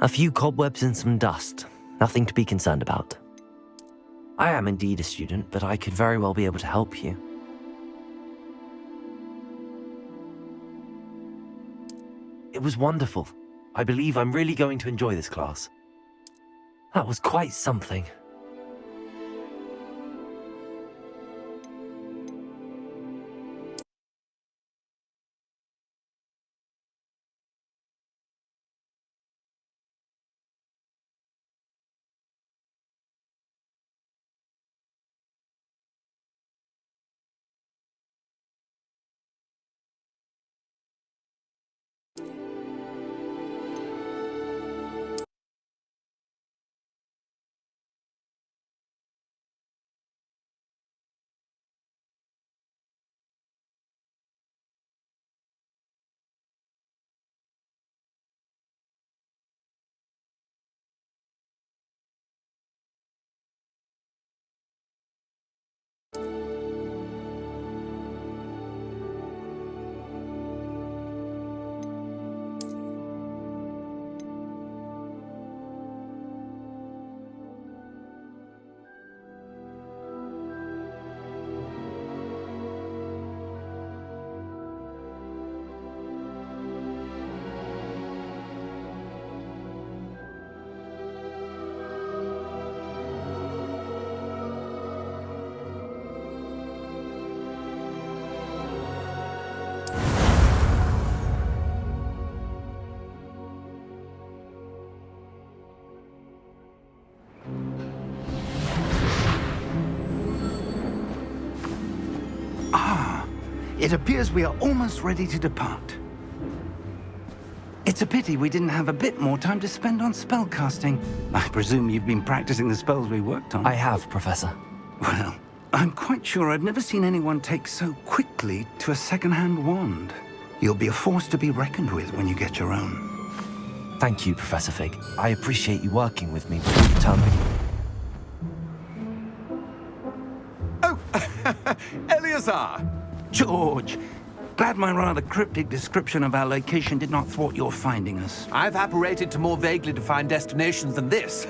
A few cobwebs and some dust. Nothing to be concerned about. I am indeed a student, but I could very well be able to help you. It was wonderful. I believe I'm really going to enjoy this class. That was quite something. It appears we are almost ready to depart. It's a pity we didn't have a bit more time to spend on spellcasting. I presume you've been practicing the spells we worked on. I have, Professor. Well, I'm quite sure I've never seen anyone take so quickly to a second-hand wand. You'll be a force to be reckoned with when you get your own. Thank you, Professor Fig. I appreciate you working with me before the term begins. Oh, Eleazar! George! Glad my rather cryptic description of our location did not thwart your finding us. I've apparated to more vaguely defined destinations than this.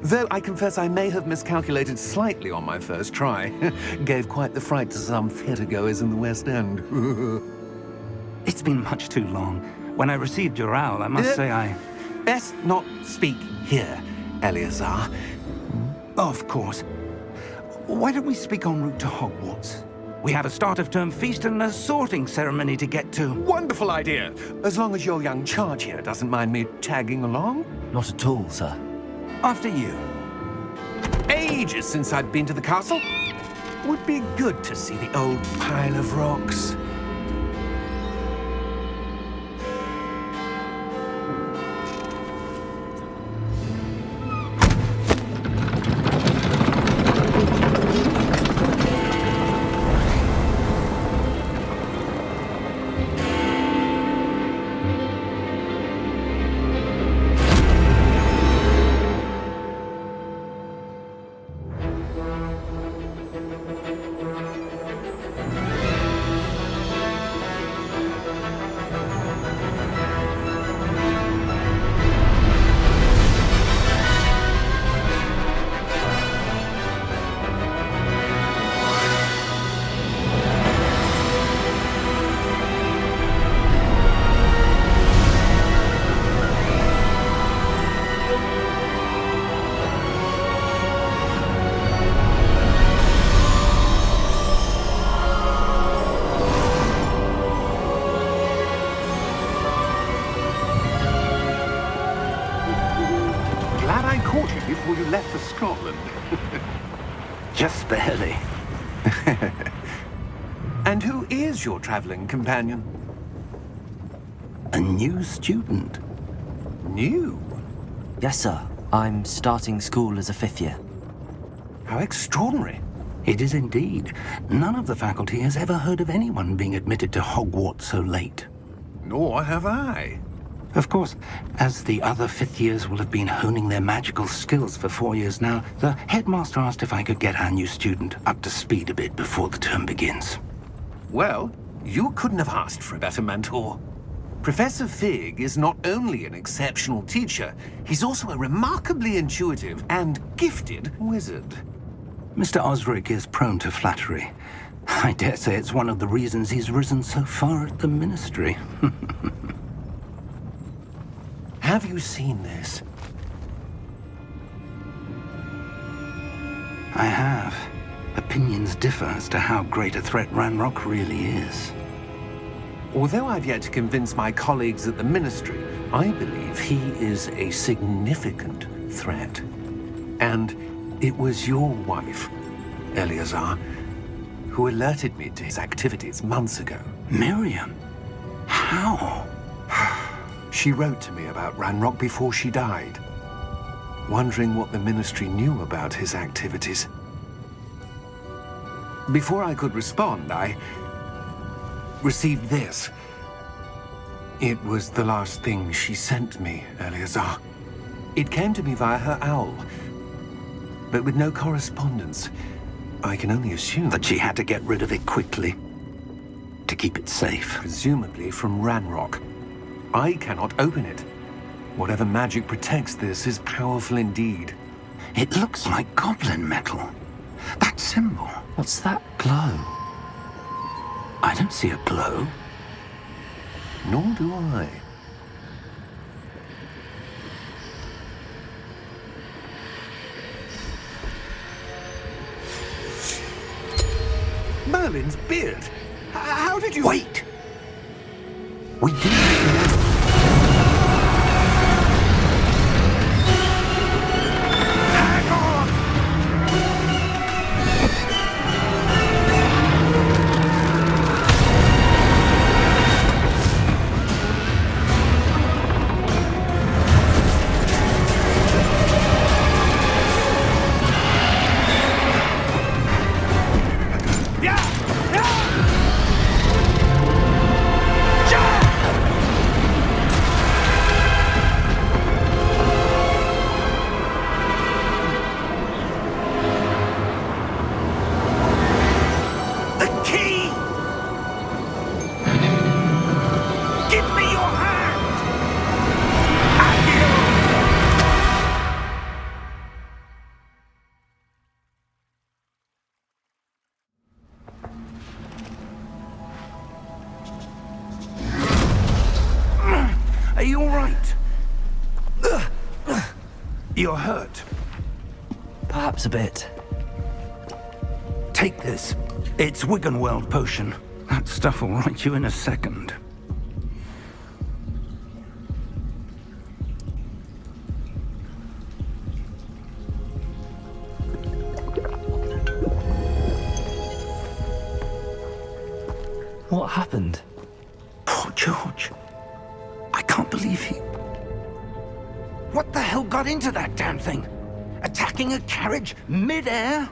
Though I confess I may have miscalculated slightly on my first try. Gave quite the fright to some theatre-goers in the West End. It's been much too long. When I received your owl, I must say I... Best not speak here, Eleazar. Of course. Why don't we speak en route to Hogwarts? We have a start-of-term feast and a sorting ceremony to get to. Wonderful idea! As long as your young charge here doesn't mind me tagging along. Not at all, sir. After you. Ages since I'd been to the castle. Would be good to see the old pile of rocks. Before you left for Scotland. Just barely. And who is your traveling companion? A new student. New? Yes, sir. I'm starting school as a 5th year. How extraordinary. It is indeed. None of the faculty has ever heard of anyone being admitted to Hogwarts so late. Nor have I. Of course, as the other 5th years will have been honing their magical skills for 4 years now, the headmaster asked if I could get our new student up to speed a bit before the term begins. Well, you couldn't have asked for a better mentor. Professor Fig is not only an exceptional teacher, he's also a remarkably intuitive and gifted wizard. Mr. Osric is prone to flattery. I dare say it's one of the reasons he's risen so far at the Ministry. Have you seen this? I have. Opinions differ as to how great a threat Ranrock really is. Although I've yet to convince my colleagues at the Ministry, I believe he is a significant threat. And it was your wife, Eleazar, who alerted me to his activities months ago. Miriam? How? She wrote to me about Ranrock before she died, wondering what the Ministry knew about his activities. Before I could respond, I received this. It was the last thing she sent me, Eleazar. It came to me via her owl, but with no correspondence. I can only assume That she had to get rid of it quickly, to keep it safe. presumably from Ranrock. I cannot open it. Whatever magic protects this is powerful indeed. It looks like goblin metal. That symbol. What's that glow? I don't see a glow. Nor do I. Merlin's beard. How did you... Wait! We didn't... Hang on! Are you all right? You're hurt. Perhaps a bit. Take this. It's Wiggenweld potion. That stuff will right you in a second. What happened? Poor George. I can't believe he... What the hell got into that damn thing? Attacking a carriage mid-air?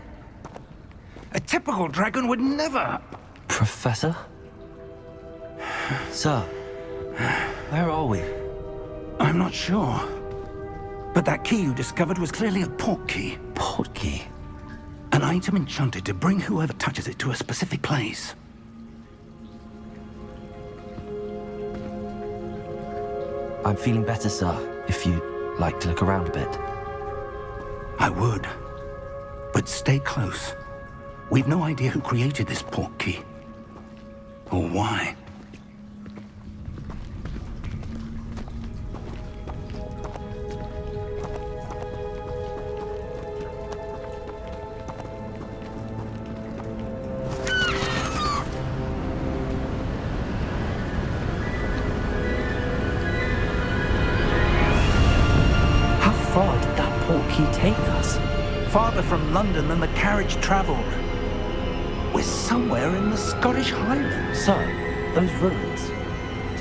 A typical dragon would never... Professor? Sir, where are we? I'm not sure. But that key you discovered was clearly a port key. Port key? An item enchanted to bring whoever touches it to a specific place. I'm feeling better, sir, if you'd like to look around a bit. I would. But stay close. We've no idea who created this port key. Or why. How far did that port key take us? Farther from London than the carriage traveled. We're somewhere in the Scottish Highlands. Sir, those ruins.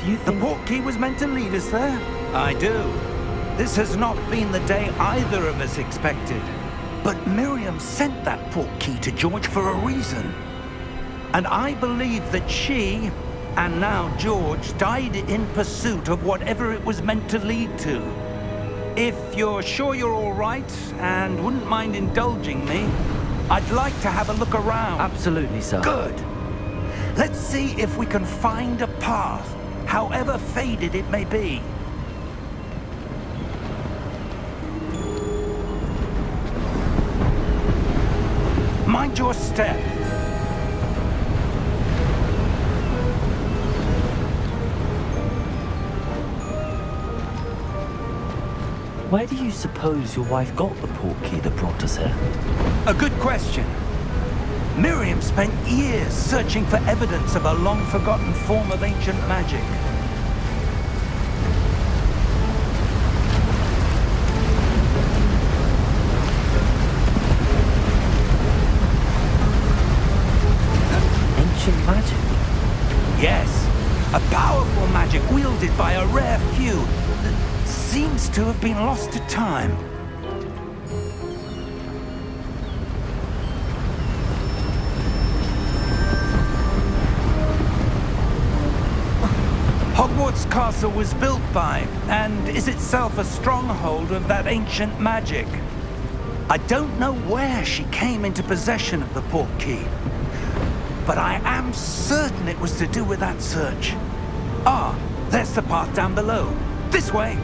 Do you The think... port key was meant to lead us there? I do. This has not been the day either of us expected. But Miriam sent that port key to George for a reason. And I believe that she, and now George, died in pursuit of whatever it was meant to lead to. If you're sure you're all right, and wouldn't mind indulging me, I'd like to have a look around. Absolutely, sir. Good. Let's see if we can find a path however faded it may be. Mind your step. Where do you suppose your wife got the portkey that brought us here? A good question. Miriam spent years searching for evidence of a long-forgotten form of ancient magic. Ancient magic? Yes, a powerful magic wielded by a rare few that seems to have been lost to time. Hogwarts Castle was built by, and is itself a stronghold of that ancient magic. I don't know where she came into possession of the portkey, but I am certain it was to do with that search. Ah, there's the path down below. This way.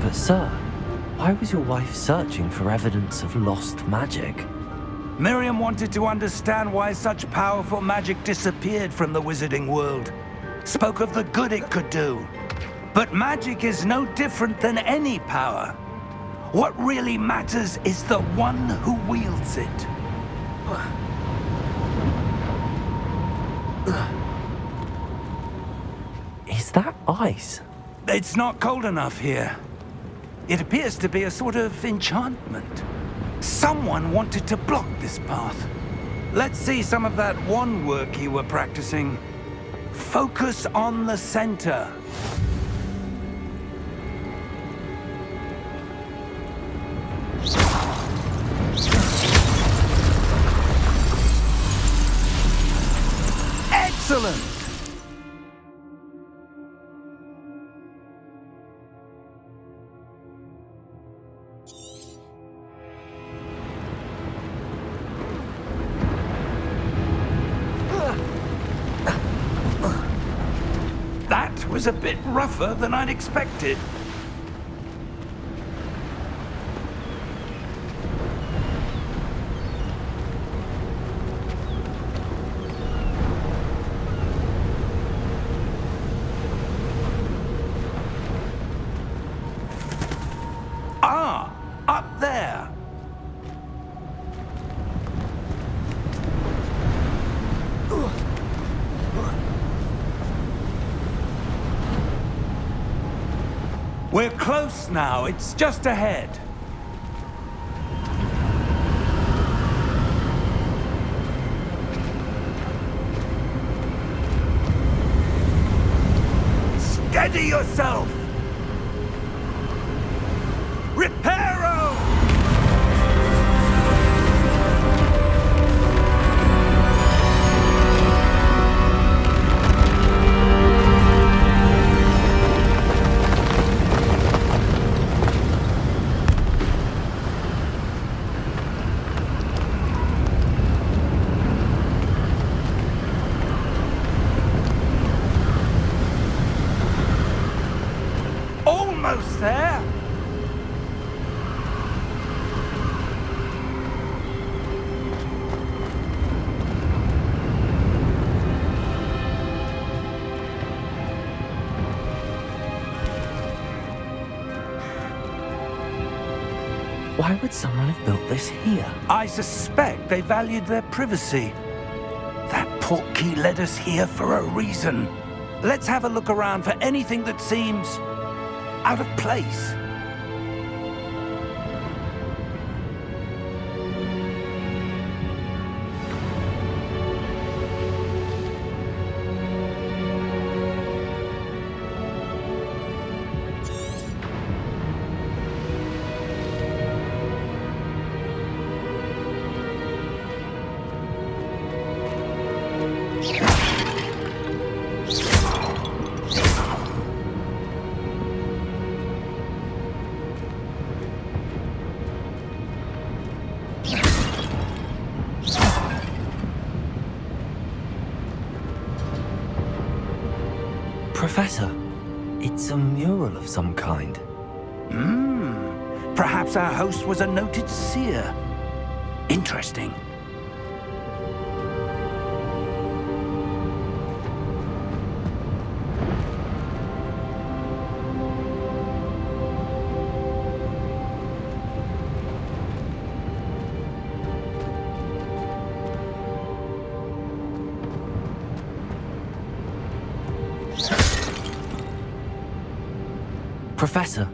But sir, why was your wife searching for evidence of lost magic? Miriam wanted to understand why such powerful magic disappeared from the wizarding world. Spoke of the good it could do. But magic is no different than any power. What really matters is the one who wields it. Is that ice? It's not cold enough here. It appears to be a sort of enchantment. Someone wanted to block this path. Let's see some of that wand work you were practicing. Focus on the center. Excellent! That was a bit rougher than I'd expected. Ah, up there. We're close now. It's just ahead. Steady yourself! Reparo! Almost there! Why would someone have built this here? I suspect they valued their privacy. That portkey led us here for a reason. Let's have a look around for anything that seems out of place. Professor, it's a mural of some kind. Perhaps our host was a noted seer. Interesting. Professor,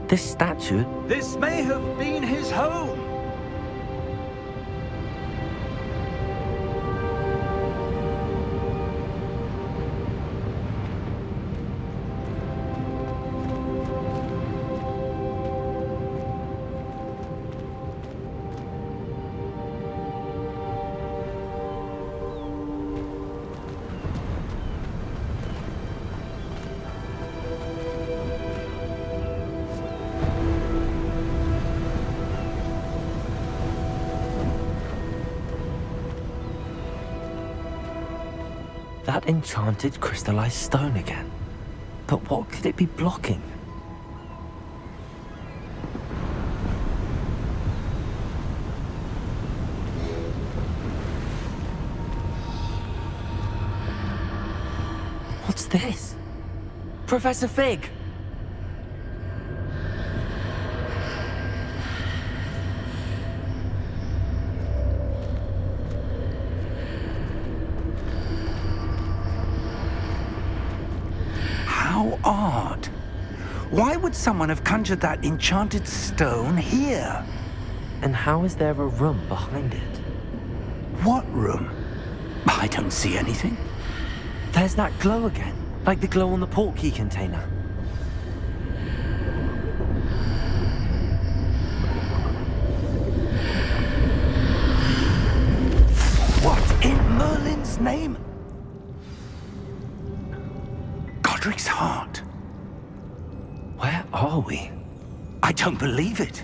this statue... This may have been his home. That enchanted crystallized stone again. But what could it be blocking? What's this? Professor Fig! How odd. Why would someone have conjured that enchanted stone here? And how is there a room behind it? What room? I don't see anything. There's that glow again, like the glow on the portkey container. What in Merlin's name? Godric's heart. Where are we? I don't believe it.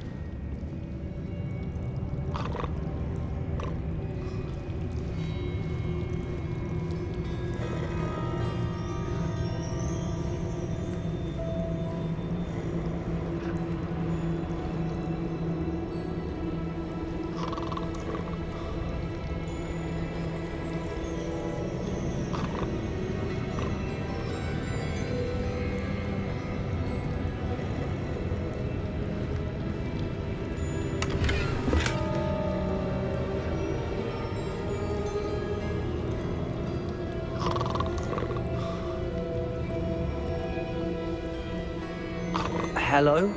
Hello?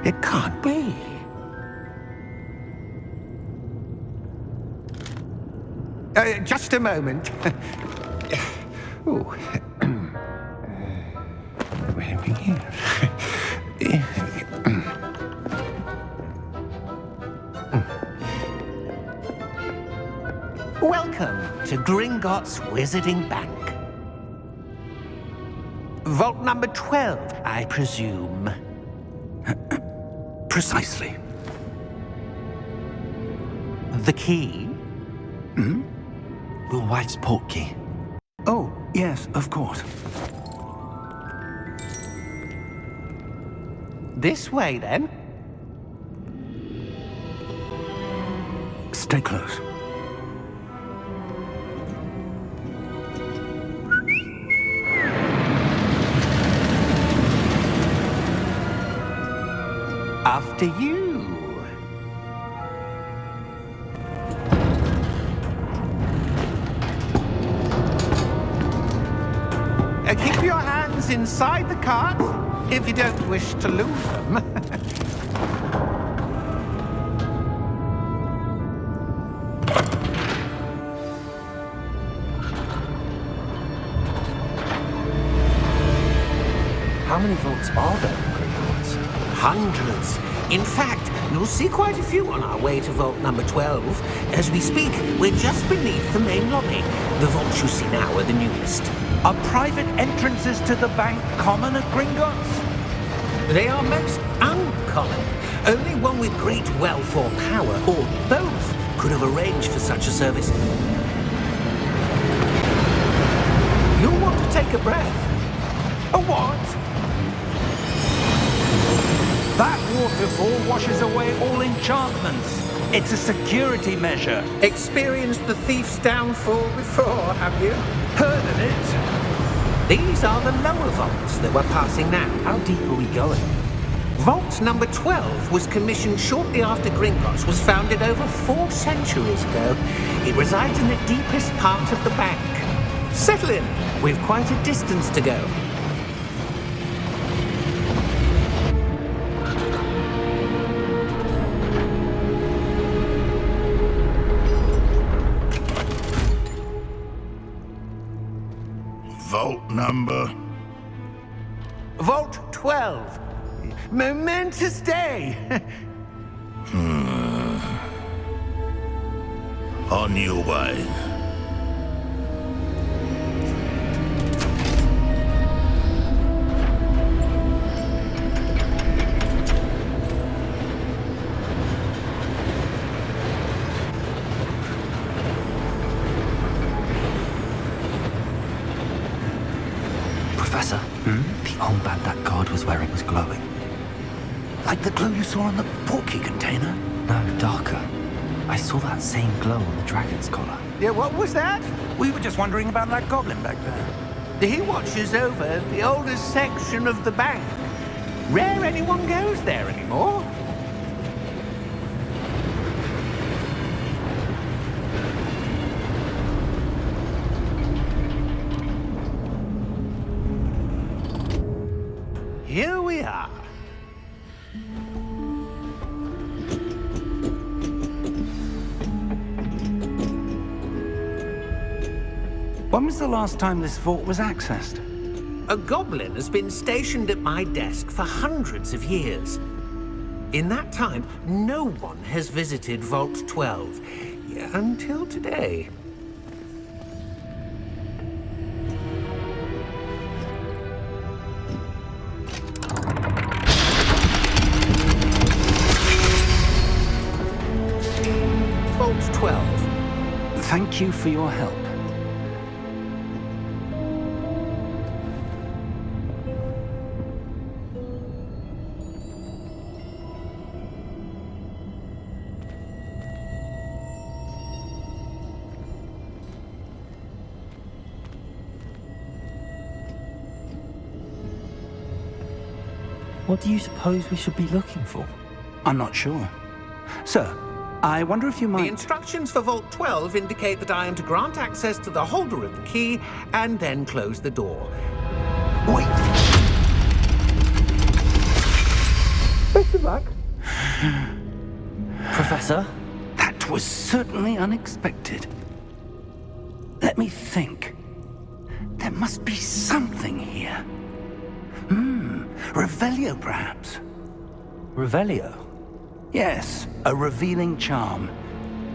It can't be. Just a moment. Oh. Where are we here? Welcome to Gringotts Wizarding Bank. Vault number 12, I presume. Precisely. The key? Your wife's portkey. Oh, yes, of course. This way, then. Stay close. After you. Keep your hands inside the cart if you don't wish to lose them. How many vaults are there in Gringotts? Hundreds. In fact, You'll see quite a few on our way to vault number 12. As we speak, we're just beneath the main lobby. The vaults you see now are the newest. Are private entrances to the bank common at Gringotts? They are most uncommon. Only one with great wealth or power, or both, could have arranged for such a service. You'll want to take a breath. A what? That waterfall washes away all enchantments. It's a security measure. Experienced the thief's downfall before, have you? Heard of it? These are the lower vaults that we're passing now. How deep are we going? Vault number 12 was commissioned shortly after Gringotts was founded over 4 centuries ago. It resides in the deepest part of the bank. Settle in. We've quite a distance to go. Vault number? Vault 12. Momentous day. On your way. Professor, the armband that guard was wearing was glowing. Like the glow you saw on the portkey container? No, darker. I saw that same glow on the dragon's collar. Yeah, what was that? We were just wondering about that goblin back there. He watches over the oldest section of the bank. Rare anyone goes there anymore. Here we are. When was the last time this vault was accessed? A goblin has been stationed at my desk for hundreds of years. In that time, no one has visited Vault 12. Until today. Vault 12. Thank you for your help. What do you suppose we should be looking for? I'm not sure. Sir, I wonder if you The might... instructions for Vault 12 indicate that I am to grant access to the holder of the key and then close the door. Wait! Best of luck. Professor? That was certainly unexpected. Let me think. There must be something here. Revelio, perhaps? Revelio? Yes, a revealing charm.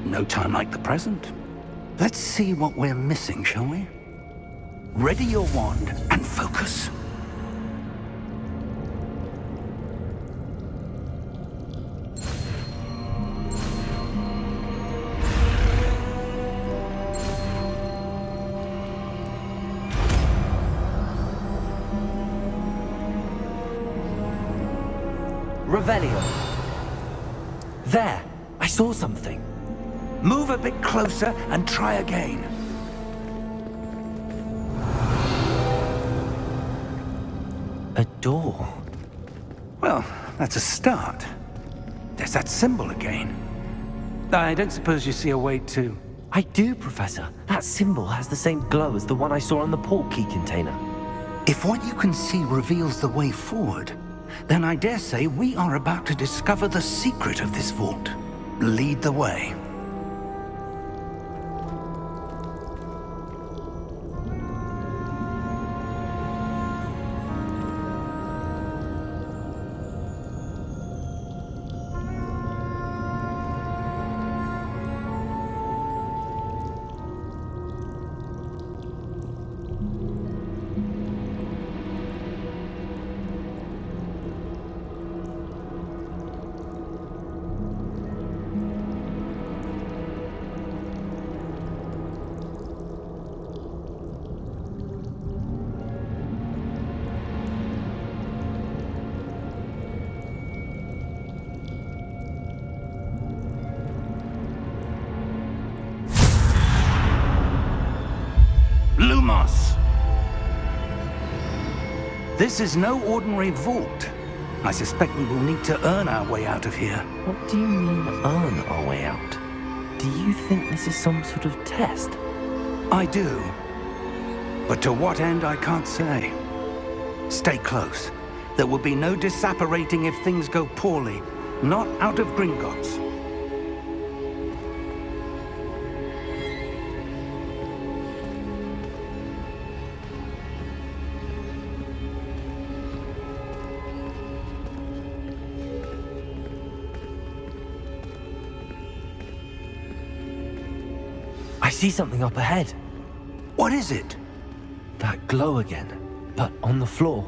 No time like the present. Let's see what we're missing, shall we? Ready your wand and focus. Revelio. There! I saw something. Move a bit closer and try again. A door. Well, that's a start. There's that symbol again. I don't suppose you see a way to... I do, Professor. That symbol has the same glow as the one I saw on the portkey container. If what you can see reveals the way forward, then I dare say we are about to discover the secret of this vault. Lead the way. This is no ordinary vault. I suspect we will need to earn our way out of here. What do you mean, earn our way out? Do you think this is some sort of test? I do. But to what end, I can't say. Stay close. There will be no disapparating if things go poorly. Not out of Gringotts. I see something up ahead. What is it? That glow again, but on the floor.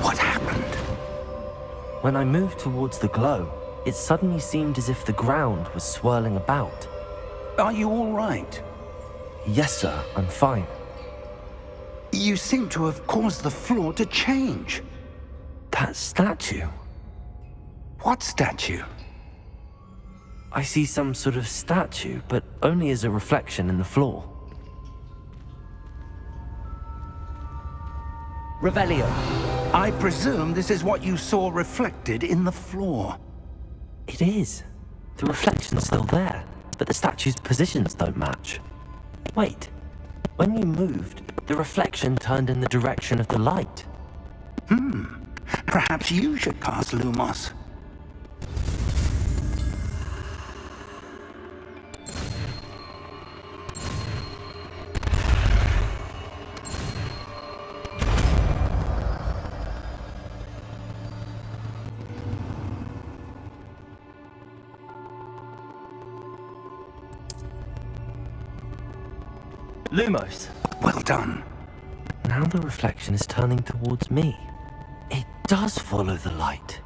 What happened? When I moved towards the glow, it suddenly seemed as if the ground was swirling about. Are you all right? Yes, sir, I'm fine. You seem to have caused the floor to change. That statue. What statue? I see some sort of statue, but only as a reflection in the floor. Revelio. I presume this is what you saw reflected in the floor. It is. The reflection's still there, but the statue's positions don't match. Wait. When you moved, the reflection turned in the direction of the light. Perhaps you should cast Lumos. Lumos. Well done. Now the reflection is turning towards me. It does follow the light.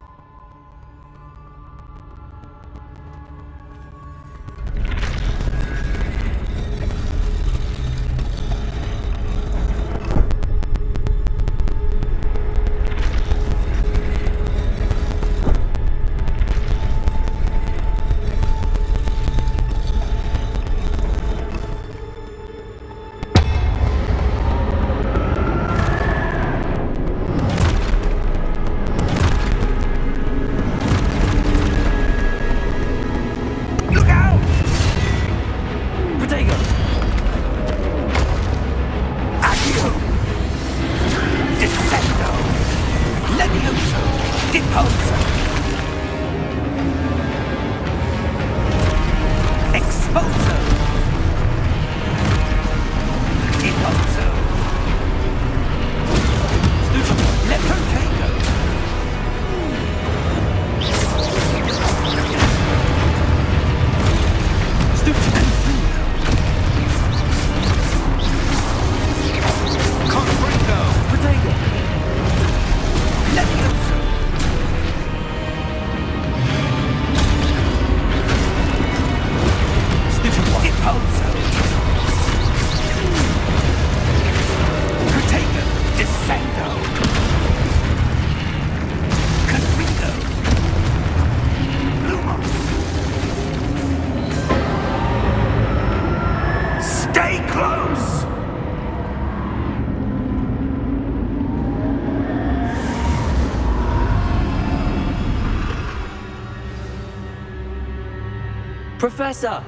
Professor!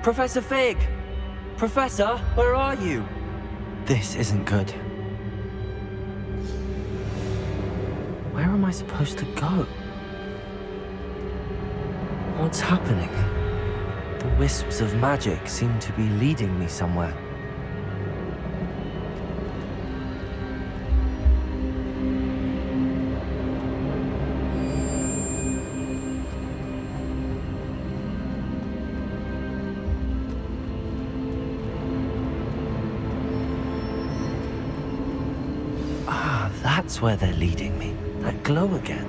Professor Fig! Professor, where are you? This isn't good. Where am I supposed to go? What's happening? The wisps of magic seem to be leading me somewhere. That's where they're leading me. That glow again.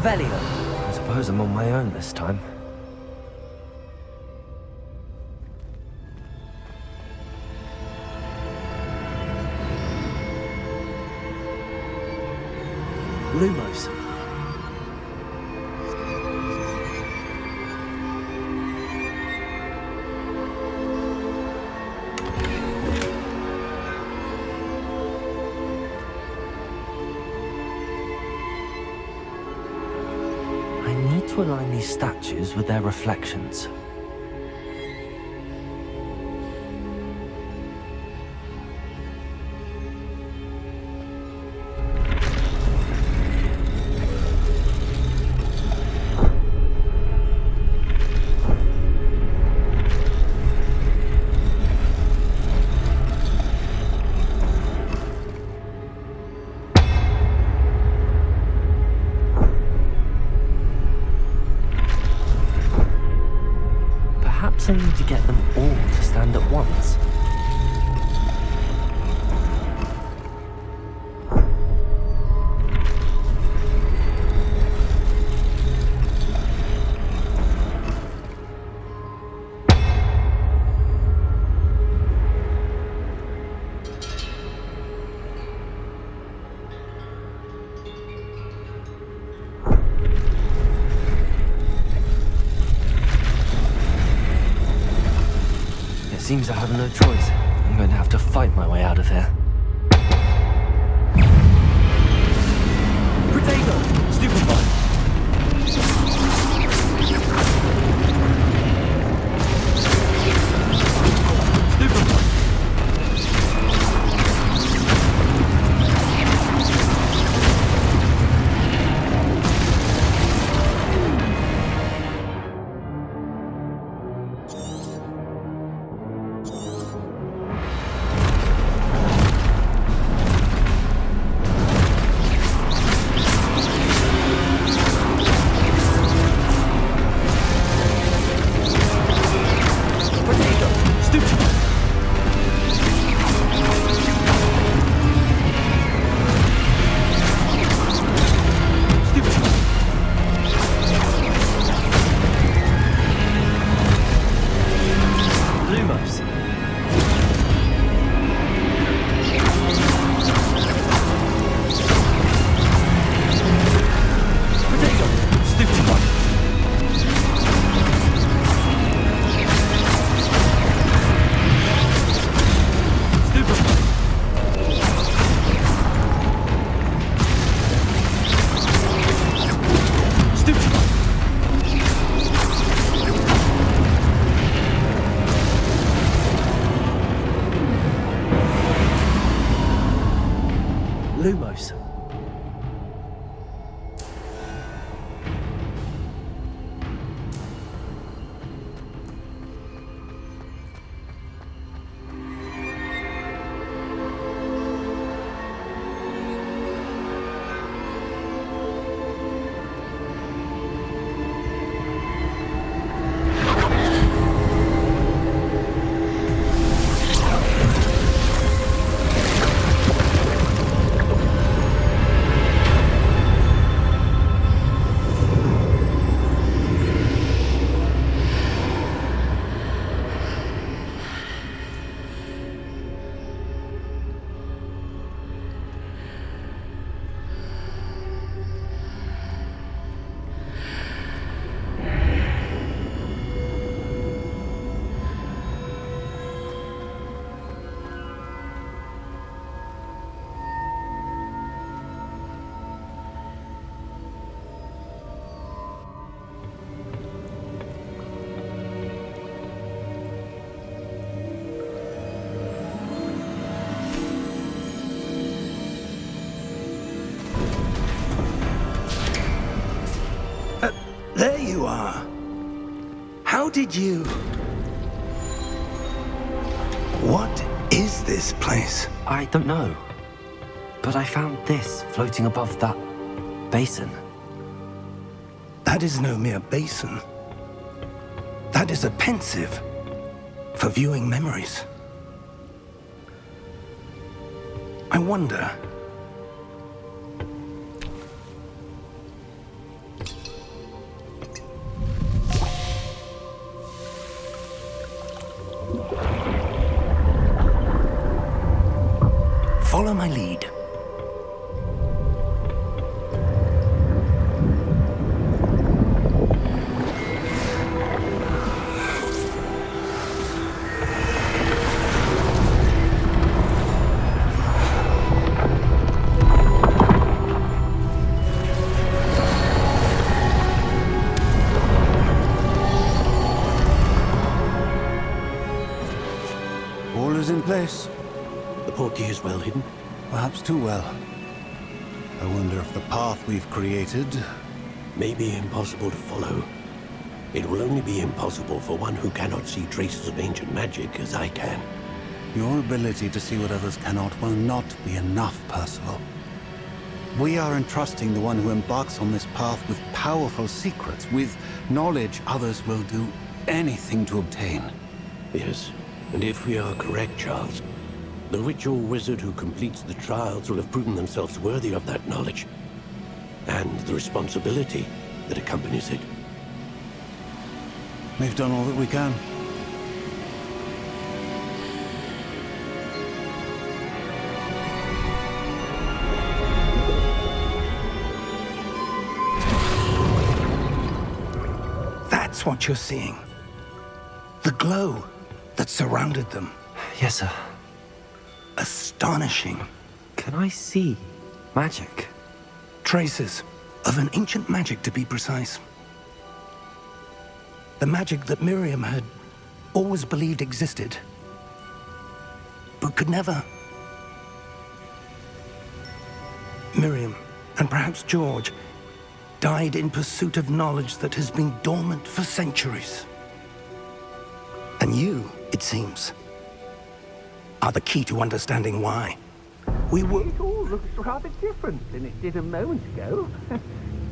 Revelio. I suppose I'm on my own this time. Lumos. I need to align these statues with their reflections. Perhaps I need to get them all to stand at once. Seems I have no choice. I'm going to have to fight my way out of here. Potato! Stupefy! Stupefy! Lumos. There you are. How did you... What is this place? I don't know. But I found this floating above that basin. That is no mere basin. That is a pensive for viewing memories. I wonder... Follow my lead. All is in place. The portkey is well hidden. Perhaps too well. I wonder if the path we've created... May be impossible to follow. It will only be impossible for one who cannot see traces of ancient magic as I can. Your ability to see what others cannot will not be enough, Percival. We are entrusting the one who embarks on this path with powerful secrets, with knowledge others will do anything to obtain. Yes, and if we are correct, Charles, the ritual wizard who completes the trials will have proven themselves worthy of that knowledge, and the responsibility that accompanies it. We've done all that we can. That's what you're seeing. The glow that surrounded them. Yes, sir. Astonishing. Can I see magic? Traces of an ancient magic, to be precise. The magic that Miriam had always believed existed, but could never. Miriam, and perhaps George, died in pursuit of knowledge that has been dormant for centuries. And you, it seems, are the key to understanding why. We were... It all looks rather different than it did a moment ago.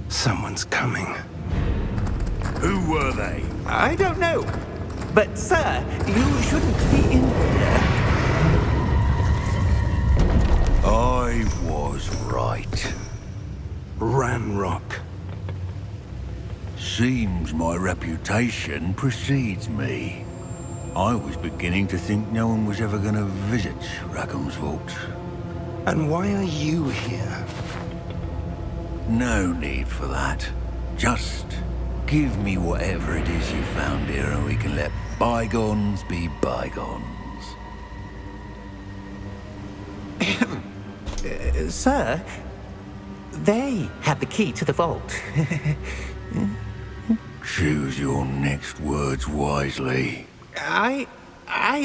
Someone's coming. Who were they? I don't know. But, sir, you shouldn't be in here. I was right. Ranrock. Seems my reputation precedes me. I was beginning to think no one was ever going to visit Rackham's vault. And why are you here? No need for that. Just give me whatever it is you found here and we can let bygones be bygones. Sir, they have the key to the vault. Choose your next words wisely. I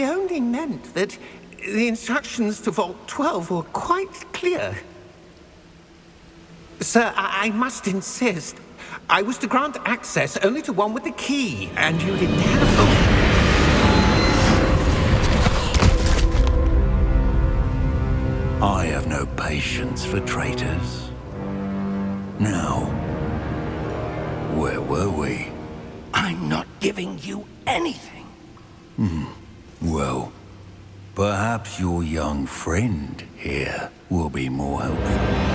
only meant that the instructions to Vault 12 were quite clear. Sir, I must insist. I was to grant access only to one with the key, and you didn't have... I have no patience for traitors. Now, where were we? I'm not giving you anything. Well, perhaps your young friend here will be more helpful.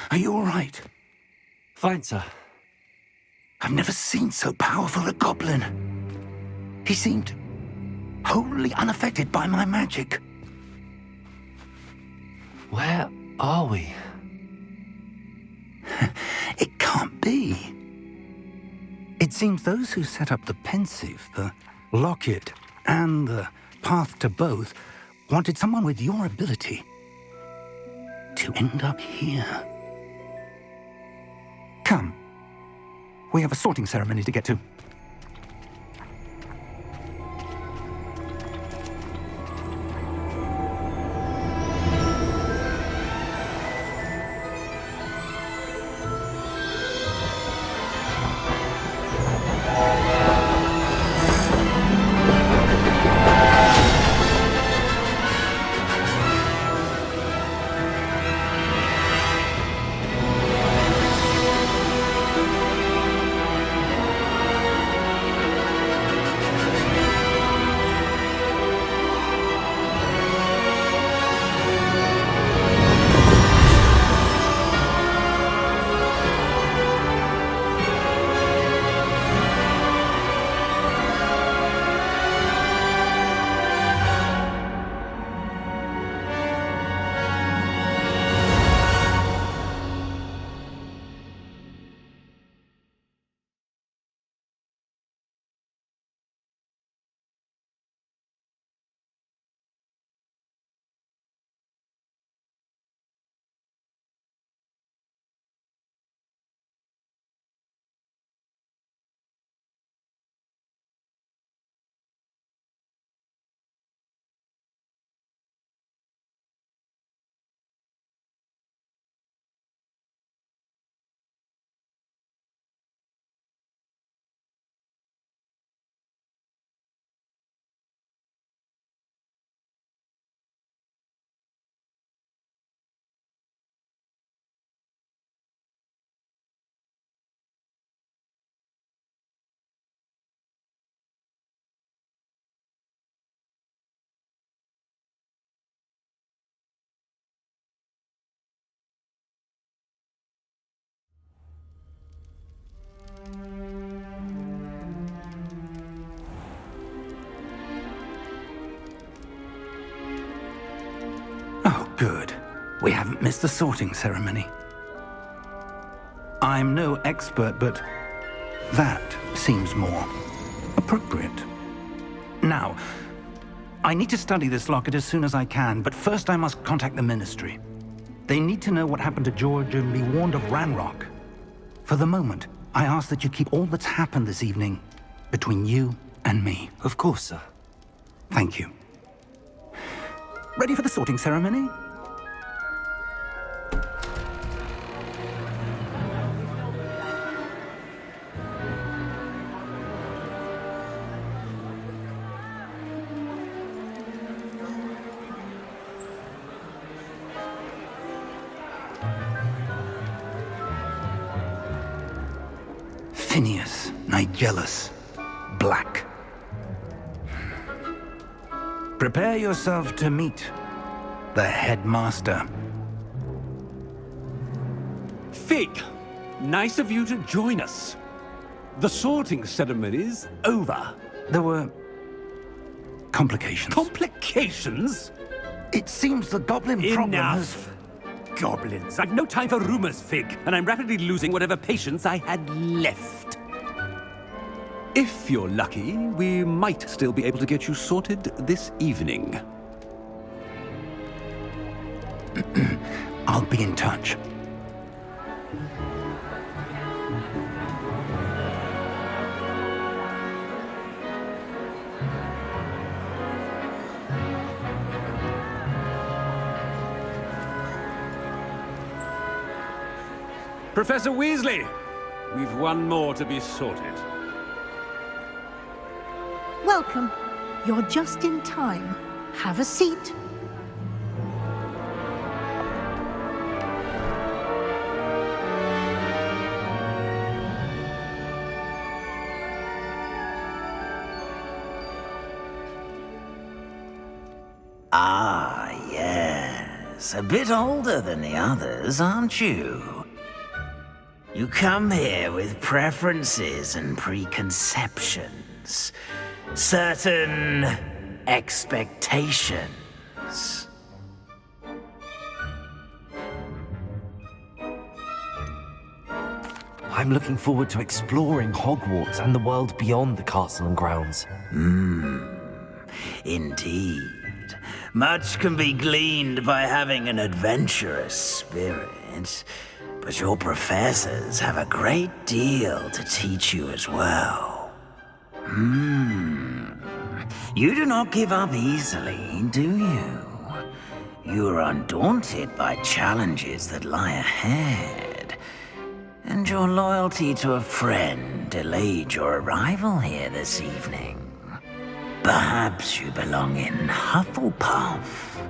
Are you all right? Fine, sir. I've never seen so powerful a goblin. He seemed wholly unaffected by my magic. Where are we? It can't be. seems those who set up the pensive, the locket, and the path to both wanted someone with your ability to end up here. Come. We have a sorting ceremony to get to. Oh, good. We haven't missed the sorting ceremony. I'm no expert, but that seems more appropriate. Now, I need to study this locket as soon as I can, but first I must contact the Ministry. They need to know what happened to George and be warned of Ranrock. For the moment, I ask that you keep all that's happened this evening between you and me. Of course, sir. Thank you. Ready for the sorting ceremony? Phineas, Nigellus, Black. Prepare yourself to meet the headmaster. Fig, nice of you to join us. The sorting ceremony's over. There were complications. Complications? It seems the goblin problem has... Enough. Goblins. I've no time for rumors, Fig, and I'm rapidly losing whatever patience I had left. If you're lucky, we might still be able to get you sorted this evening. I'll be in touch. Professor Weasley, we've one more to be sorted. Welcome. You're just in time. Have a seat. Ah, yes. A bit older than the others, aren't you? You come here with preferences and preconceptions. Certain expectations. I'm looking forward to exploring Hogwarts and the world beyond the castle and grounds. Indeed. Much can be gleaned by having an adventurous spirit, but your professors have a great deal to teach you as well. You do not give up easily, do you? You are undaunted by challenges that lie ahead, and your loyalty to a friend delayed your arrival here this evening. Perhaps you belong in Hufflepuff.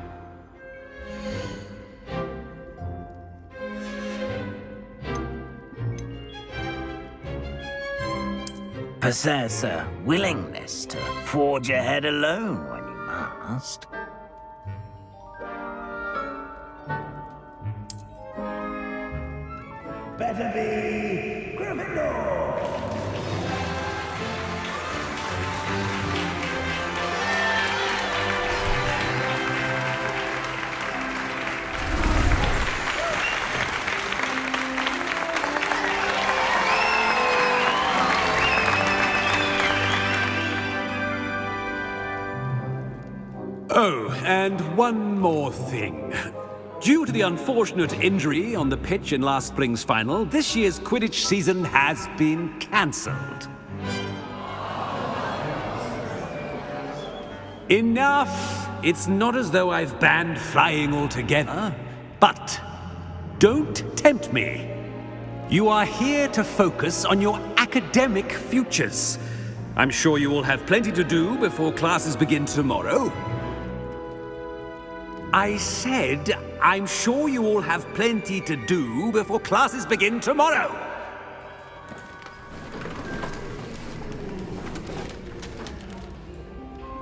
Possess a willingness to forge ahead alone when you must. Better be Gryffindor! Oh, and one more thing. Due to the unfortunate injury on the pitch in last spring's final, this year's Quidditch season has been cancelled. Enough! It's not as though I've banned flying altogether, but don't tempt me. You are here to focus on your academic futures. I'm sure you will have plenty to do before classes begin tomorrow. I said, I'm sure you all have plenty to do before classes begin tomorrow.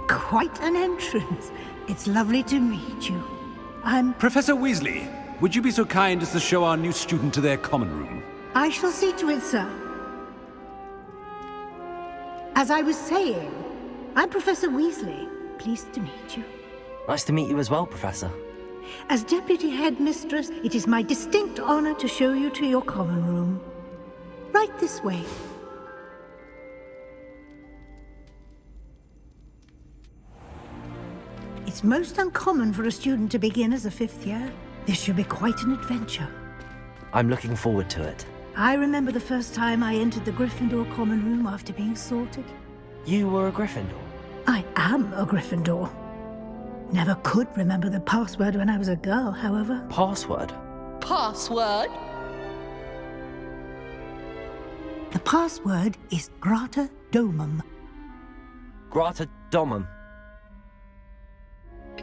Quite an entrance. It's lovely to meet you. I'm... Professor Weasley, would you be so kind as to show our new student to their common room? I shall see to it, sir. As I was saying, I'm Professor Weasley. Pleased to meet you. Nice to meet you as well, Professor. As Deputy Headmistress, it is my distinct honor to show you to your common room. Right this way. It's most uncommon for a student to begin as a fifth year. This should be quite an adventure. I'm looking forward to it. I remember the first time I entered the Gryffindor common room after being sorted. You were a Gryffindor? I am a Gryffindor. Never could remember the password when I was a girl, however. Password? Password? The password is Grata Domum. Grata Domum.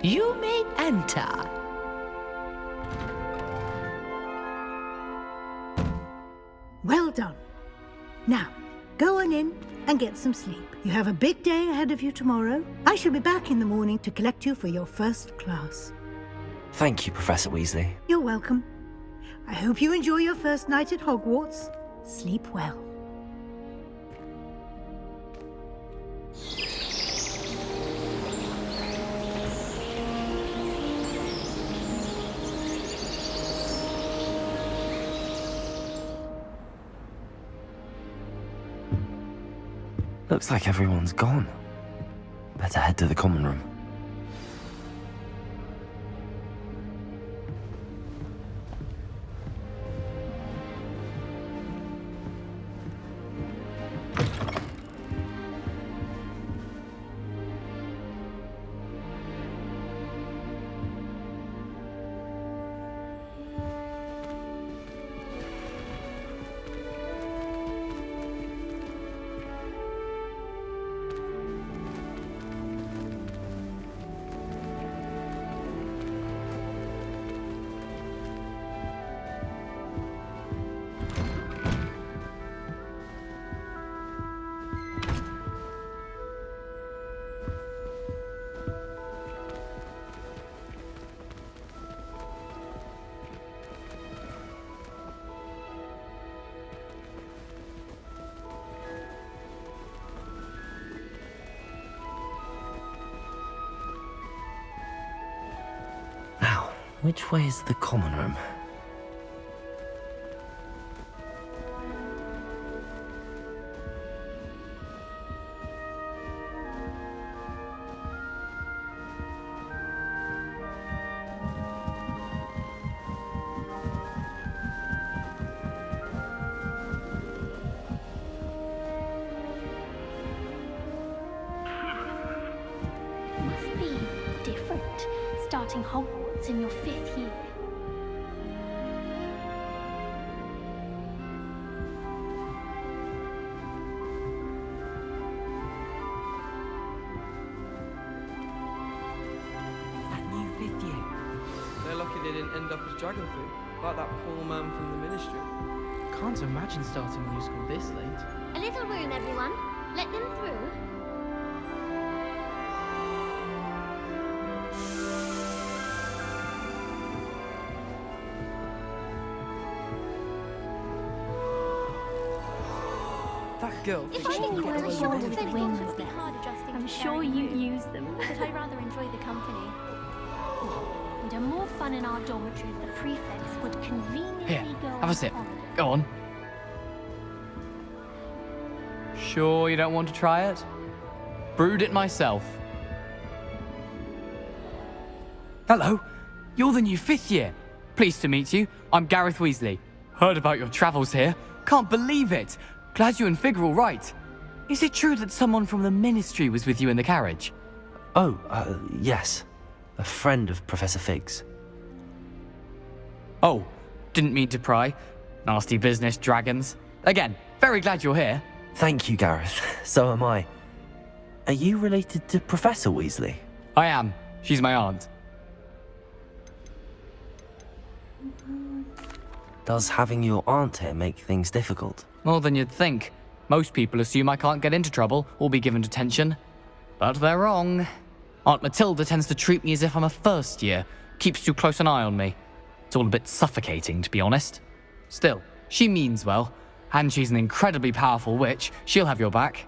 You may enter. Well done. Now, go on in and get some sleep. You have a big day ahead of you tomorrow. I shall be back in the morning to collect you for your first class. Thank you, Professor Weasley. You're welcome. I hope you enjoy your first night at Hogwarts. Sleep well. Looks like everyone's gone. Better head to the common room. Which way is the common room? starting Hogwarts in your 5th year. That new 5th year. They're lucky they didn't end up as dragon food, like that poor man from the Ministry. Can't imagine starting new school this late. A little room, everyone. Let them through. That girl If thinks I she think can you get were away sure with to anything. fit wings, it would be hard adjusting. I'm sure you'd use them. But I rather enjoy the company. We'd have more fun in our dormitory if the prefects would conveniently Here, go have a on sip. holiday. Go on. Sure you don't want to try it? Brewed it myself. Hello, you're the new 5th year. Pleased to meet you. I'm Gareth Weasley. Heard about your travels here. Can't believe it. Glad you and Fig are all right. Is it true that someone from the Ministry was with you in the carriage? Oh, yes. A friend of Professor Fig's. Oh, didn't mean to pry. Nasty business, dragons. Again, very glad you're here. Thank you, Gareth. So am I. Are you related to Professor Weasley? I am. She's my aunt. Does having your aunt here make things difficult? More than you'd think. Most people assume I can't get into trouble or be given detention. But they're wrong. Aunt Matilda tends to treat me as if I'm a first year, keeps too close an eye on me. It's all a bit suffocating, to be honest. Still, she means well, and she's an incredibly powerful witch. She'll have your back.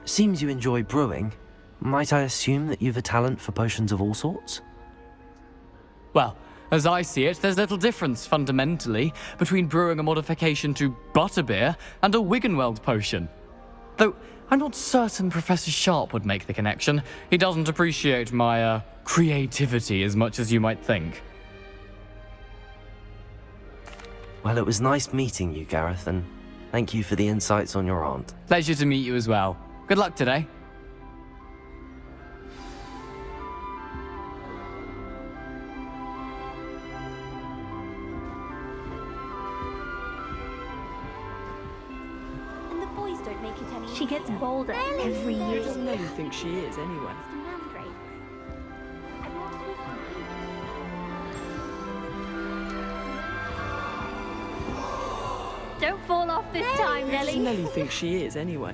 Seems you enjoy brewing. Might I assume that you've a talent for potions of all sorts? Well, as I see it, there's little difference, fundamentally, between brewing a modification to butterbeer and a Wiggenweld potion. Though, I'm not certain Professor Sharp would make the connection. He doesn't appreciate my, creativity as much as you might think. Well, it was nice meeting you, Gareth, and thank you for the insights on your aunt. Pleasure to meet you as well. Good luck today. And the boys don't make it any. She gets bolder every Who year. does Nelly think she is, anyway? Don't fall off this time, Who does Nelly. Nelly think she is, anyway?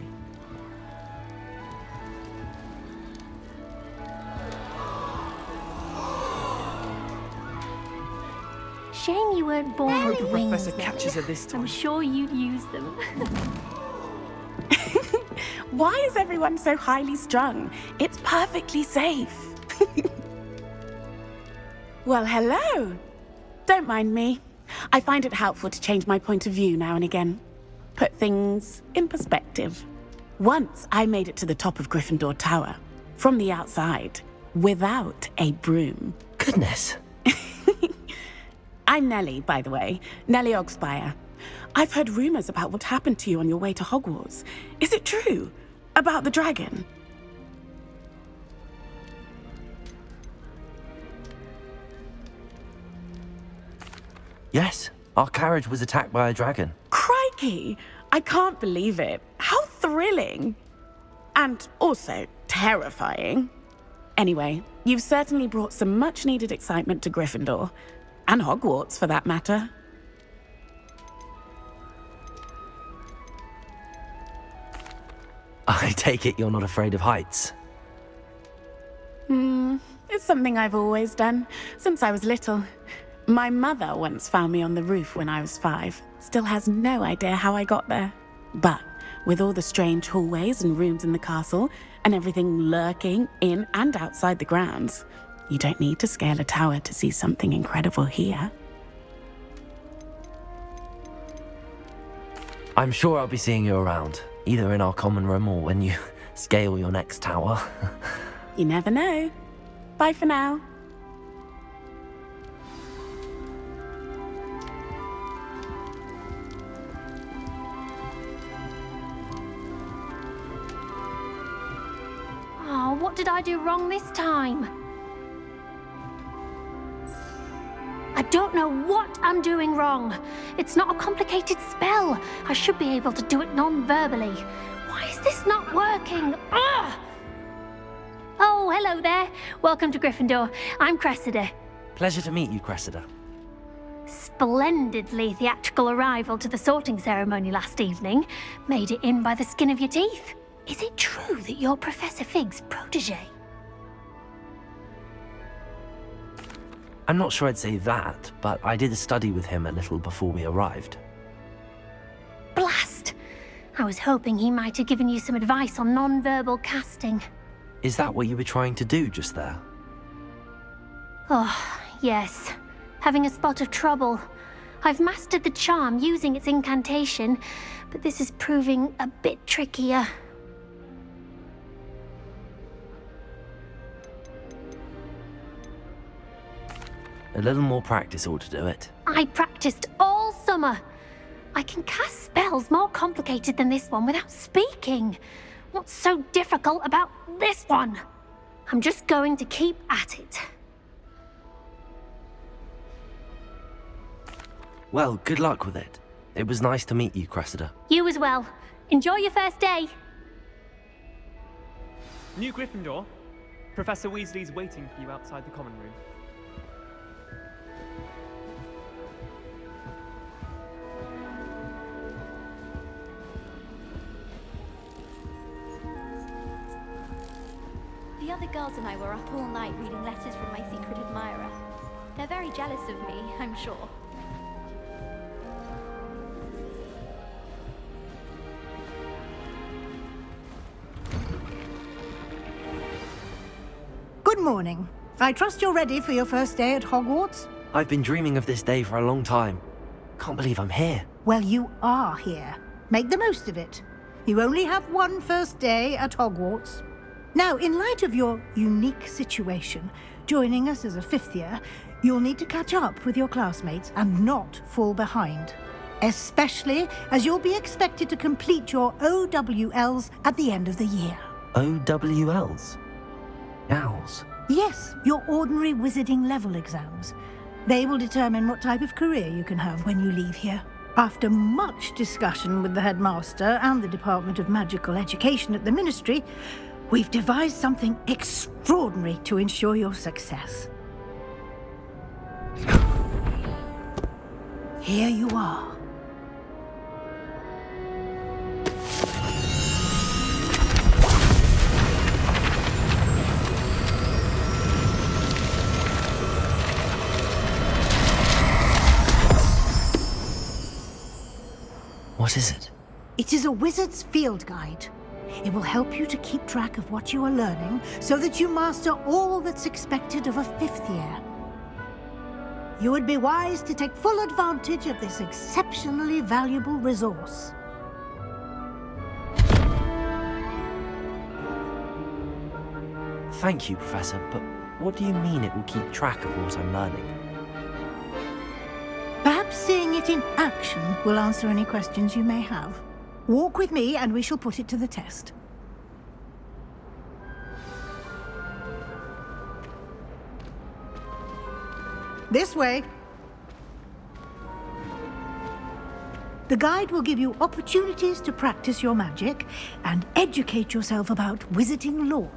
Shame you weren't born I with hope the wings. professor Nelly. catches her this time. I'm sure you'd use them. Why is everyone so highly strung? It's perfectly safe. Well, hello. Don't mind me. I find it helpful to change my point of view now and again. Put things in perspective. Once I made it to the top of Gryffindor Tower, from the outside, without a broom. Goodness. I'm Nellie, by the way. Nellie Ogspire. I've heard rumors about what happened to you on your way to Hogwarts. Is it true? About the dragon? Yes, our carriage was attacked by a dragon. Crikey! I can't believe it. How thrilling! And also terrifying. Anyway, you've certainly brought some much-needed excitement to Gryffindor. And Hogwarts, for that matter. I take it you're not afraid of heights. It's something I've always done, since I was little. My mother once found me on the roof when I was 5. Still has no idea how I got there. But with all the strange hallways and rooms in the castle, and everything lurking in and outside the grounds, you don't need to scale a tower to see something incredible here. I'm sure I'll be seeing you around, either in our common room or when you scale your next tower. You never know. Bye for now. Oh, what What did I do wrong this time? I don't know what I'm doing wrong. It's not a complicated spell. I should be able to do it non-verbally. Why is this not working? Ugh! Oh, hello there. Welcome to Gryffindor. I'm Cressida. Pleasure to meet you, Cressida. Splendidly theatrical arrival to the sorting ceremony last evening. Made it in by the skin of your teeth. Is it true that you're Professor Fig's protege? I'm not sure I'd say that, but I did study with him a little before we arrived. Blast! I was hoping he might have given you some advice on non-verbal casting. Is that what you were trying to do just there? Oh, yes. Having a spot of trouble. I've mastered the charm using its incantation, but this is proving a bit trickier. A little more practice ought to do it. I practiced all summer. I can cast spells more complicated than this one without speaking. What's so difficult about this one? I'm just going to keep at it. Well, good luck with it. It was nice to meet you, Cressida. You as well. Enjoy your first day. New Gryffindor. Professor Weasley's waiting for you outside the common room. The other girls and I were up all night reading letters from my secret admirer. They're very jealous of me, I'm sure. Good morning. I trust you're ready for your first day at Hogwarts? I've been dreaming of this day for a long time. Can't believe I'm here. Well, you are here. Make the most of it. You only have one first day at Hogwarts. Now, in light of your unique situation, joining us as a fifth year, you'll need to catch up with your classmates and not fall behind. Especially as you'll be expected to complete your OWLs at the end of the year. OWLs? Owls? Yes, your ordinary wizarding level exams. They will determine what type of career you can have when you leave here. After much discussion with the headmaster and the Department of Magical Education at the Ministry, we've devised something extraordinary to ensure your success. Here you are. What is it? It is a wizard's field guide. It will help you to keep track of what you are learning so that you master all that's expected of a fifth year. You would be wise to take full advantage of this exceptionally valuable resource. Thank you, Professor, but what do you mean it will keep track of what I'm learning? Perhaps seeing it in action will answer any questions you may have. Walk with me and we shall put it to the test. This way. The guide will give you opportunities to practice your magic and educate yourself about wizarding lore.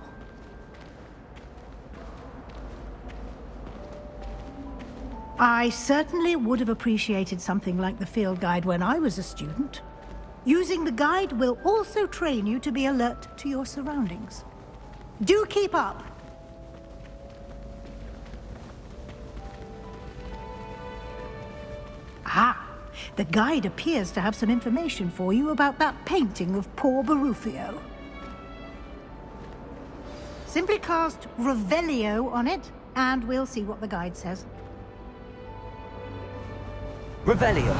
I certainly would have appreciated something like the field guide when I was a student. Using the guide will also train you to be alert to your surroundings. Do keep up! Ah, the guide appears to have some information for you about that painting of poor Barufio. Simply cast Revelio on it, and we'll see what the guide says. Revelio.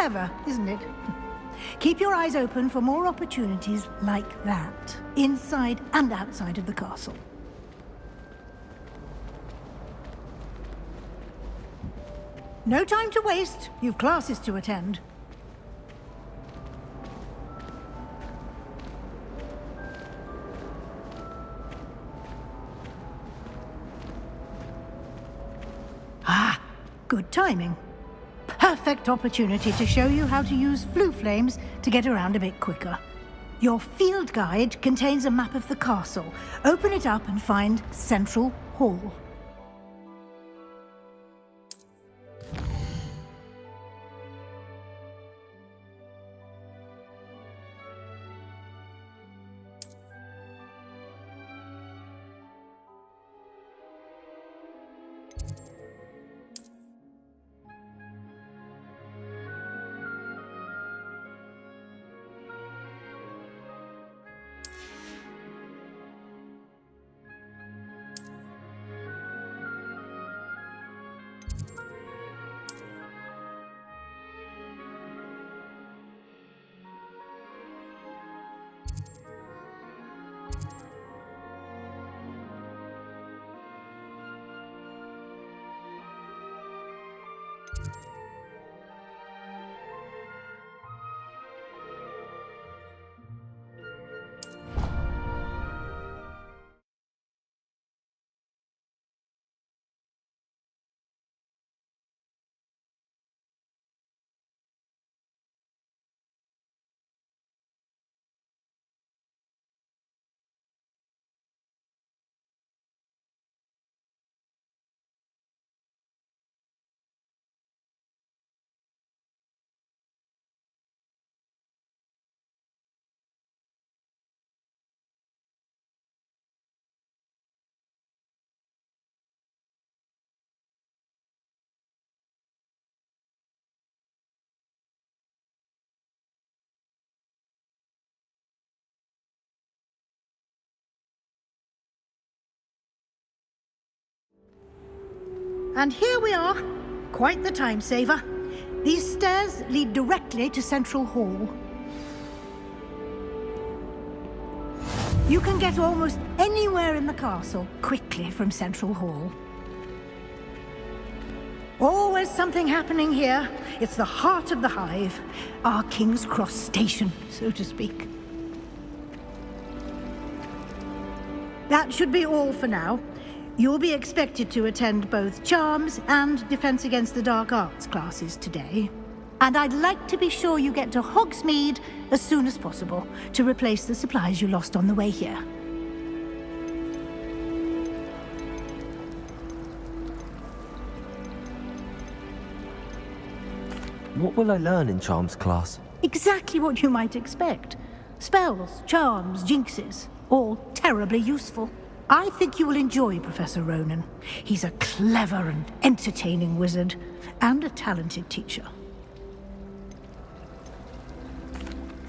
Clever, isn't it? Keep your eyes open for more opportunities like that, inside and outside of the castle. No time to waste. You've classes to attend. Ah, good timing. Perfect opportunity to show you how to use flue flames to get around a bit quicker. Your field guide contains a map of the castle. Open it up and find Central Hall. And here we are. Quite the time saver. These stairs lead directly to Central Hall. You can get almost anywhere in the castle quickly from Central Hall. Always something happening here. It's the heart of the hive. Our King's Cross station, so to speak. That should be all for now. You'll be expected to attend both Charms and Defense Against the Dark Arts classes today. And I'd like to be sure you get to Hogsmeade as soon as possible to replace the supplies you lost on the way here. What will I learn in Charms class? Exactly what you might expect. Spells, charms, jinxes, all terribly useful. I think you will enjoy Professor Ronan. He's a clever and entertaining wizard, and a talented teacher.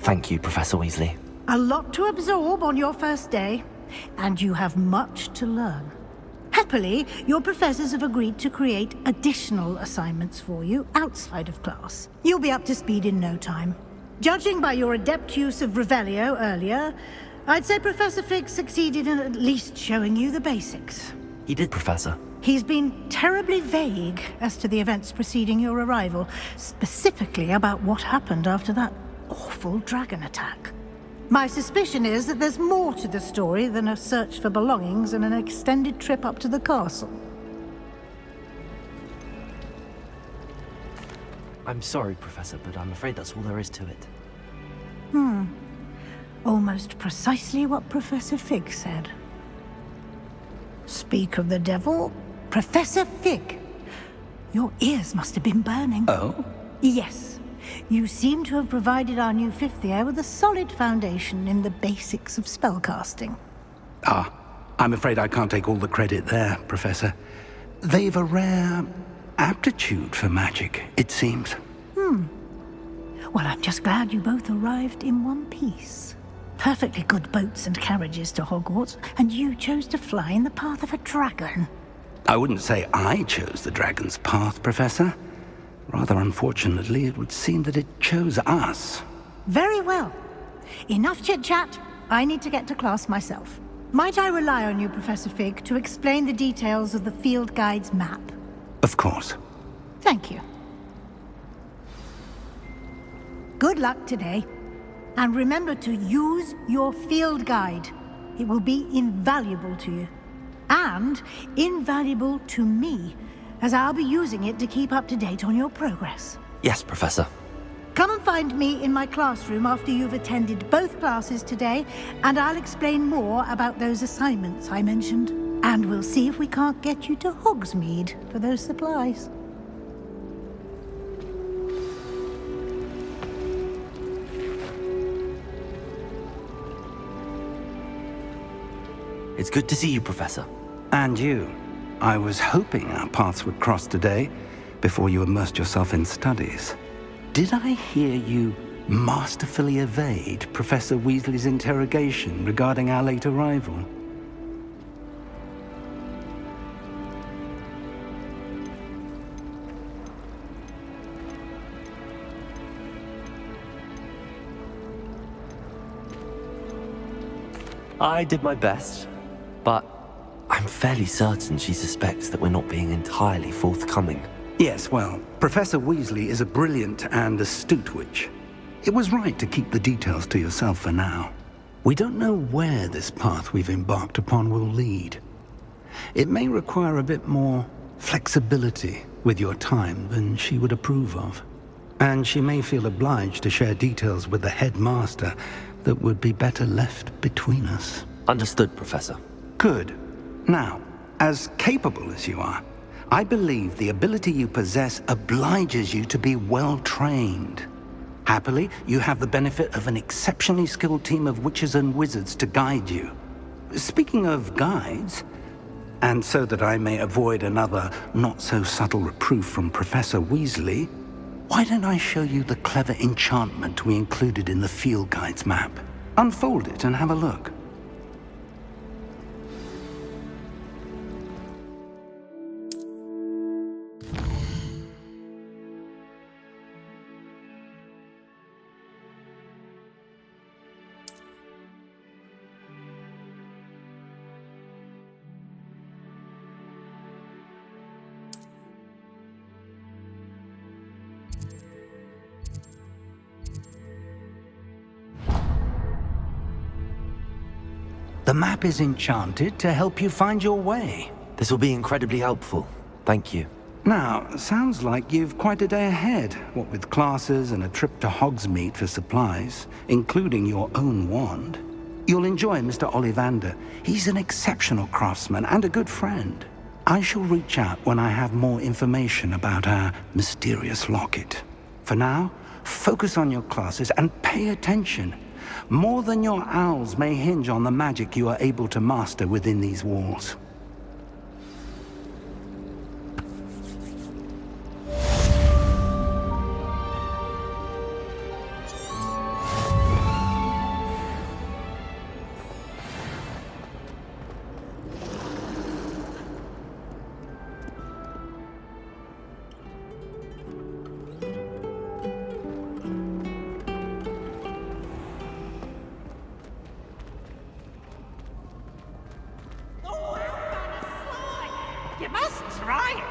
Thank you, Professor Weasley. A lot to absorb on your first day, and you have much to learn. Happily, your professors have agreed to create additional assignments for you outside of class. You'll be up to speed in no time. Judging by your adept use of Revelio earlier, I'd say Professor Fig succeeded in at least showing you the basics. He did, Professor. He's been terribly vague as to the events preceding your arrival, specifically about what happened after that awful dragon attack. My suspicion is that there's more to the story than a search for belongings and an extended trip up to the castle. I'm sorry, Professor, but I'm afraid that's all there is to it. Almost precisely what Professor Fig said. Speak of the devil, Professor Fig. Your ears must have been burning. Oh? Yes. You seem to have provided our new fifth year with a solid foundation in the basics of spellcasting. Ah, I'm afraid I can't take all the credit there, Professor. They've a rare aptitude for magic, it seems. Well, I'm just glad you both arrived in one piece. Perfectly good boats and carriages to Hogwarts, and you chose to fly in the path of a dragon. I wouldn't say I chose the dragon's path, Professor. Rather unfortunately, it would seem that it chose us. Very well. Enough chit-chat. I need to get to class myself. Might I rely on you, Professor Fig, to explain the details of the field guide's map? Of course. Thank you. Good luck today. And remember to use your field guide. It will be invaluable to you. And invaluable to me, as I'll be using it to keep up to date on your progress. Yes, Professor. Come and find me in my classroom after you've attended both classes today, and I'll explain more about those assignments I mentioned. And we'll see if we can't get you to Hogsmeade for those supplies. It's good to see you, Professor. And you. I was hoping our paths would cross today, before you immersed yourself in studies. Did I hear you masterfully evade Professor Weasley's interrogation regarding our late arrival? I did my best, but I'm fairly certain she suspects that we're not being entirely forthcoming. Yes, well, Professor Weasley is a brilliant and astute witch. It was right to keep the details to yourself for now. We don't know where this path we've embarked upon will lead. It may require a bit more flexibility with your time than she would approve of. And she may feel obliged to share details with the headmaster that would be better left between us. Understood, Professor. Good. Now, as capable as you are, I believe the ability you possess obliges you to be well-trained. Happily, you have the benefit of an exceptionally skilled team of witches and wizards to guide you. Speaking of guides, and so that I may avoid another not-so-subtle reproof from Professor Weasley, why don't I show you the clever enchantment we included in the field guide's map? Unfold it and have a look. The map is enchanted to help you find your way. This will be incredibly helpful. Thank you. Now, sounds like you've quite a day ahead, what with classes and a trip to Hogsmeade for supplies, including your own wand. You'll enjoy Mr. Ollivander. He's an exceptional craftsman and a good friend. I shall reach out when I have more information about our mysterious locket. For now, focus on your classes and pay attention. More than your owls may hinge on the magic you are able to master within these walls. You must try it.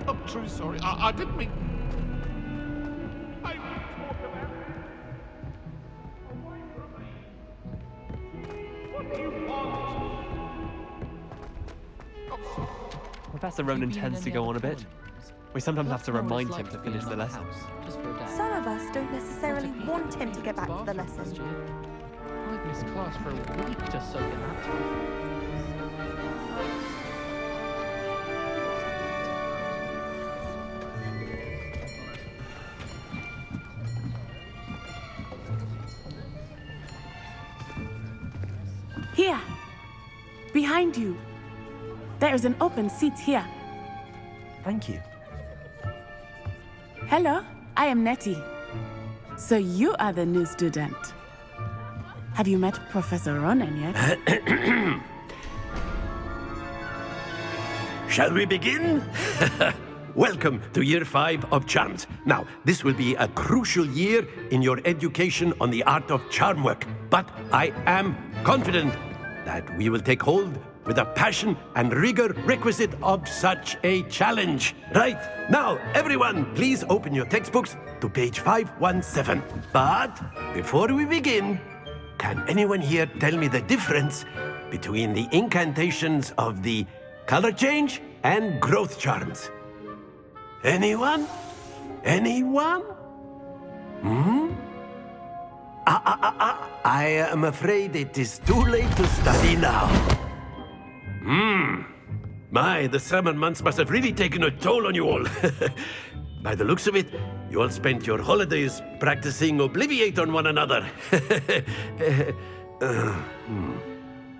I'm truly sorry. I didn't mean... Professor Ronan tends to go on a bit. We sometimes have to remind him to finish the lesson. Some of us don't necessarily want him to get back to the lesson. I've missed class for a week just soaking that time. Here! Behind you! There is an open seat here. Thank you. Hello, I am Nettie. So you are the new student. Have you met Professor Ronan yet? Shall we begin? Welcome to Year 5 of Charms. Now, this will be a crucial year in your education on the art of charm work. But I am confident that we will take hold with the passion and rigor requisite of such a challenge. Right, now, everyone, please open your textbooks to page 517. But before we begin, can anyone here tell me the difference between the incantations of the color change and growth charms? Anyone? Anyone? I am afraid it is too late to study now. My, the summer months must have really taken a toll on you all. By the looks of it, you all spent your holidays practicing Obliviate on one another.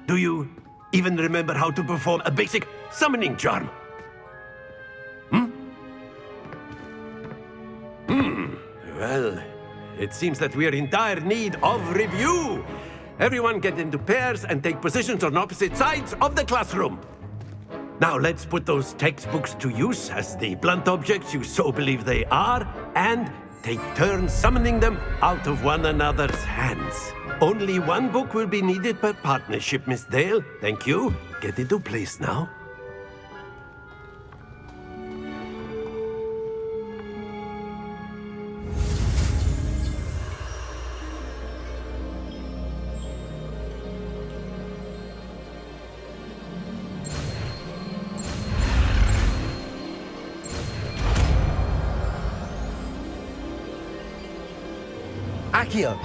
Do you even remember how to perform a basic summoning charm? Well, it seems that we are in dire need of review. Everyone get into pairs and take positions on opposite sides of the classroom. Now let's put those textbooks to use as the blunt objects you so believe they are, and take turns summoning them out of one another's hands. Only one book will be needed per partnership, Miss Dale. Thank you. Get into place now. Accio!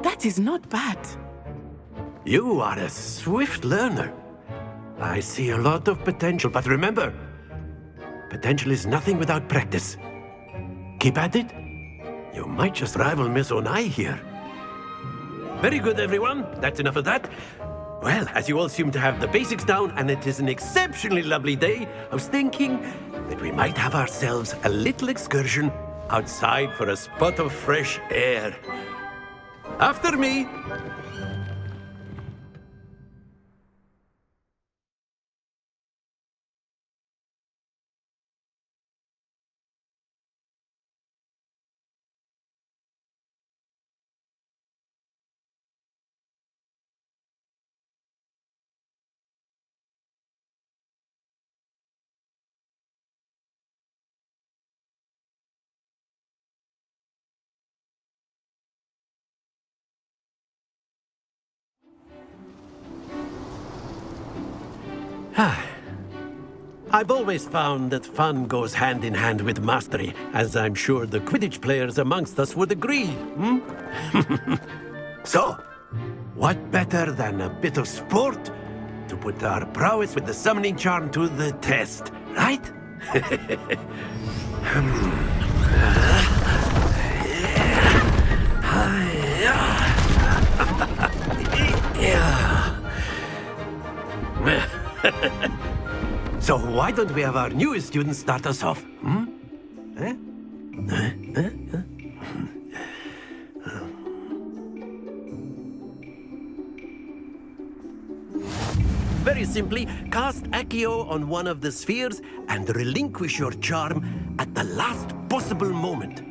That is not bad. You are a swift learner. I see a lot of potential, but remember, potential is nothing without practice. Keep at it. You might just rival Miss Onai here. Very good, everyone. That's enough of that. Well, as you all seem to have the basics down, and it is an exceptionally lovely day, I was thinking that we might have ourselves a little excursion outside for a spot of fresh air. After me! I've always found that fun goes hand in hand with mastery, as I'm sure the Quidditch players amongst us would agree. So, what better than a bit of sport to put our prowess with the summoning charm to the test, right? So why don't we have our newest student start us off? Very simply, cast Accio on one of the spheres and relinquish your charm at the last possible moment.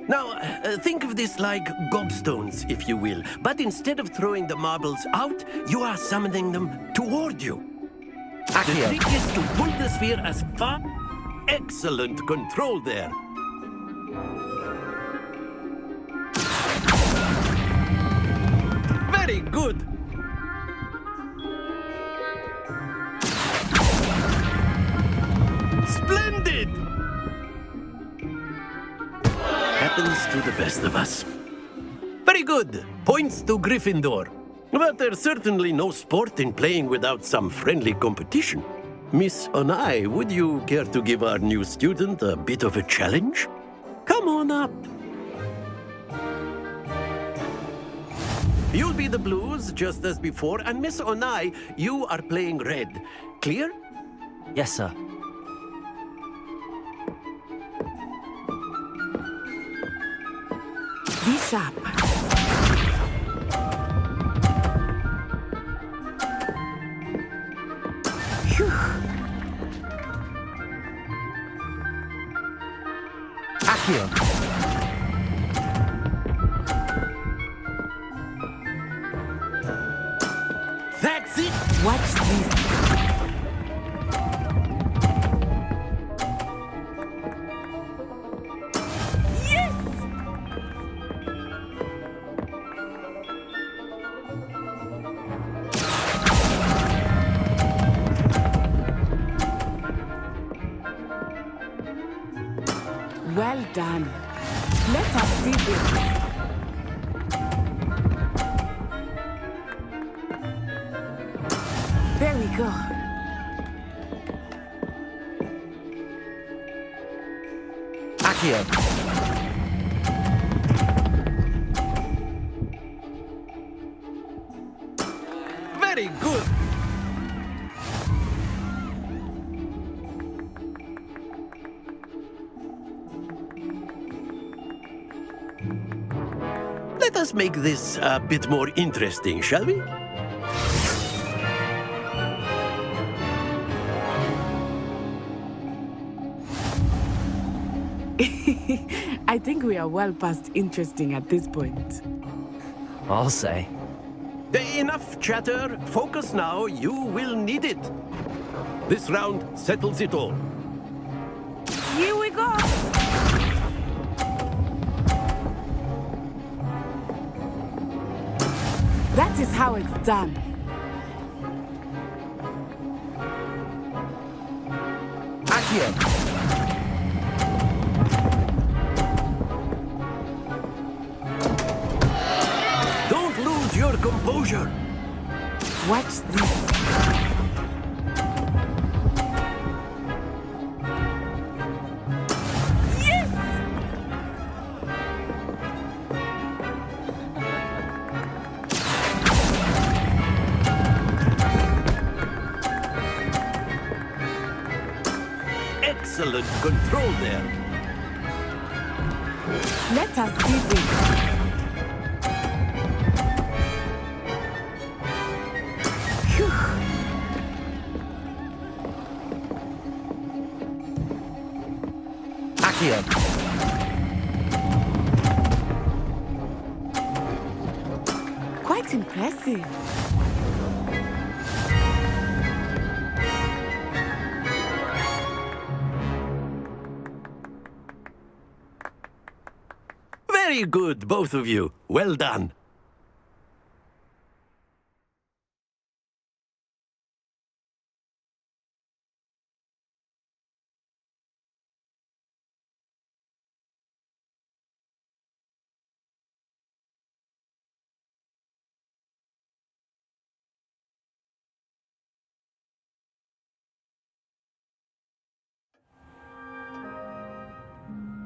Now, think of this like gobstones, if you will, but instead of throwing the marbles out, you are summoning them toward you. The trick is to pull the sphere as far... Excellent control there. Very good. Splendid! Happens to the best of us. Very good. Points to Gryffindor. But there's certainly no sport in playing without some friendly competition. Miss Onai, would you care to give our new student a bit of a challenge? Come on up. You'll be the blues, just as before, and Miss Onai, you are playing red. Clear? Yes, sir. Be sharp. Phew. Accio. That's it! Watch this. Well done. Let us see this. There we go. Accio. Very good. Let us make this a bit more interesting, shall we? I think we are well past interesting at this point. I'll say. Enough chatter. Focus now. You will need it. This round settles it all. Here we go. That is how it's done. Accio. Don't lose your composure. Watch this. Excellent control there. Let us see this. Accio. Quite impressive. Very good, both of you. Well done.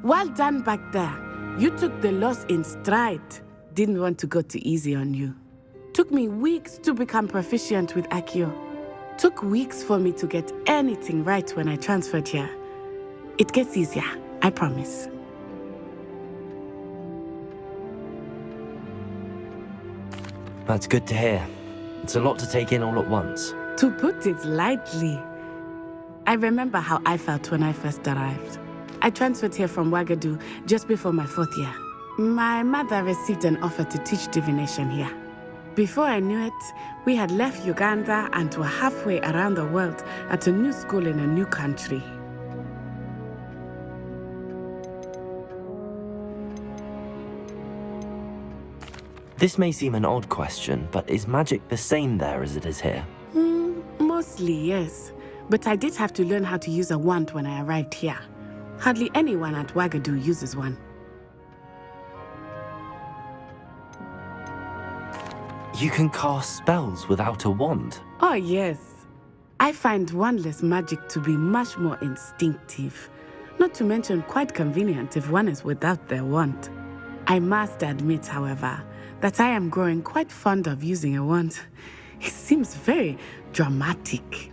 Well done back there. You took the loss in stride. Didn't want to go too easy on you. Took me weeks to become proficient with Accio. Took weeks for me to get anything right when I transferred here. It gets easier, I promise. That's good to hear. It's a lot to take in all at once. To put it lightly, I remember how I felt when I first arrived. I transferred here from Wagadu just before my 4th year. My mother received an offer to teach divination here. Before I knew it, we had left Uganda and were halfway around the world at a new school in a new country. This may seem an odd question, but is magic the same there as it is here? Mostly, yes. but I did have to learn how to use a wand when I arrived here. Hardly anyone at Wagadu uses one. You can cast spells without a wand? Oh, yes. I find wandless magic to be much more instinctive. Not to mention quite convenient if one is without their wand. I must admit, however, that I am growing quite fond of using a wand. It seems very dramatic.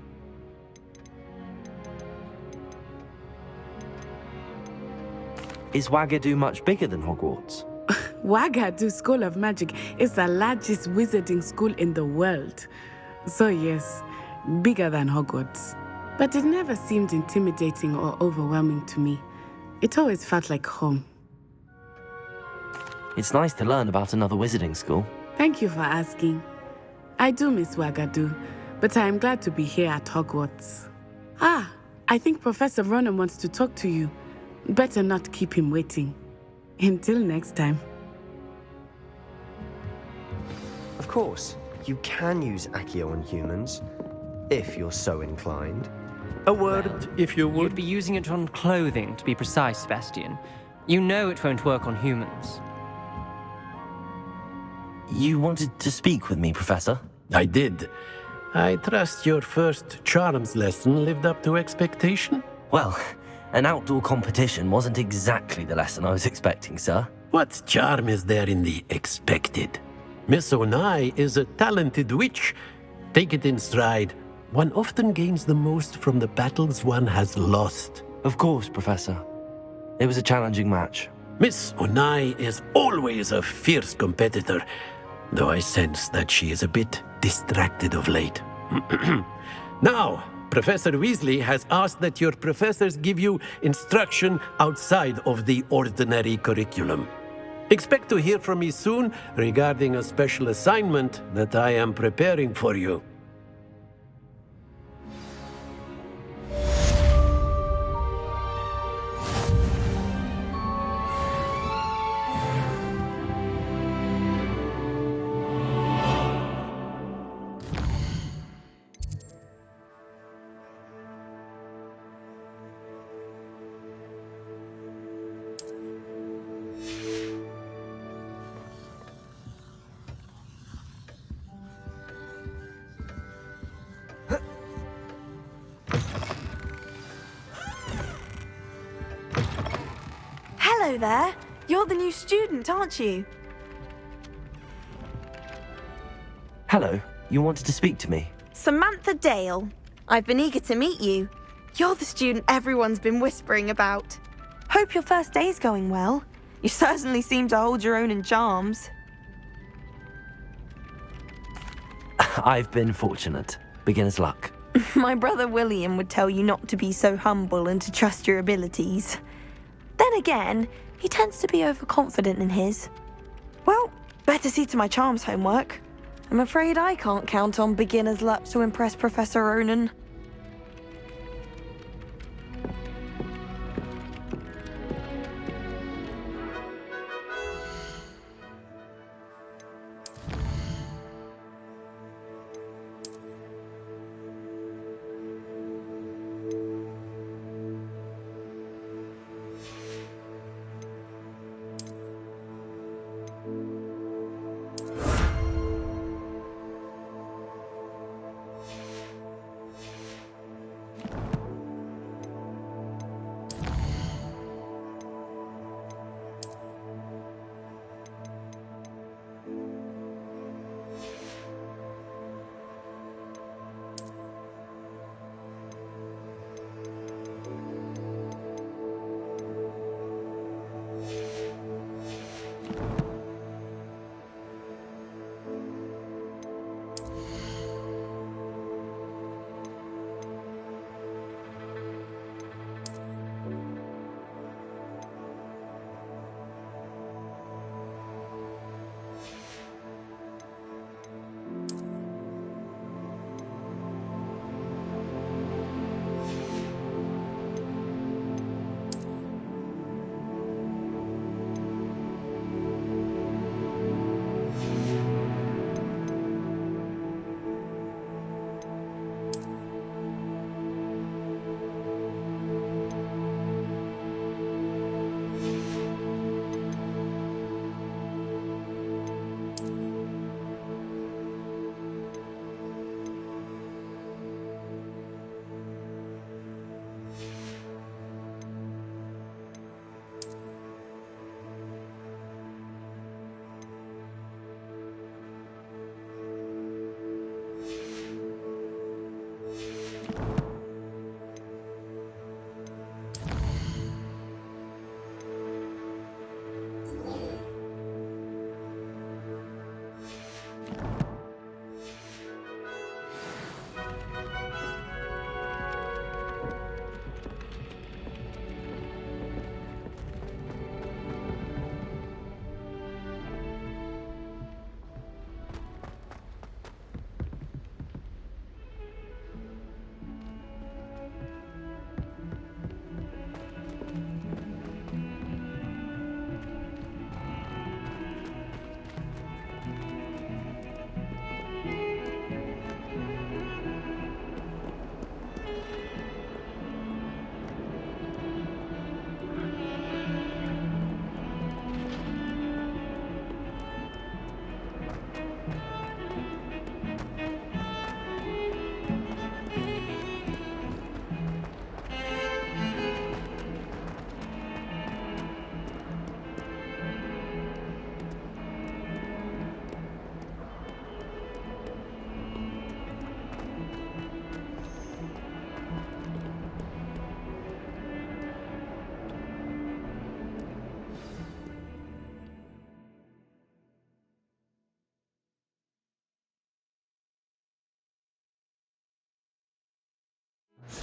Is Wagadu much bigger than Hogwarts? Wagadu School of Magic is the largest wizarding school in the world. So yes, bigger than Hogwarts. But it never seemed intimidating or overwhelming to me. It always felt like home. It's nice to learn about another wizarding school. Thank you for asking. I do miss Wagadu, but I am glad to be here at Hogwarts. Ah, I think Professor Ronan wants to talk to you. Better not keep him waiting. Until next time. Of course, you can use Accio on humans, if you're so inclined. A word, if you would. You'd be using it on clothing, to be precise, Sebastian. You know it won't work on humans. You wanted to speak with me, Professor? I did. I trust your first charms lesson lived up to expectation? Well, an outdoor competition wasn't exactly the lesson I was expecting, sir. What charm is there in the expected? Miss Onai is a talented witch. Take it in stride. One often gains the most from the battles one has lost. Of course, Professor. It was a challenging match. Miss Onai is always a fierce competitor, though I sense that she is a bit distracted of late. Now, Professor Weasley has asked that your professors give you instruction outside of the ordinary curriculum. Expect to hear from me soon regarding a special assignment that I am preparing for you. Hello there. You're the new student, aren't you? Hello. You wanted to speak to me? Samantha Dale. I've been eager to meet you. You're the student everyone's been whispering about. Hope your first day's going well. You certainly seem to hold your own in charms. I've been fortunate. Beginner's luck. My brother William would tell you not to be so humble and to trust your abilities. Then again, he tends to be overconfident in his. Well, better see to my charms homework. I'm afraid I can't count on beginner's luck to impress Professor Ronan.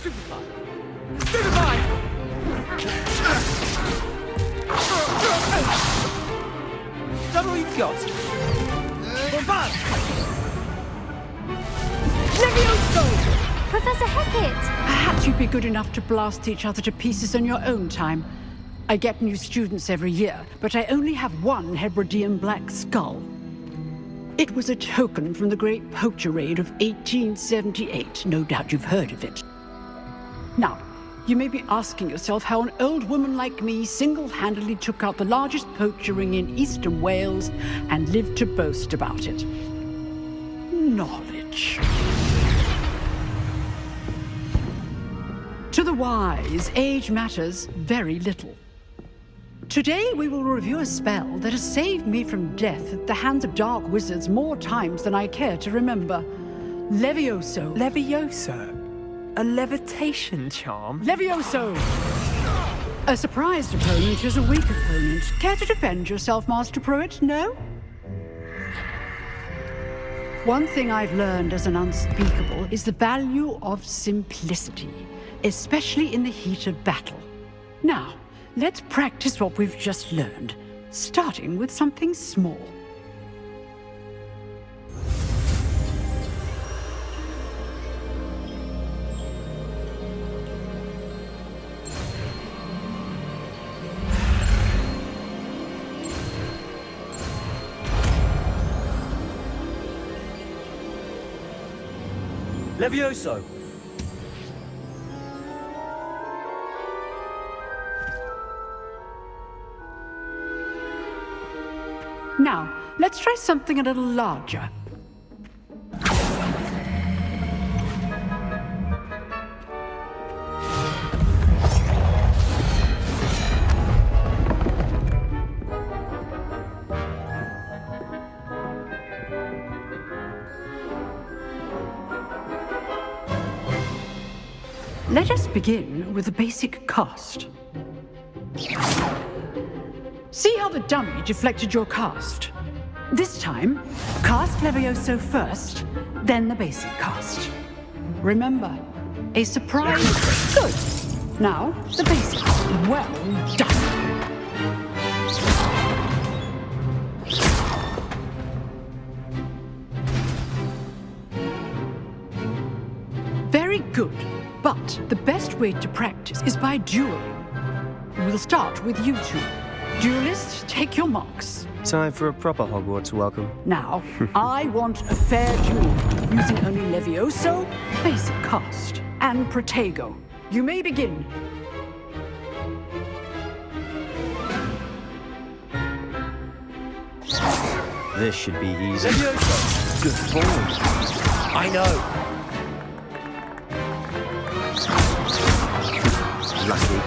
Stupefy! Stupefy! Is that all you've got? Bombard! Levioso! Professor Hackett! Perhaps you'd be good enough to blast each other to pieces in your own time. I get new students every year, but I only have one Hebridean black skull. It was a token from the Great Poacher Raid of 1878. No doubt you've heard of it. Now, you may be asking yourself how an old woman like me single-handedly took out the largest poacher ring in eastern Wales and lived to boast about it. Knowledge. To the wise, age matters very little. Today we will review a spell that has saved me from death at the hands of dark wizards more times than I care to remember. Levioso. Levioso? A levitation charm? Levioso! A surprised opponent is a weak opponent. Care to defend yourself, Master Pruitt? No? One thing I've learned as an unspeakable is the value of simplicity, especially in the heat of battle. Now, let's practice what we've just learned, starting with something small. Levioso! Now, let's try something a little larger. Let us begin with the basic cast. See how the dummy deflected your cast? This time, cast Levioso first, then the basic cast. Remember, a surprise. Good. Now, the basic. Well done. Very good. But the best way to practice is by dueling. We'll start with you two. Duelists, take your marks. Time for a proper Hogwarts welcome. Now, I want a fair duel, using only Levioso, basic cast, and Protego. You may begin. This should be easy. Levioso! Good form. I know! Lucky.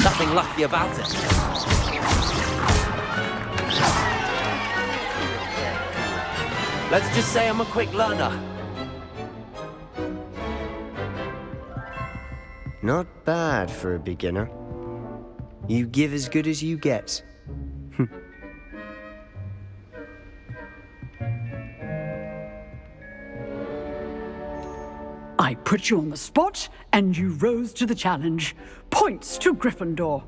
Nothing lucky about it. Let's just say I'm a quick learner. Not bad for a beginner. You give as good as you get. I put you on the spot, and you rose to the challenge. Points to Gryffindor.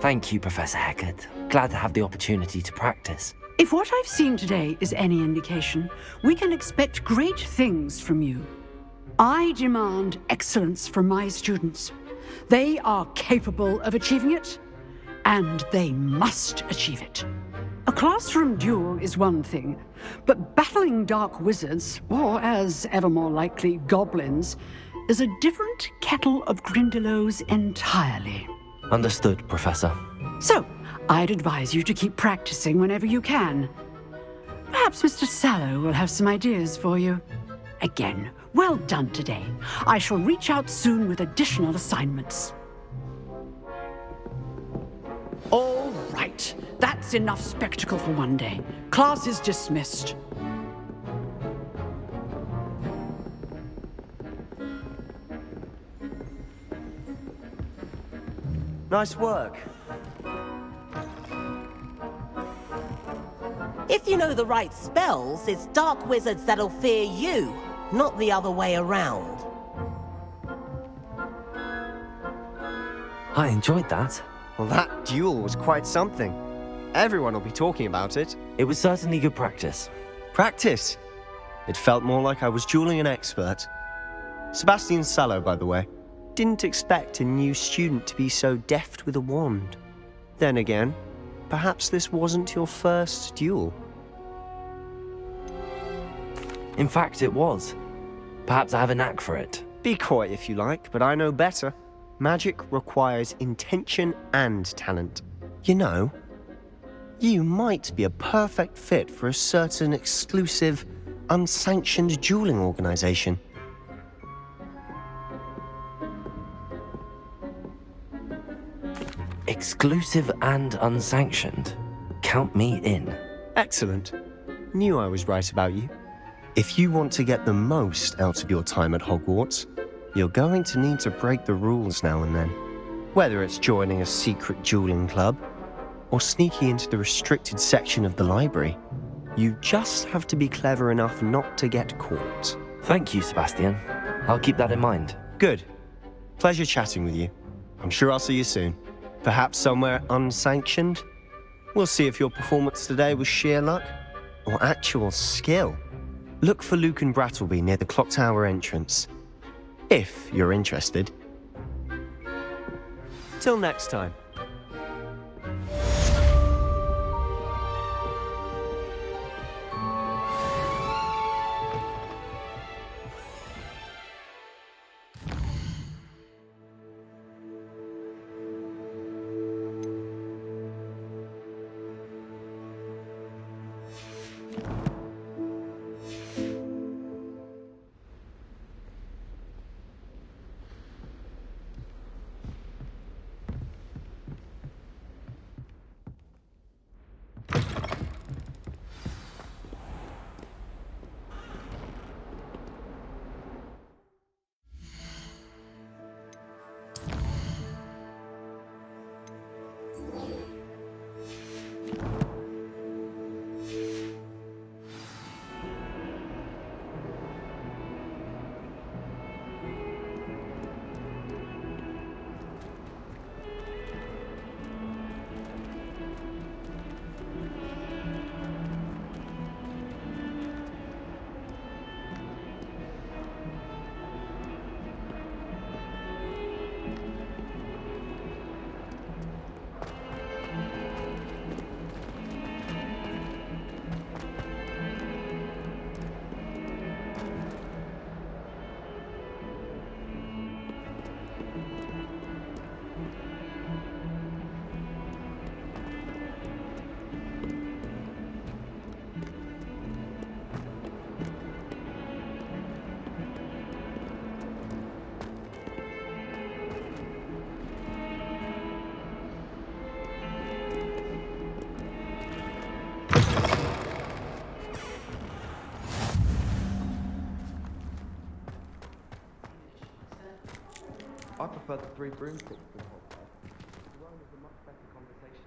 Thank you, Professor Hackett. Glad to have the opportunity to practice. If what I've seen today is any indication, we can expect great things from you. I demand excellence from my students. They are capable of achieving it, and they must achieve it. A classroom duel is one thing, but battling dark wizards, or as ever more likely, goblins, is a different kettle of Grindylows entirely. Understood, Professor. So, I'd advise you to keep practicing whenever you can. Perhaps Mr. Sallow will have some ideas for you. Again, well done today. I shall reach out soon with additional assignments. All right, that's enough spectacle for one day. Class is dismissed. Nice work. If you know the right spells, it's dark wizards that'll fear you, not the other way around. I enjoyed that. Well, that duel was quite something. Everyone will be talking about it. It was certainly good practice. Practice? It felt more like I was dueling an expert. Sebastian Sallow, by the way. Didn't expect a new student to be so deft with a wand. Then again, perhaps this wasn't your first duel. In fact, it was. Perhaps I have a knack for it. Be coy if you like, but I know better. Magic requires intention and talent. You know, you might be a perfect fit for a certain exclusive, unsanctioned dueling organization. Exclusive and unsanctioned. Count me in. Excellent. Knew I was right about you. If you want to get the most out of your time at Hogwarts, you're going to need to break the rules now and then. Whether it's joining a secret dueling club, or sneaking into the restricted section of the library, you just have to be clever enough not to get caught. Thank you, Sebastian. I'll keep that in mind. Good. Pleasure chatting with you. I'm sure I'll see you soon. Perhaps somewhere unsanctioned? We'll see if your performance today was sheer luck, or actual skill. Look for Luke and Brattleby near the clock tower entrance. If you're interested. Till next time. I prefer the 3 broomsticks to the whole place. The one with a much better conversation.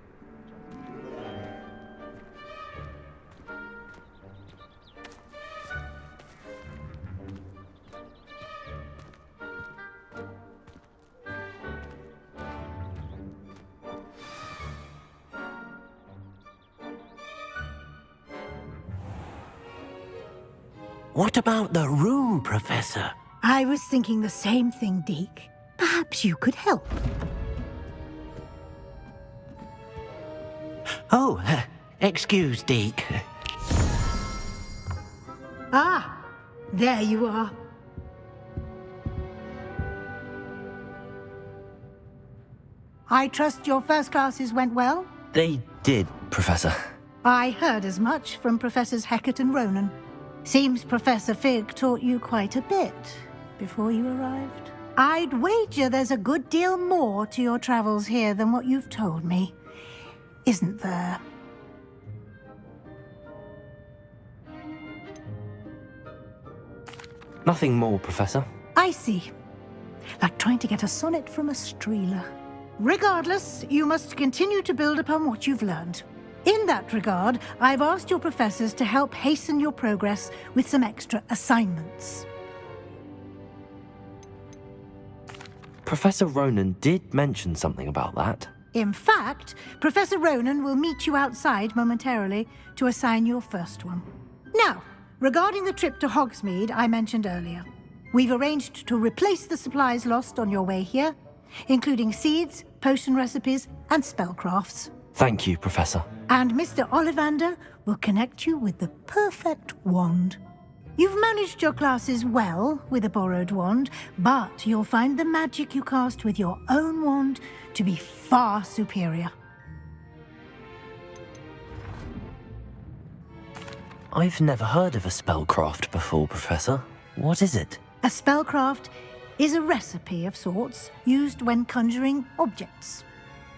What about the room, Professor? I was thinking the same thing, Deke. Perhaps you could help. Oh, excuse, Deke. Ah, there you are. I trust your first classes went well? They did, Professor. I heard as much from Professors Hecat and Ronan. Seems Professor Fig taught you quite a bit before you arrived. I'd wager there's a good deal more to your travels here than what you've told me, isn't there? Nothing more, Professor. I see. Like trying to get a sonnet from a streeler. Regardless, you must continue to build upon what you've learned. In that regard, I've asked your professors to help hasten your progress with some extra assignments. Professor Ronan did mention something about that. In fact, Professor Ronan will meet you outside momentarily to assign your first one. Now, regarding the trip to Hogsmeade I mentioned earlier, we've arranged to replace the supplies lost on your way here, including seeds, potion recipes, and spellcrafts. Thank you, Professor. And Mr. Ollivander will connect you with the perfect wand. You've managed your classes well with a borrowed wand, but you'll find the magic you cast with your own wand to be far superior. I've never heard of a spellcraft before, Professor. What is it? A spellcraft is a recipe of sorts used when conjuring objects.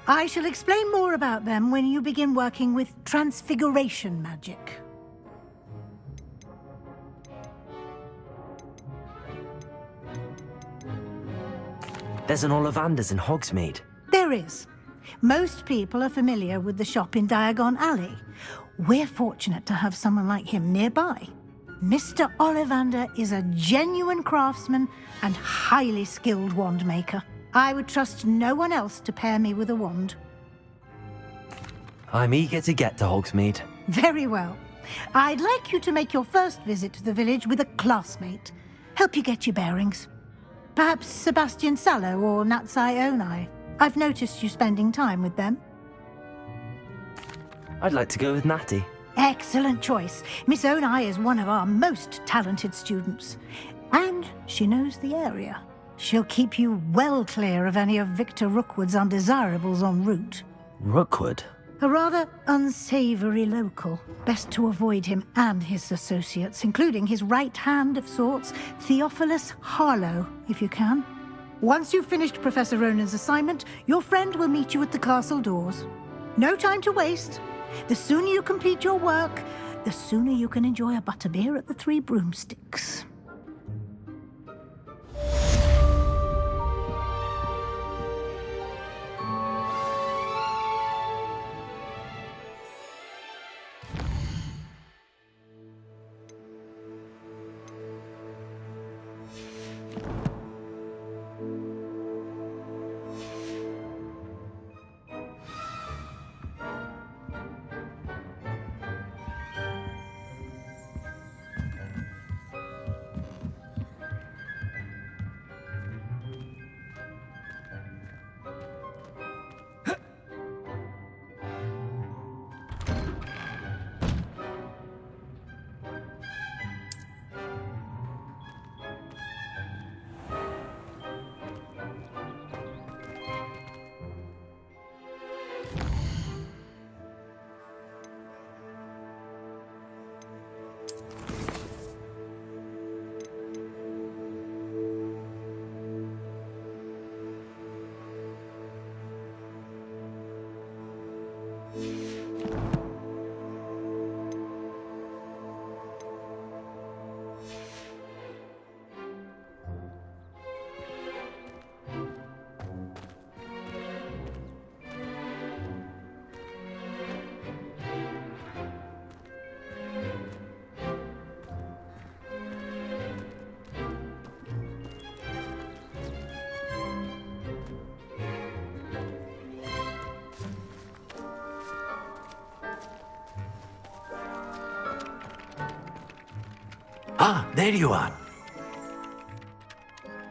I shall explain more about them when you begin working with transfiguration magic. There's an Ollivander's in Hogsmeade. There is. Most people are familiar with the shop in Diagon Alley. We're fortunate to have someone like him nearby. Mr. Ollivander is a genuine craftsman and highly skilled wand maker. I would trust no one else to pair me with a wand. I'm eager to get to Hogsmeade. Very well. I'd like you to make your first visit to the village with a classmate. Help you get your bearings. Perhaps Sebastian Sallow or Natsai Onai. I've noticed you spending time with them. I'd like to go with Natty. Excellent choice. Miss Onai is one of our most talented students. And she knows the area. She'll keep you well clear of any of Victor Rookwood's undesirables en route. Rookwood? A rather unsavory local. Best to avoid him and his associates, including his right hand of sorts, Theophilus Harlow, if you can. Once you've finished Professor Ronan's assignment, your friend will meet you at the castle doors. No time to waste. The sooner you complete your work, the sooner you can enjoy a butterbeer at the Three Broomsticks. Ah, there you are.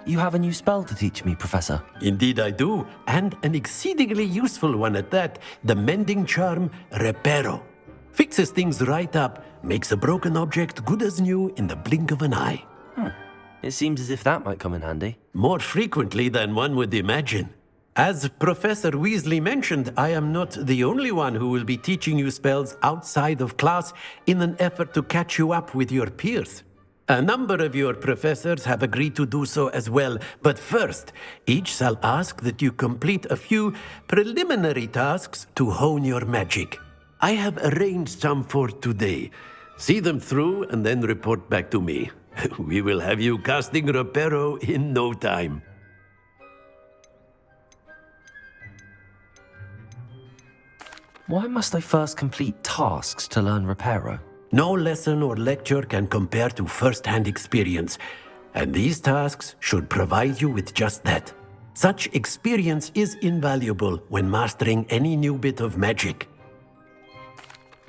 You have a new spell to teach me, Professor. Indeed I do, and an exceedingly useful one at that. The mending charm, Reparo. Fixes things right up, makes a broken object good as new in the blink of an eye. It seems as if that might come in handy. More frequently than one would imagine. As Professor Weasley mentioned, I am not the only one who will be teaching you spells outside of class in an effort to catch you up with your peers. A number of your professors have agreed to do so as well, but first, each shall ask that you complete a few preliminary tasks to hone your magic. I have arranged some for today. See them through and then report back to me. We will have you casting Reparo in no time. Why must I first complete tasks to learn Reparo? No lesson or lecture can compare to first-hand experience, and these tasks should provide you with just that. Such experience is invaluable when mastering any new bit of magic.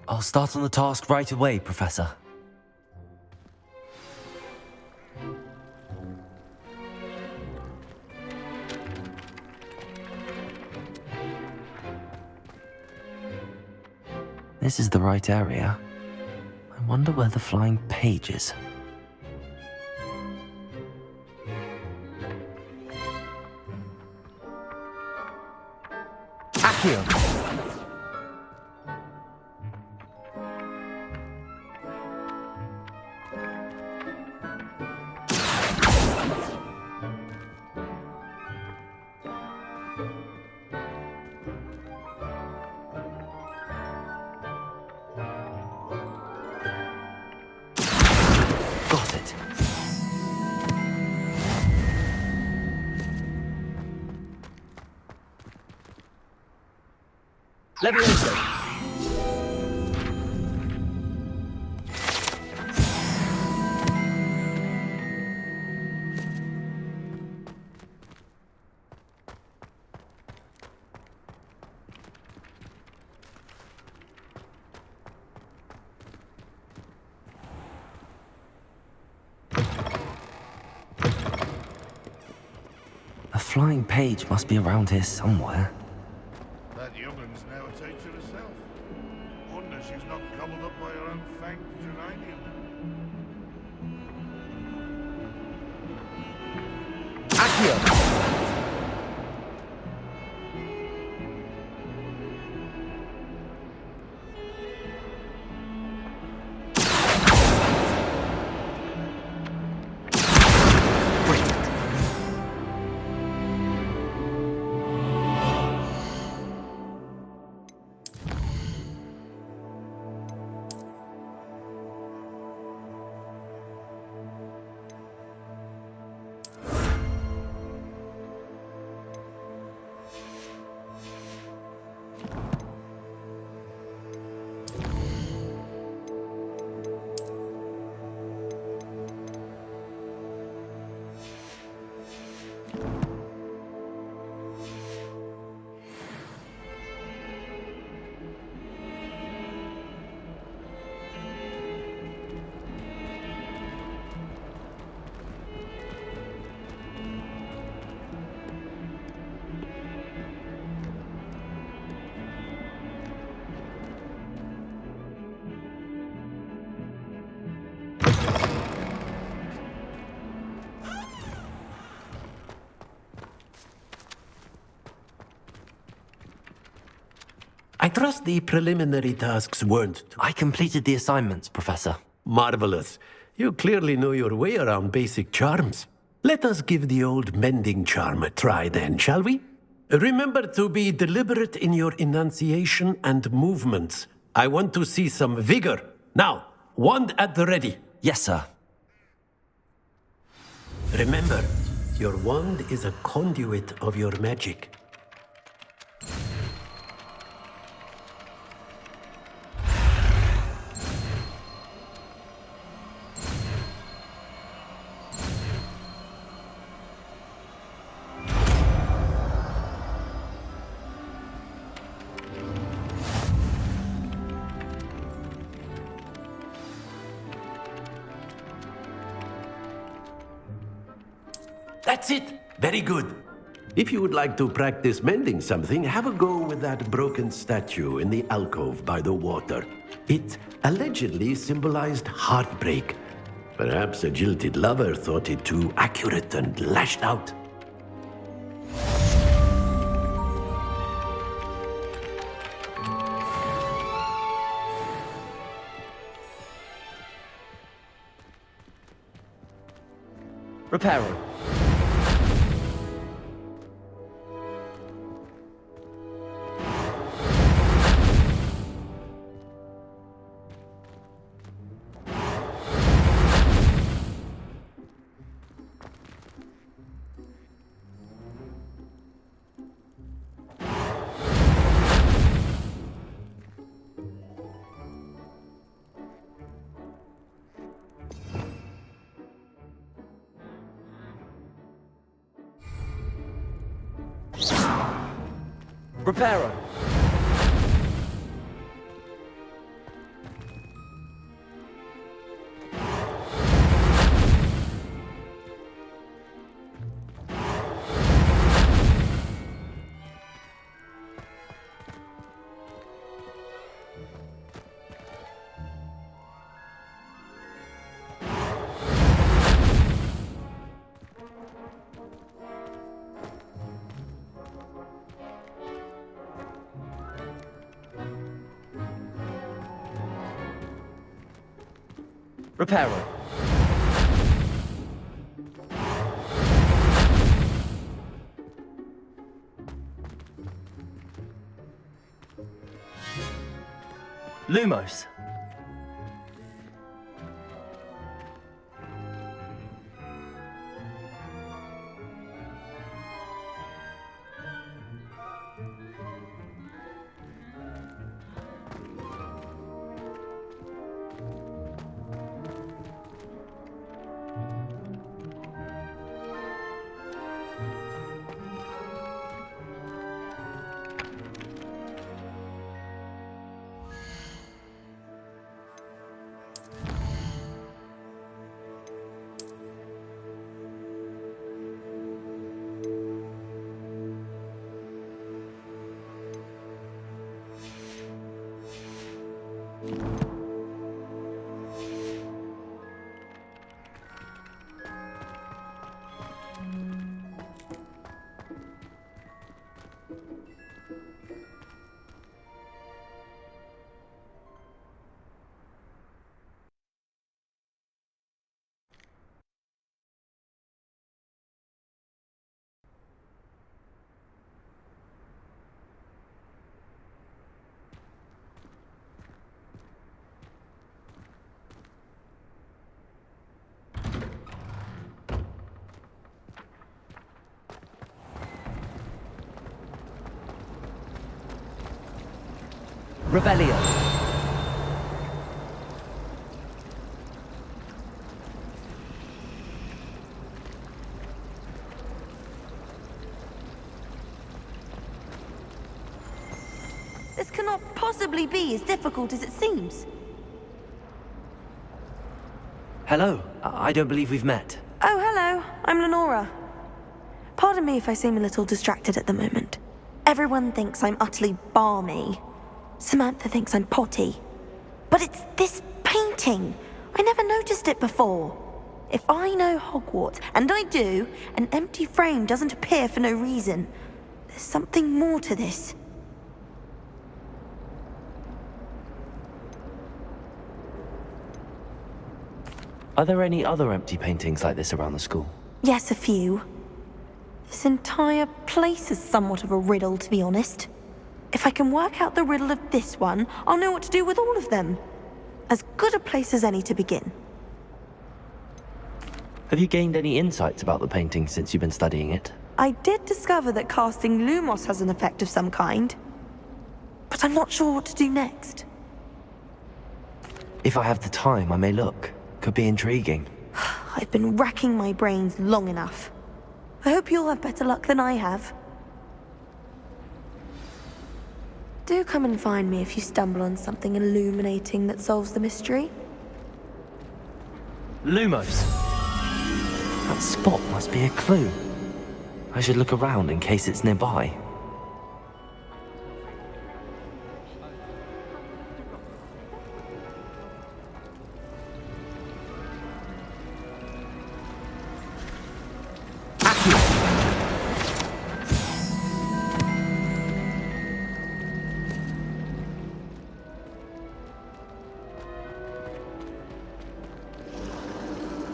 I'll start on the task right away, Professor. This is the right area. I wonder where the flying page is. Accio! Got it. Levioso. A flying page must be around here somewhere. That young'un's now a teacher herself. Wonder she's not gobbled up by her own fanked geranium. Accio! I trust the preliminary tasks weren't... I completed the assignments, Professor. Marvelous. You clearly know your way around basic charms. Let us give the old mending charm a try then, shall we? Remember to be deliberate in your enunciation and movements. I want to see some vigor. Now, wand at the ready. Yes, sir. Remember, your wand is a conduit of your magic. That's it! Very good. If you would like to practice mending something, have a go with that broken statue in the alcove by the water. It allegedly symbolized heartbreak. Perhaps a jilted lover thought it too accurate and lashed out. Reparo. Reparo. Reparo. Lumos. Rebellion. This cannot possibly be as difficult as it seems. Hello. I don't believe we've met. Oh, hello. I'm Lenora. Pardon me if I seem a little distracted at the moment. Everyone thinks I'm utterly balmy. Samantha thinks I'm potty. But it's this painting. I never noticed it before. If I know Hogwarts, and I do, an empty frame doesn't appear for no reason. There's something more to this. Are there any other empty paintings like this around the school? Yes, a few. This entire place is somewhat of a riddle, to be honest. If I can work out the riddle of this one, I'll know what to do with all of them. As good a place as any to begin. Have you gained any insights about the painting since you've been studying it? I did discover that casting Lumos has an effect of some kind. But I'm not sure what to do next. If I have the time, I may look. Could be intriguing. I've been racking my brains long enough. I hope you'll have better luck than I have. Do come and find me if you stumble on something illuminating that solves the mystery. Lumos. That spot must be a clue. I should look around in case it's nearby.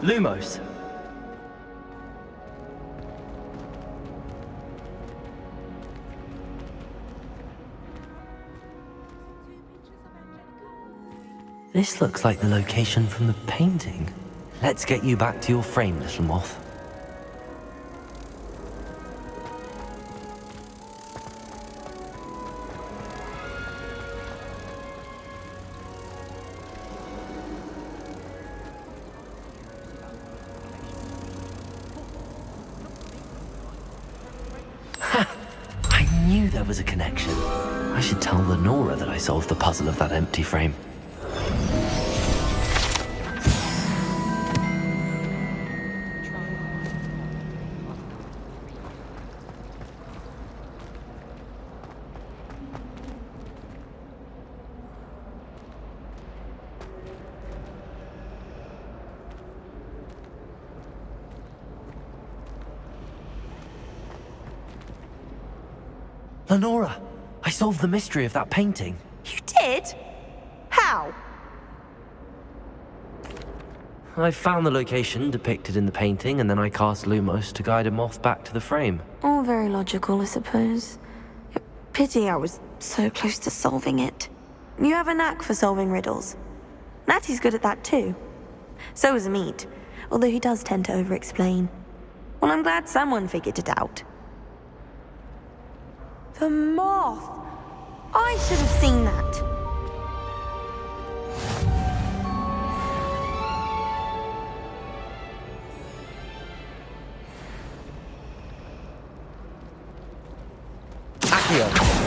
Lumos. This looks like the location from the painting. Let's get you back to your frame, little moth. knew there was a connection. I should tell Lenora that I solved the puzzle of that empty frame. Lenora, I solved the mystery of that painting. You did? How? I found the location depicted in the painting, and then I cast Lumos to guide a moth back to the frame. All very logical, I suppose. Pity I was so close to solving it. You have a knack for solving riddles. Natty's good at that too. So is Amit, although he does tend to over-explain. Well, I'm glad someone figured it out. The moth! I should have seen that. Accio!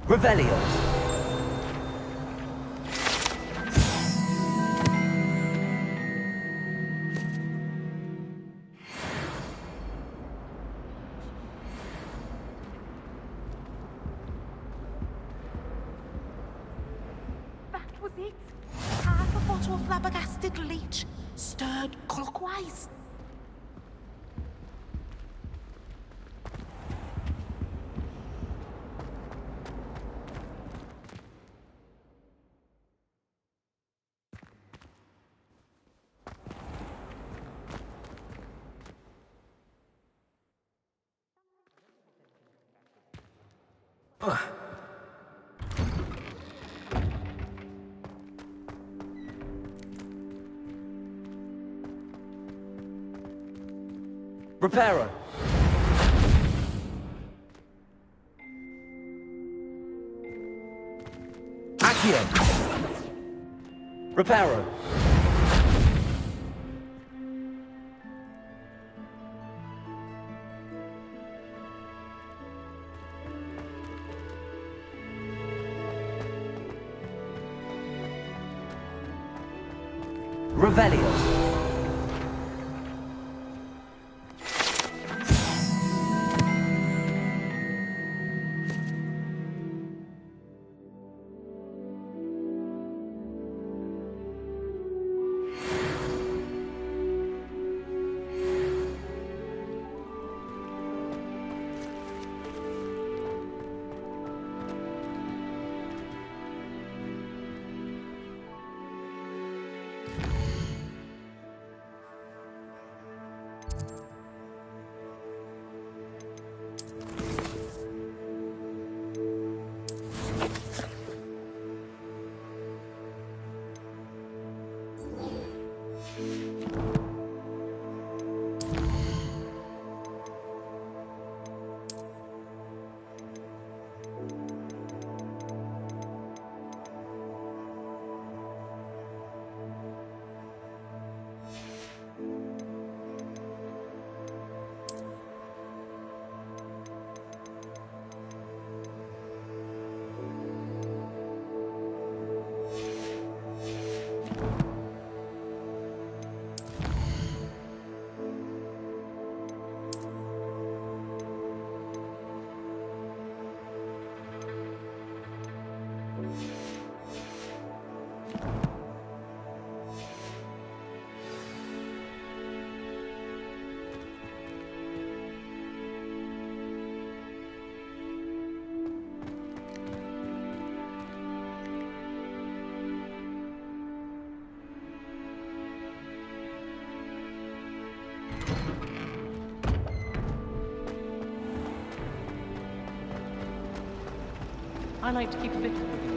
Revelio! That was it. Half a bottle of flabbergasted leech, stirred clockwise. Reparo! Accio! Reparo! Revelio! I like to keep a bit of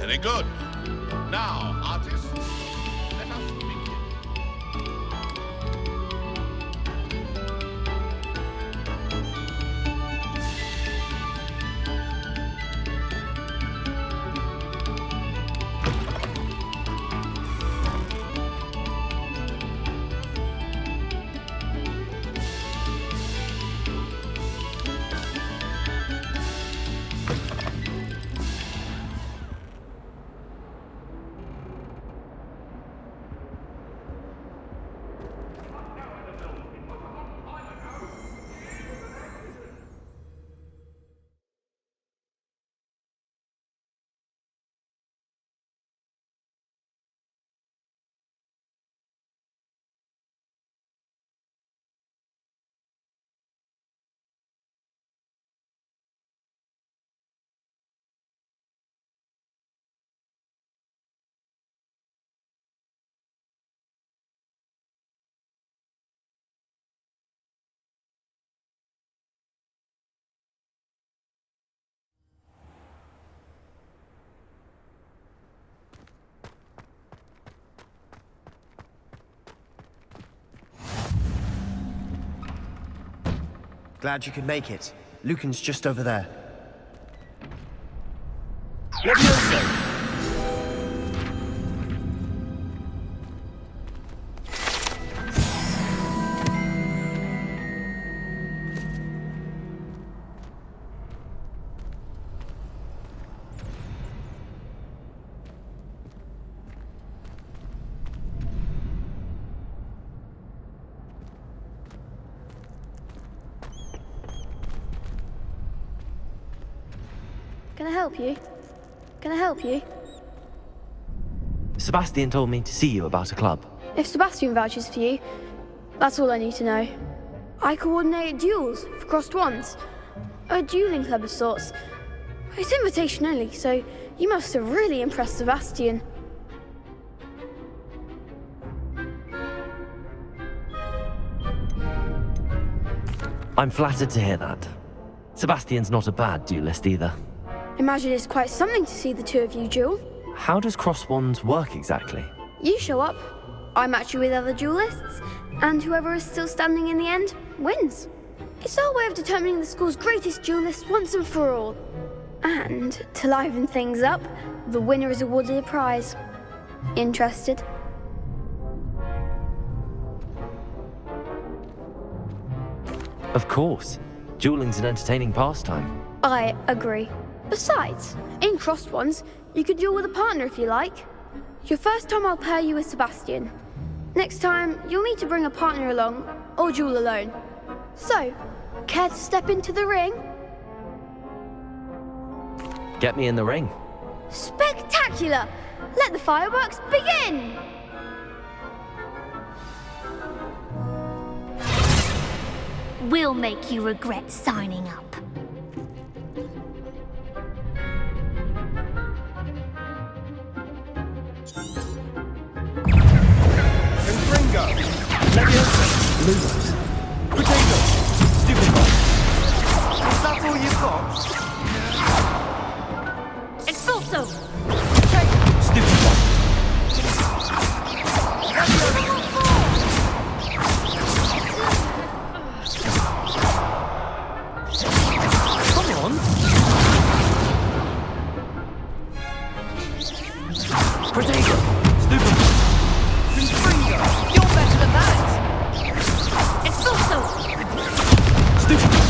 Very good. Now, artists, let us begin. Glad you could make it. Lucan's just over there. What do you say? Can I help you? Can I help you? Sebastian told me to see you about a club. If Sebastian vouches for you, that's all I need to know. I coordinate duels for crossed wands. A dueling club of sorts. It's invitation only, so you must have really impressed Sebastian. I'm flattered to hear that. Sebastian's not a bad duelist either. Imagine it's quite something to see the two of you duel. How does cross wands work exactly? You show up, I match you with other duelists, and whoever is still standing in the end wins. It's our way of determining the school's greatest duelist once and for all. And to liven things up, the winner is awarded a prize. Interested? Of course. Dueling's an entertaining pastime. I agree. Besides, in crossed ones, you could duel with a partner if you like. Your first time I'll pair you with Sebastian. Next time, you'll need to bring a partner along, or duel alone. So, care to step into the ring? Get me in the ring. Spectacular! Let the fireworks begin! We'll make you regret signing up. Finger! Leviosa! Lumos. Potato! Stupid bomb. Is that all you've got? Expulso! Stupid bomb. Come on. Potato! Stupid bomb. Finger! You're better than that! Expulso! Stupid bomb.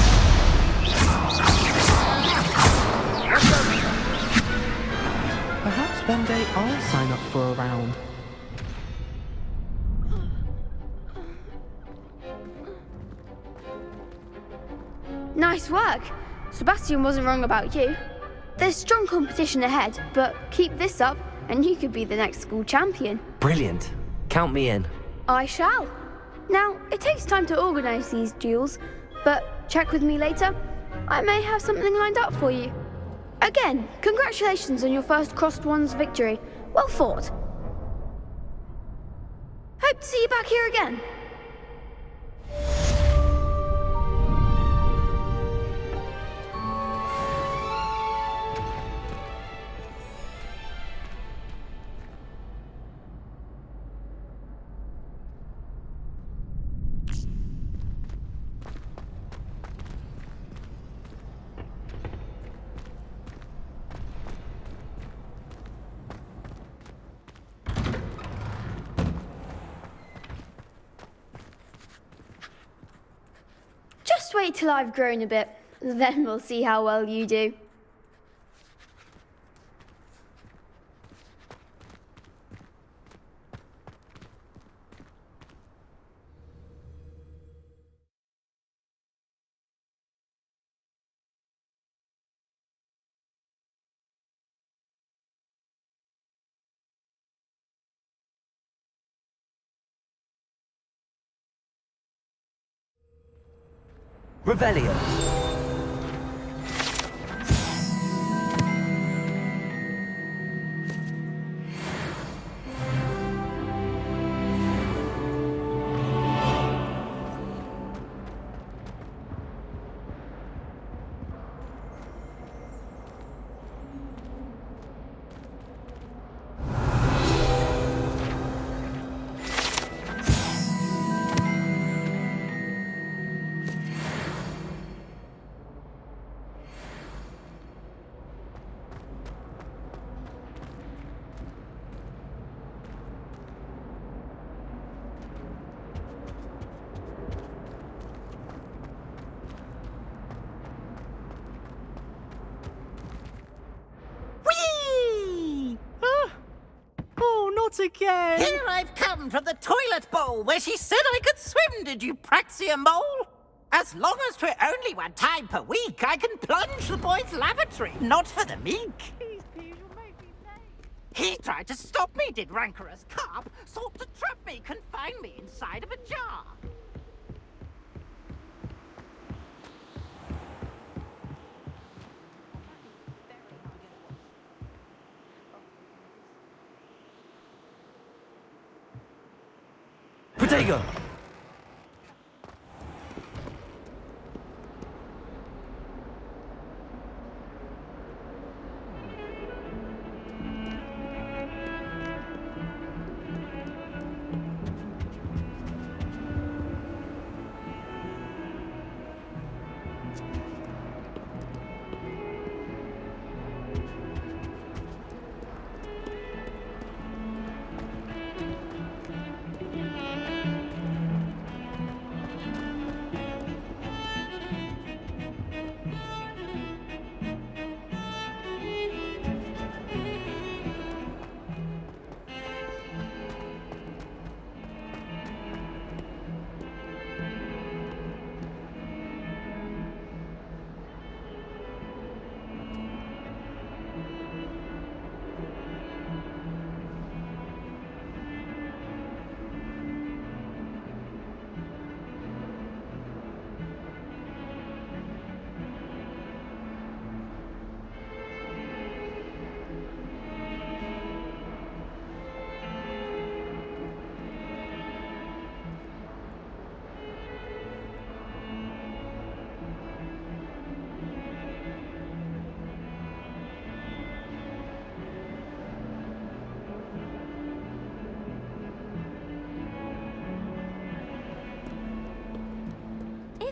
Perhaps one day I'll sign up for a round. Nice work. Sebastian wasn't wrong about you. There's strong competition ahead, but keep this up and you could be the next school champion. Brilliant. Count me in. I shall. Now, it takes time to organise these duels, but check with me later. I may have something lined up for you. Again, congratulations on your first Crossed Ones victory. Well fought. Hope to see you back here again. Just wait till I've grown a bit, then we'll see how well you do. Revelio. Not again! Here I've come from the toilet bowl where she said I could swim, did you praxia mole? As long as 'twere only one time per week, I can plunge the boy's lavatory, not for the meek. He tried to stop me, did rancorous carp, sought to trap me, confine me inside of a jar. Potato!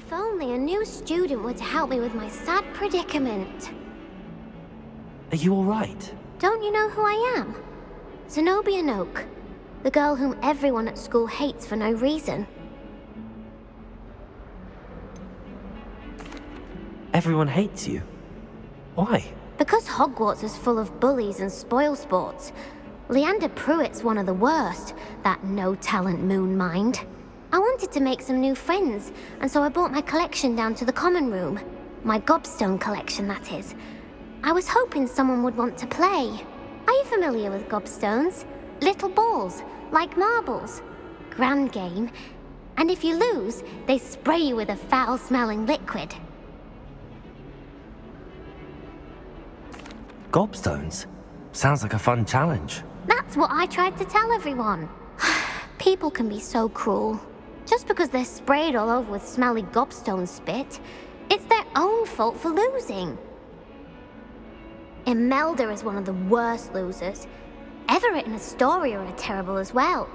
If only a new student were to help me with my sad predicament. Are you alright? Don't you know who I am? Zenobia Noak, the girl whom everyone at school hates for no reason. Everyone hates you. Why? Because Hogwarts is full of bullies and spoilsports. Leander Pruitt's one of the worst, that no-talent moon mind. I wanted to make some new friends, and so I brought my collection down to the common room. My gobstone collection, that is. I was hoping someone would want to play. Are you familiar with gobstones? Little balls, like marbles. Grand game. And if you lose, they spray you with a foul-smelling liquid. Gobstones? Sounds like a fun challenge. That's what I tried to tell everyone. People can be so cruel. Just because they're sprayed all over with smelly gobstone spit, it's their own fault for losing. Imelda is one of the worst losers. Everett and Astoria are terrible as well.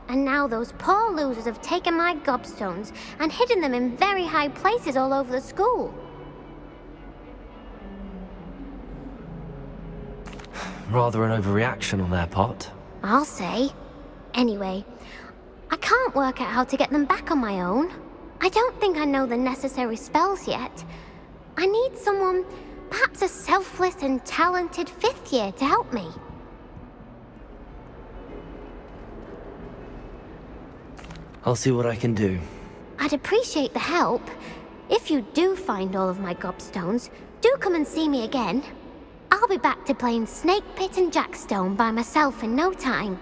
And now those poor losers have taken my gobstones and hidden them in very high places all over the school. Rather an overreaction on their part. I'll say. Anyway, I can't work out how to get them back on my own. I don't think I know the necessary spells yet. I need someone, perhaps a selfless and talented 5th year to help me. I'll see what I can do. I'd appreciate the help. If you do find all of my gobstones, do come and see me again. I'll be back to playing Snake Pit and Jackstone by myself in no time.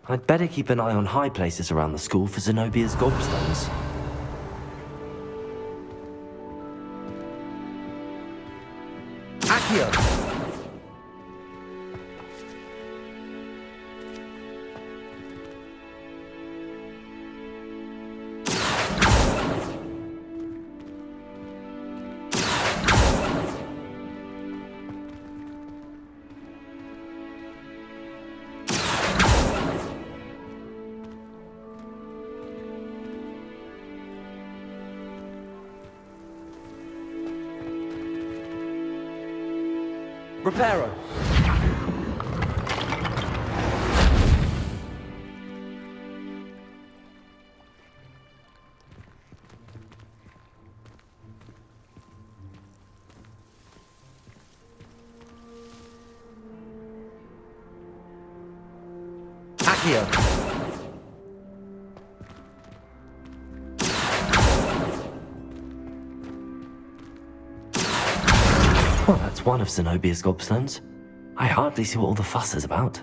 I'd better keep an eye on high places around the school for Zenobia's gobstones. Accio! Reparo. Accio. Well, that's one of Zenobia's gobstones. I hardly see what all the fuss is about.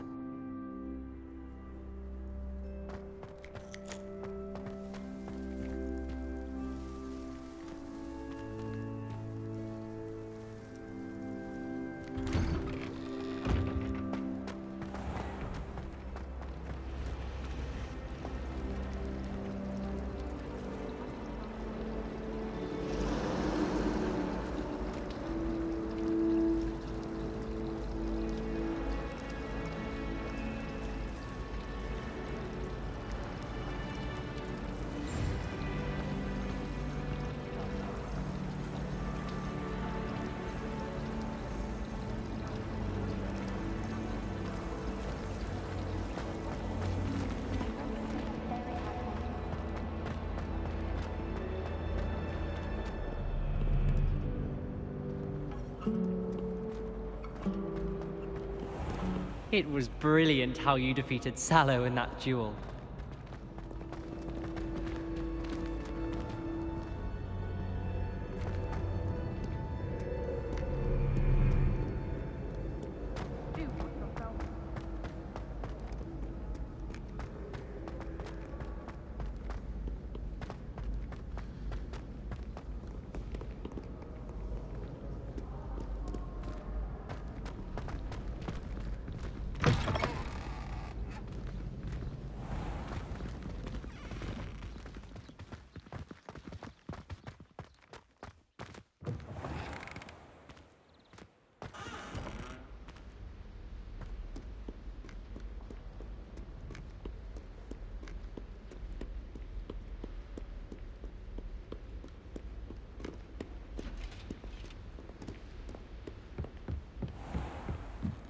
It was brilliant how you defeated Sallow in that duel.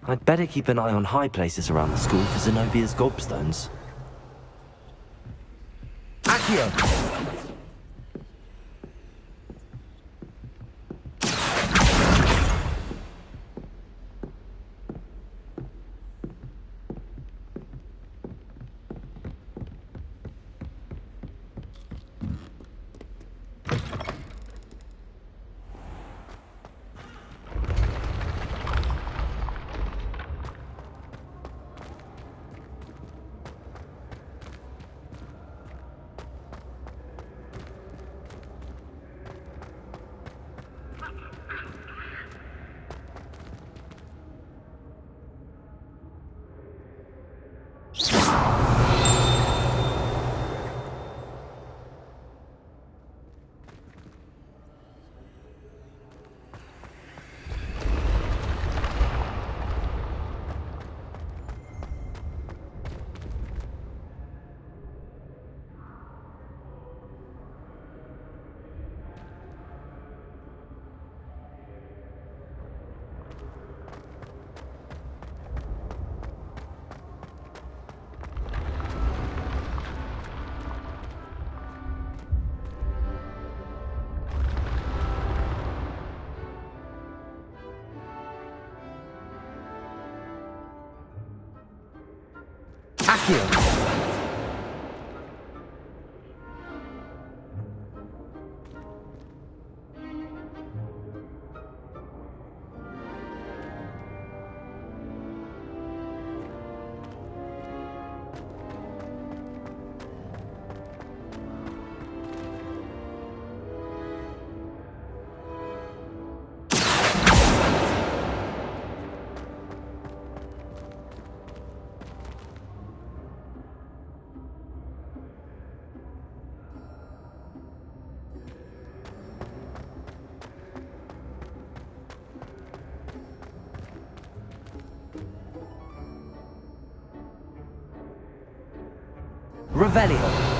I'd better keep an eye on high places around the school for Zenobia's gobstones. Accio! Accio! Revelio.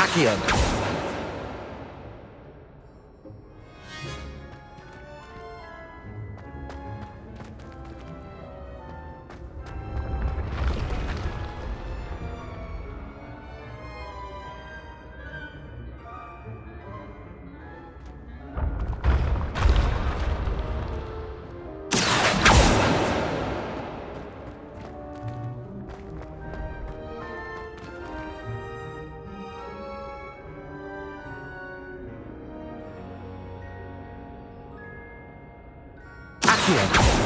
Accio. Accio.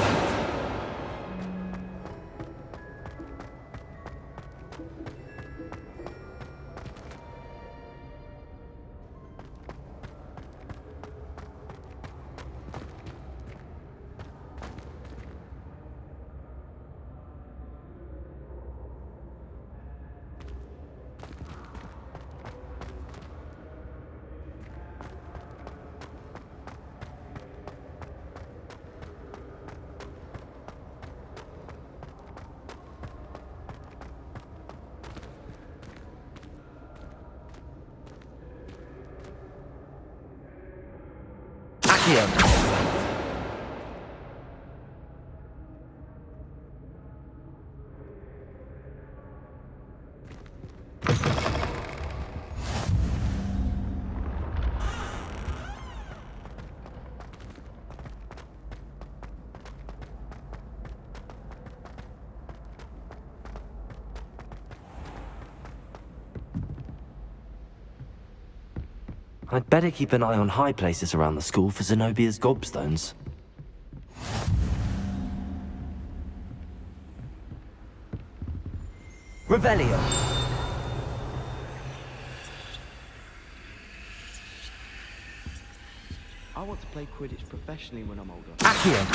Accio. I'd better keep an eye on high places around the school for Zenobia's gobstones. Revelio! I want to play Quidditch professionally when I'm older. Accio!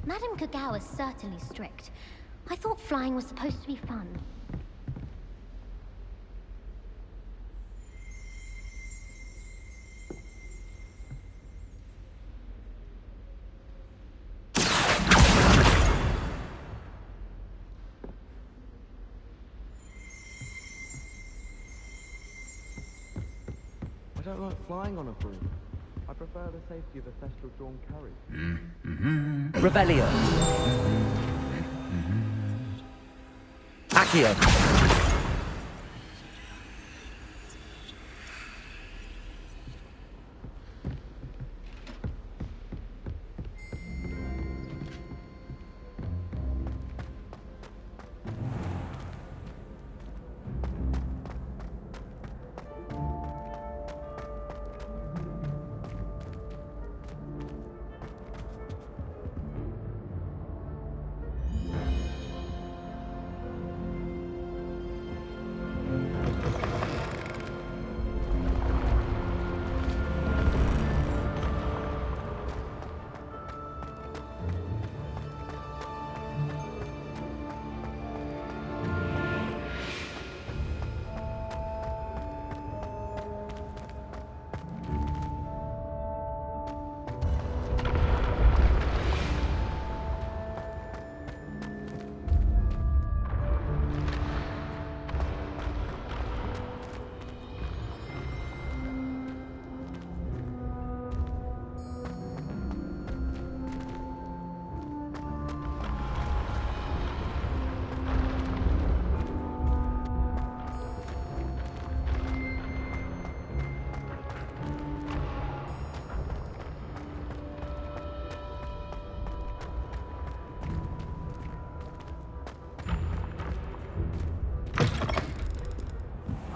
Madame Kagawa's certainly strict. I thought flying was supposed to be fun. I don't like flying on a broom. I prefer the safety of a thestral drawn carriage. Revelio! Accio!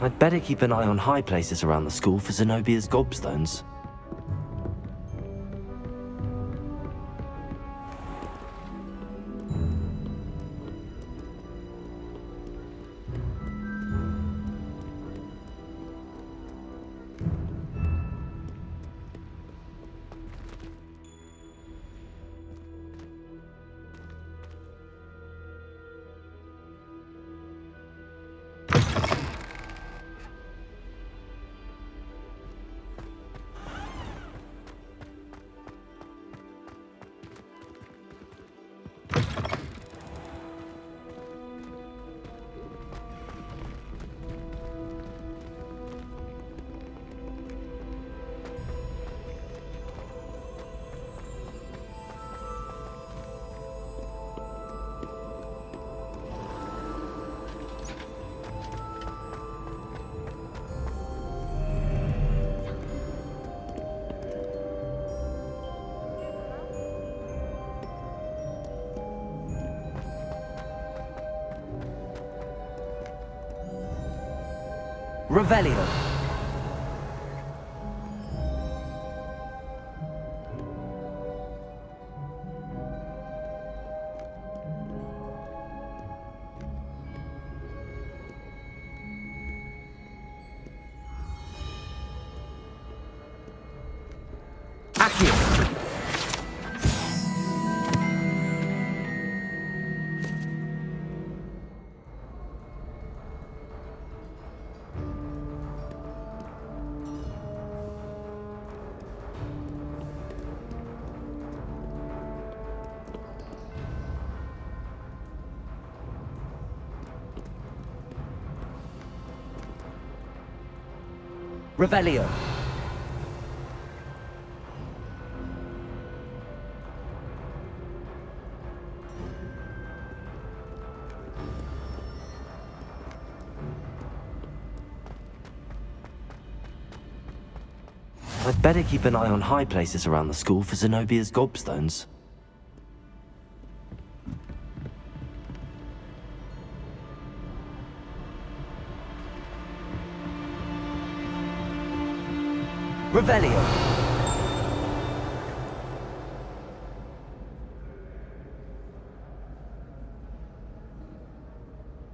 I'd better keep an eye on high places around the school for Zenobia's gobstones. Revelio. Accio. Revelio. I'd better keep an eye on high places around the school for Zenobia's gobstones. Revelio.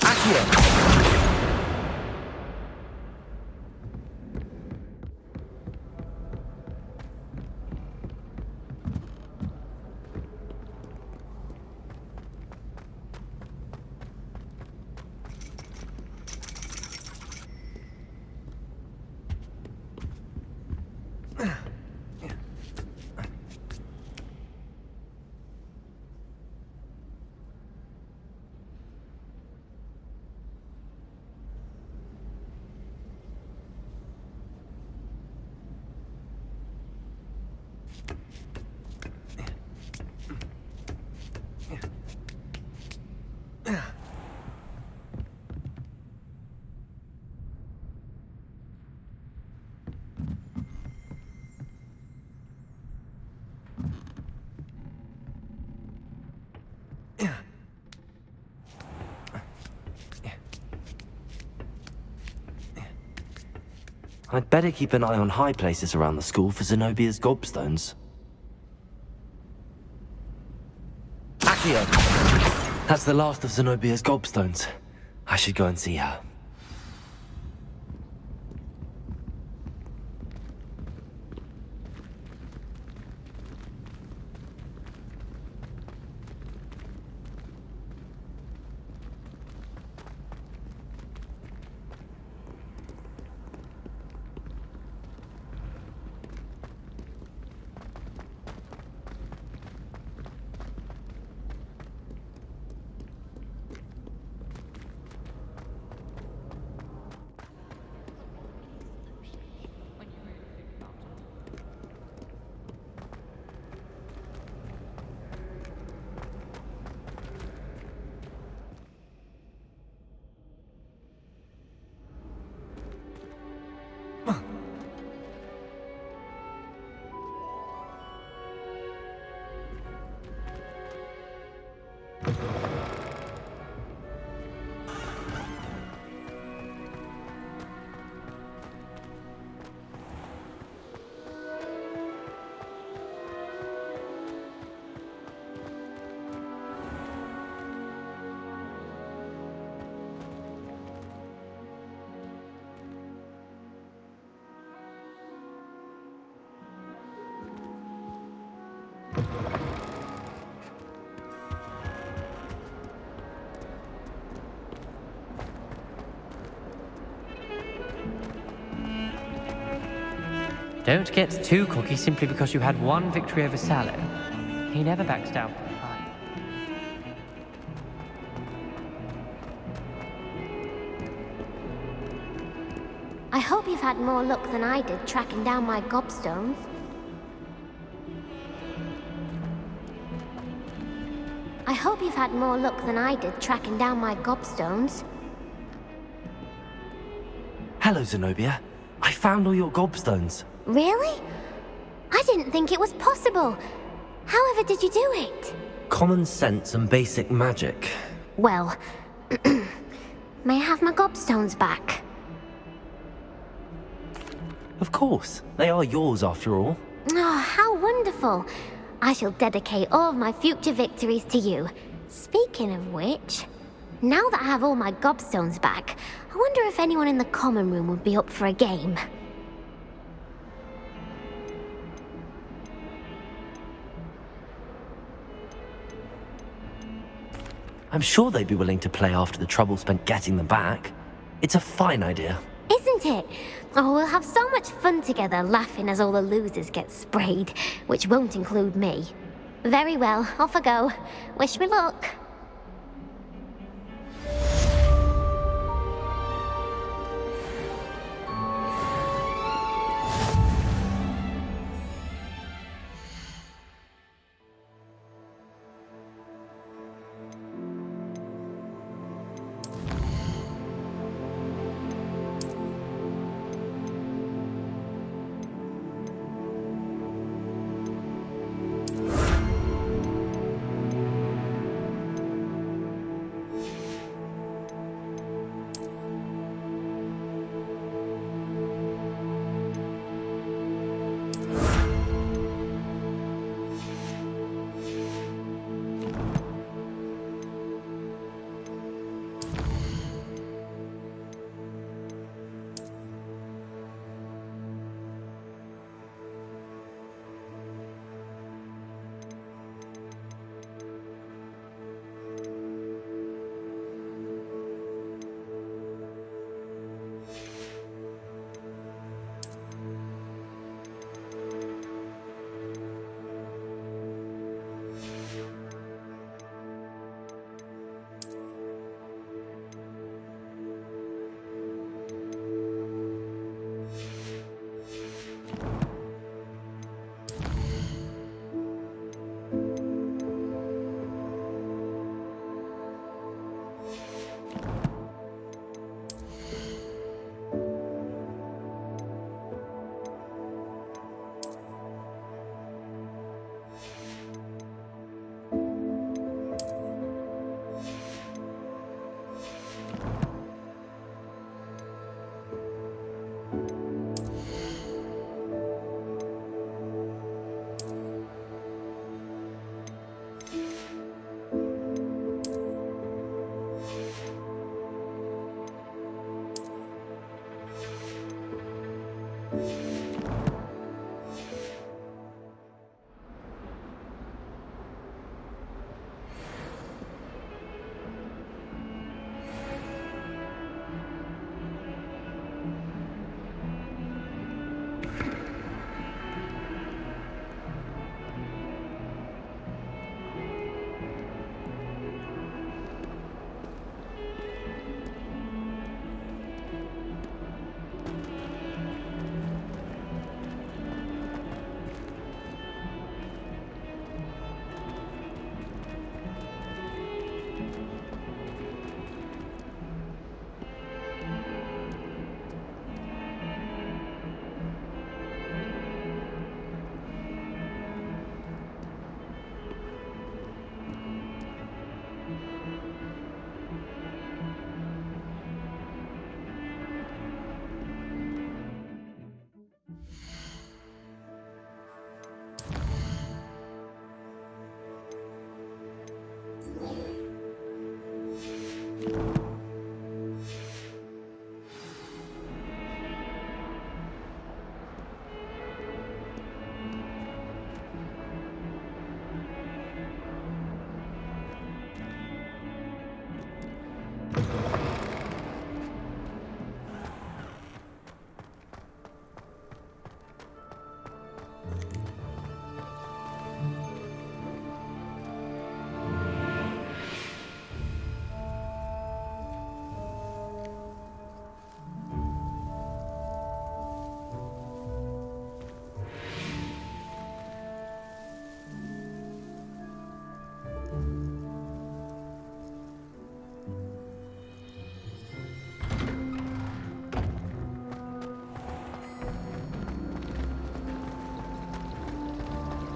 Accio. I'd better keep an eye on high places around the school for Zenobia's gobstones. Accio! That's the last of Zenobia's gobstones. I should go and see her. Don't get too cocky simply because you had one victory over Salo. He never backs down from a fight. I hope you've had more luck than I did tracking down my gobstones. I hope you've had more luck than I did tracking down my gobstones. Hello, Zenobia. I found all your gobstones. Really? I didn't think it was possible. However did you do it? Common sense and basic magic. Well, may I have my gobstones back? Of course. They are yours after all. Oh, how wonderful. I shall dedicate all of my future victories to you. Speaking of which, now that I have all my gobstones back, I wonder if anyone in the common room would be up for a game. I'm sure they'd be willing to play after the trouble spent getting them back. It's a fine idea. Isn't it? Oh, we'll have so much fun together laughing as all the losers get sprayed, which won't include me. Very well, off I go. Wish me luck.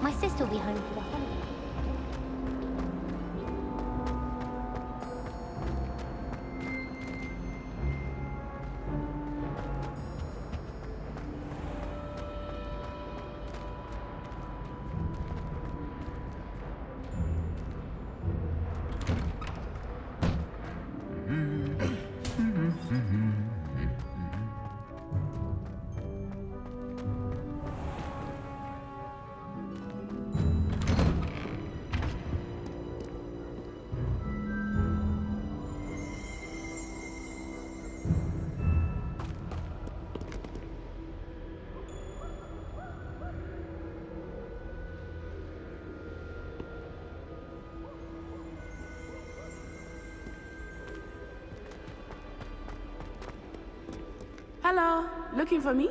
My sister will be home for the holiday. Hello, looking for me?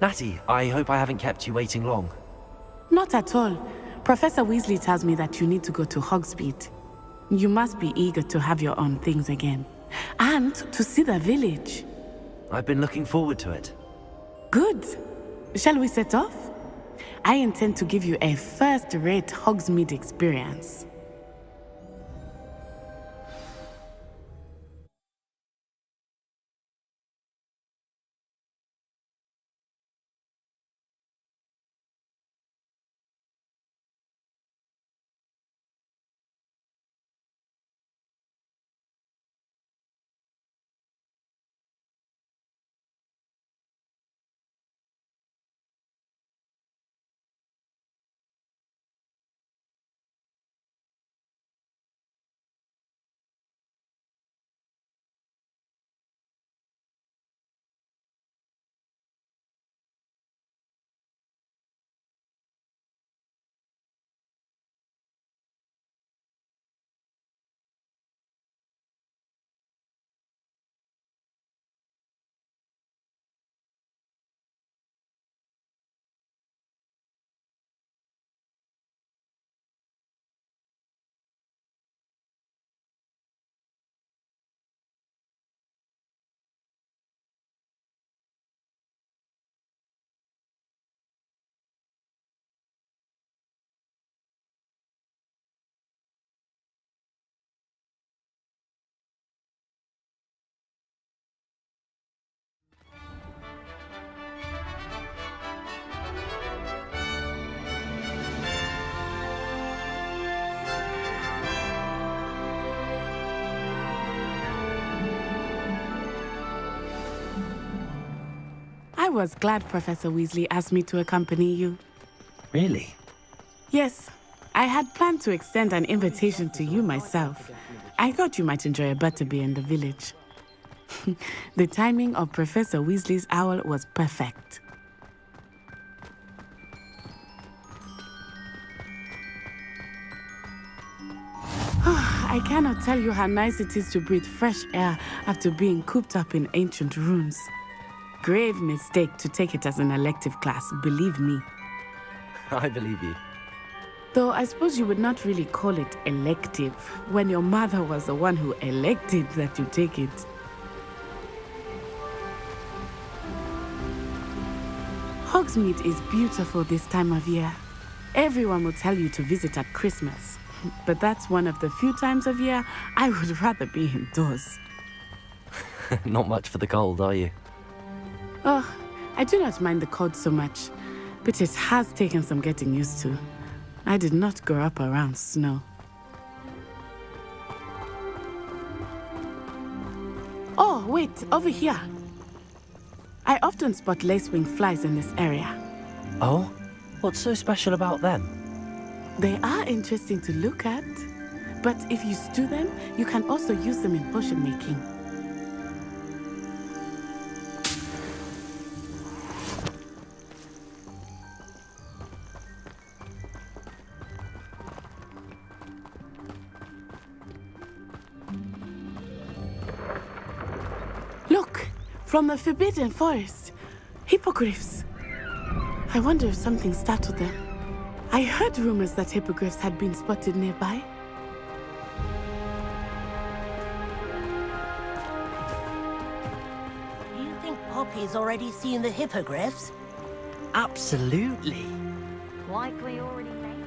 Natty, I hope I haven't kept you waiting long. Not at all. Professor Weasley tells me that you need to go to Hogsmeade. You must be eager to have your own things again. And to see the village. I've been looking forward to it. Good. Shall we set off? I intend to give you a first-rate Hogsmeade experience. I was glad Professor Weasley asked me to accompany you. Really? Yes, I had planned to extend an invitation to you myself. I thought you might enjoy a butterbeer in the village. The timing of Professor Weasley's owl was perfect. I cannot tell you how nice it is to breathe fresh air after being cooped up in ancient rooms. Grave mistake to take it as an elective class, believe me. I believe you. Though I suppose you would not really call it elective when your mother was the one who elected that you take it. Hogsmeade is beautiful this time of year. Everyone will tell you to visit at Christmas. but that's one of the few times of year I would rather be indoors. Not much for the cold, are you? Oh, I do not mind the cold so much, but it has taken some getting used to. I did not grow up around snow. Oh, wait, over here. I often spot lacewing flies in this area. Oh? What's so special about them? They are interesting to look at, but if you stew them, you can also use them in potion making. Look, from the Forbidden Forest, hippogriffs. I wonder if something startled them. I heard rumors that hippogriffs had been spotted nearby. Do you think Poppy's already seen the hippogriffs? Absolutely. Likely already made.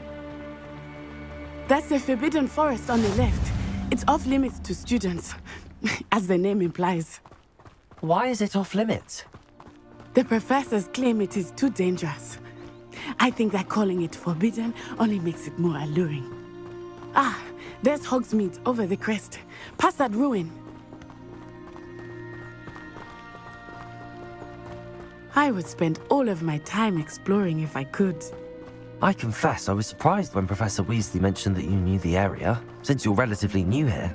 That's the Forbidden Forest on the left. It's off limits to students, as the name implies. Why is it off limits? The professors claim it is too dangerous. I think that calling it forbidden only makes it more alluring. Ah, there's Hogsmeade over the crest, past that ruin. I would spend all of my time exploring if I could. I confess I was surprised when Professor Weasley mentioned that you knew the area, since you're relatively new here.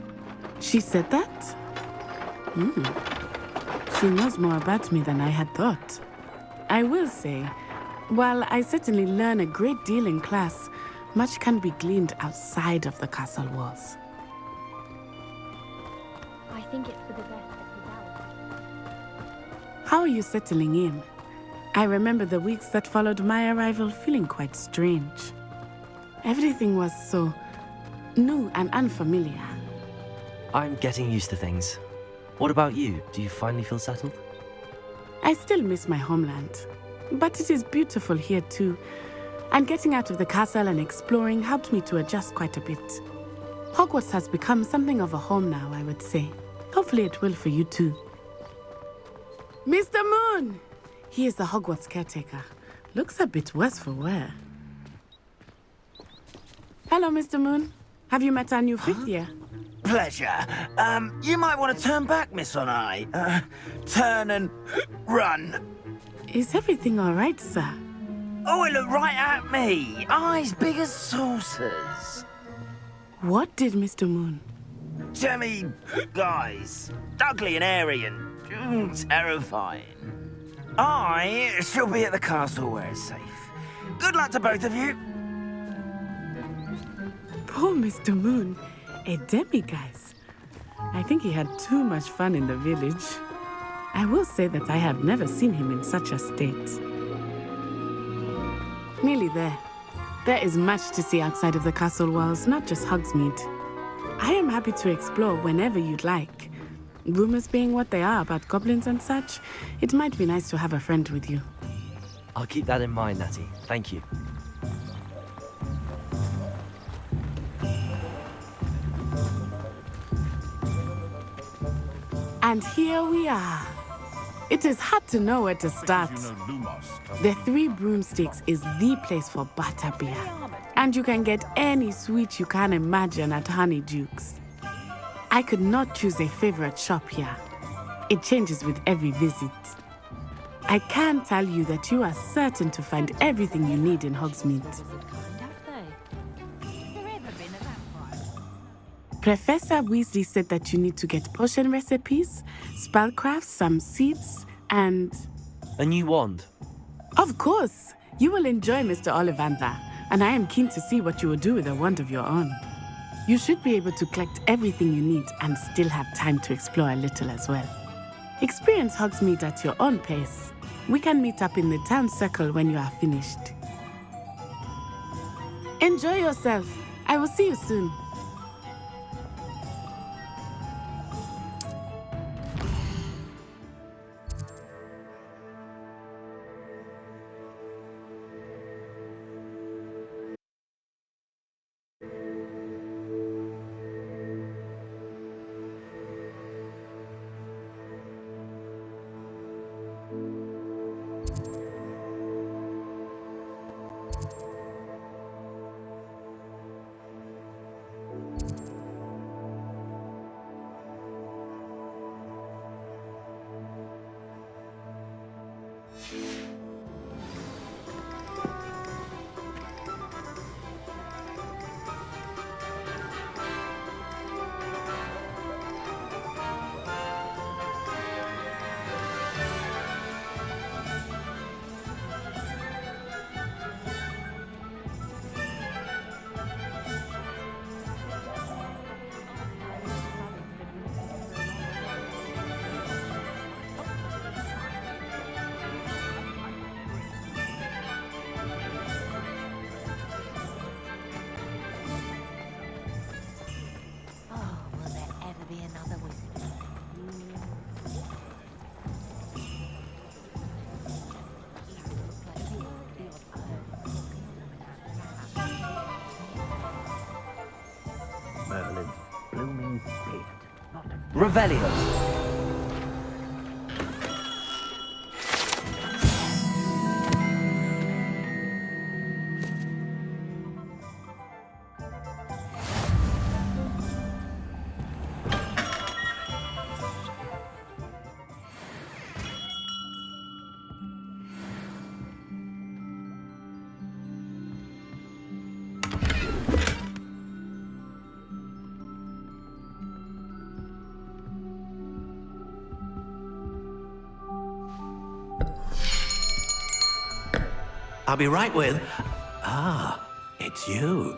She said that? She knows more about me than I had thought. I will say, while I certainly learn a great deal in class, much can be gleaned outside of the castle walls. I think it's for the best that How are you settling in? I remember the weeks that followed my arrival feeling quite strange. Everything was so new and unfamiliar. I'm getting used to things. What about you? Do you finally feel settled? I still miss my homeland, but it is beautiful here too. And getting out of the castle and exploring helped me to adjust quite a bit. Hogwarts has become something of a home now, I would say. Hopefully it will for you too. Mr. Moon! He is the Hogwarts caretaker. Looks a bit worse for wear. Hello, Mr. Moon. Have you met our new fifth year? Pleasure. You might want to turn back, Miss Onai. Turn and run. Is everything all right, sir? Oh, it looked right at me. Eyes big as saucers. What did Mr. Moon? Jemmy, guys. Ugly and airy and terrifying. I shall be at the castle where it's safe. Good luck to both of you. Poor Mr. Moon. A demiguise. I think he had too much fun in the village. I will say that I have never seen him in such a state. Nearly there. There is much to see outside of the castle walls, not just Hogsmeade. I am happy to explore whenever you'd like. Rumors being what they are about goblins and such, it might be nice to have a friend with you. I'll keep that in mind, Natty. Thank you. And here we are. It is hard to know where to start. The Three Broomsticks is the place for butterbeer. And you can get any sweet you can imagine at Honeydukes. I could not choose a favorite shop here. It changes with every visit. I can tell you that you are certain to find everything you need in Hogsmeade. Professor Weasley said that you need to get potion recipes, spellcrafts, some seeds, and... A new wand? Of course! You will enjoy Mr. Ollivander, and I am keen to see what you will do with a wand of your own. You should be able to collect everything you need and still have time to explore a little as well. Experience Hogsmeade at your own pace. We can meet up in the town circle when you are finished. Enjoy yourself. I will see you soon. Revelio. I'll be right with... Ah, it's you.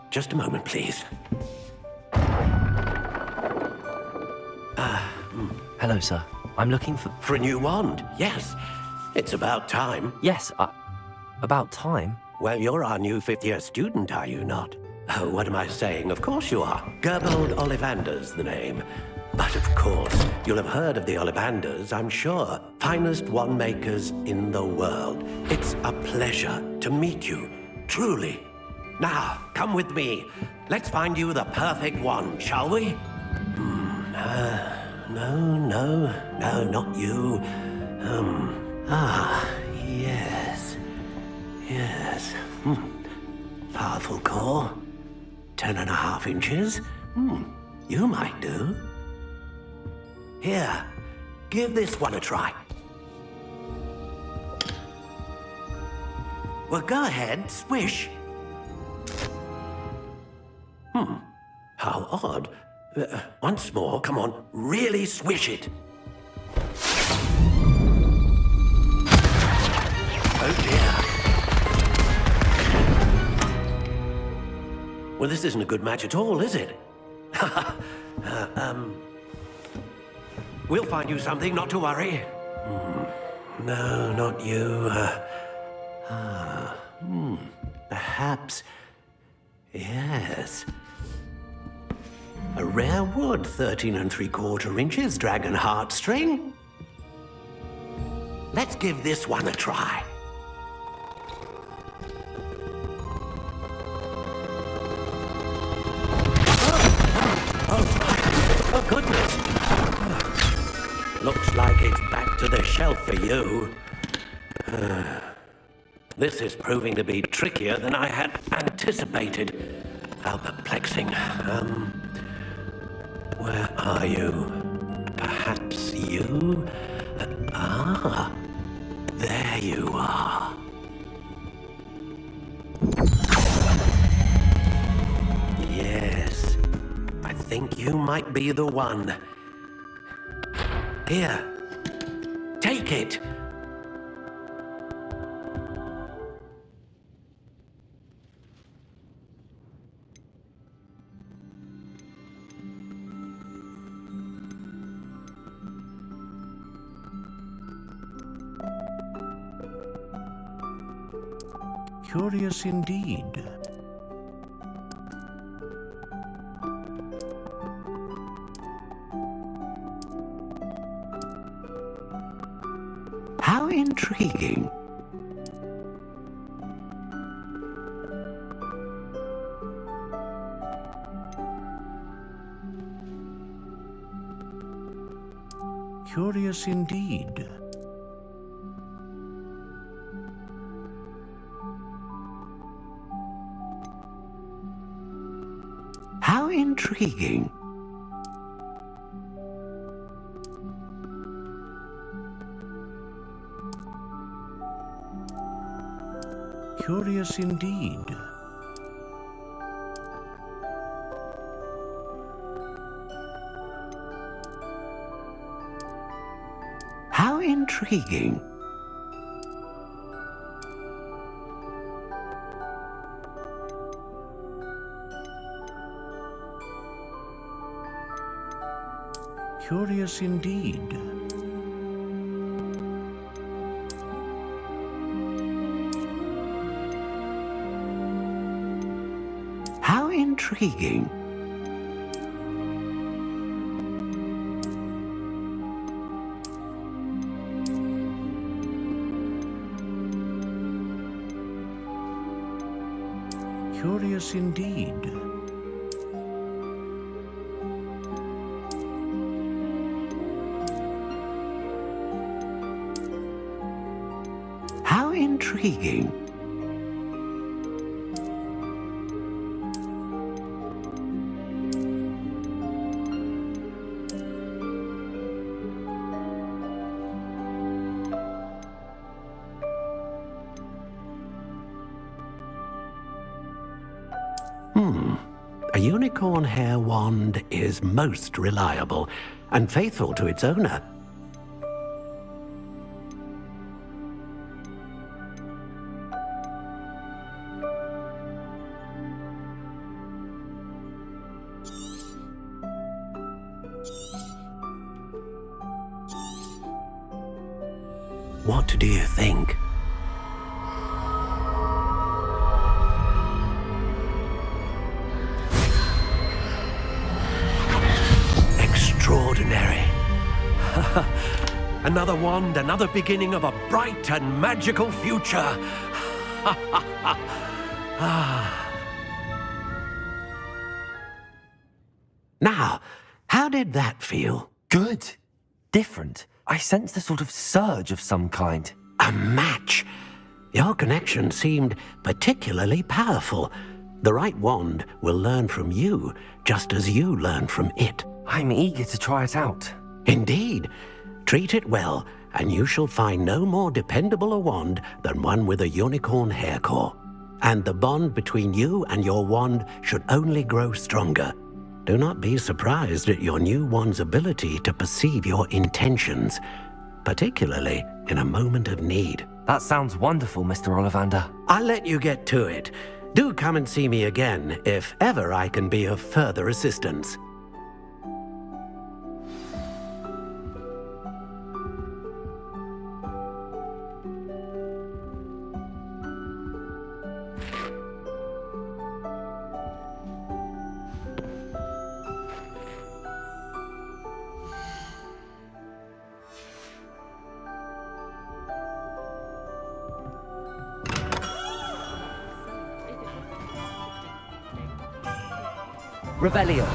Just a moment, please. Hello, sir. I'm looking for... For a new wand, yes. It's about time. Yes, about time? Well, you're our new fifth-year student, are you not? Oh, what am I saying? Of course you are. Gerbold Ollivander's the name. But of course, you'll have heard of the Ollivanders, I'm sure. Finest wand makers in the world. It's a pleasure to meet you, truly. Now, come with me. Let's find you the perfect wand, shall we? No, not you. Yes. Powerful core. 10.5 inches. You might do. Here, give this one a try. Well, go ahead, swish. How odd. Once more, come on, really swish it. Oh dear. Well, this isn't a good match at all, is it? We'll find you something, not to worry. No, not you. Perhaps... Yes. A rare wood, 13 3/4 inches, dragon heartstring. Let's give this one a try. Oh, goodness. Looks like it's back to the shelf for you. This is proving to be trickier than I had anticipated. How perplexing. Where are you? Perhaps you? There you are. Yes, I think you might be the one. Here, take it. Curious indeed. How intriguing. Curious indeed. How intriguing. Curious indeed. How intriguing. Curious indeed. How intriguing. Curious indeed. intriguing. A unicorn hair wand is most reliable and faithful to its owner. What do you think? Extraordinary. Another wand, another beginning of a bright and magical future. Now, how did that feel? Good. Different. I sensed a sort of surge of some kind. A match. Your connection seemed particularly powerful. The right wand will learn from you, just as you learn from it. I'm eager to try it out. Indeed. Treat it well, and you shall find no more dependable a wand than one with a unicorn hair core. And the bond between you and your wand should only grow stronger. Do not be surprised at your new wand's ability to perceive your intentions, particularly in a moment of need. That sounds wonderful, Mr. Ollivander. I'll let you get to it. Do come and see me again if ever I can be of further assistance. Revelio.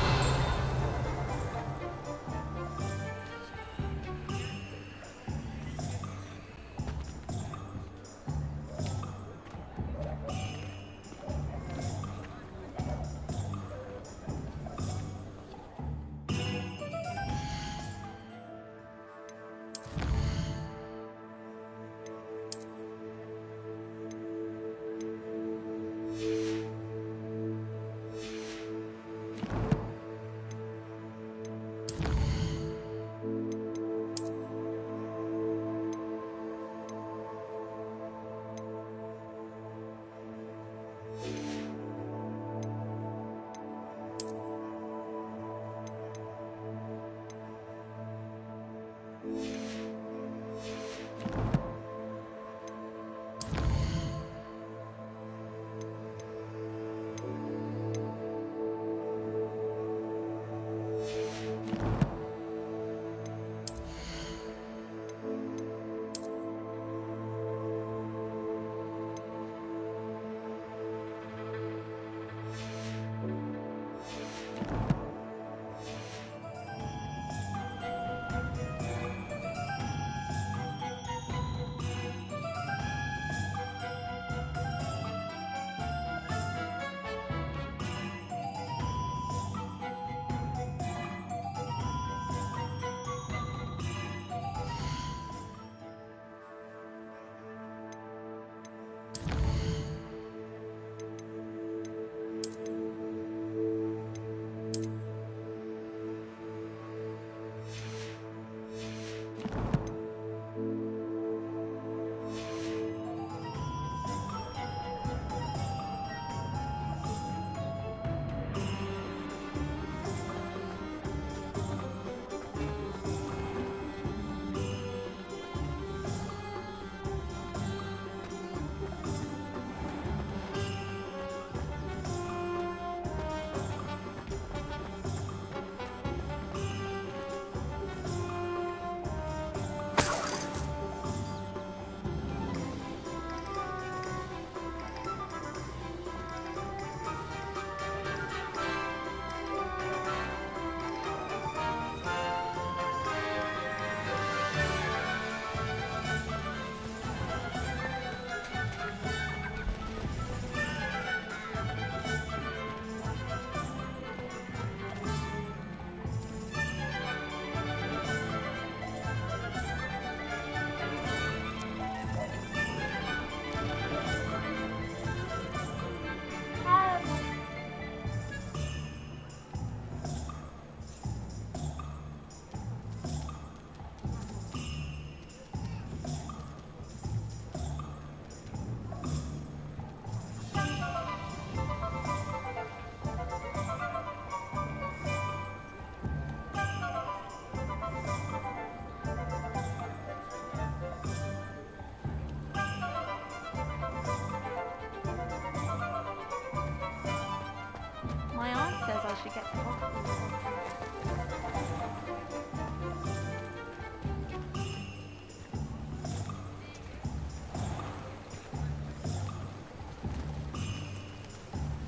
should get to Hogwarts.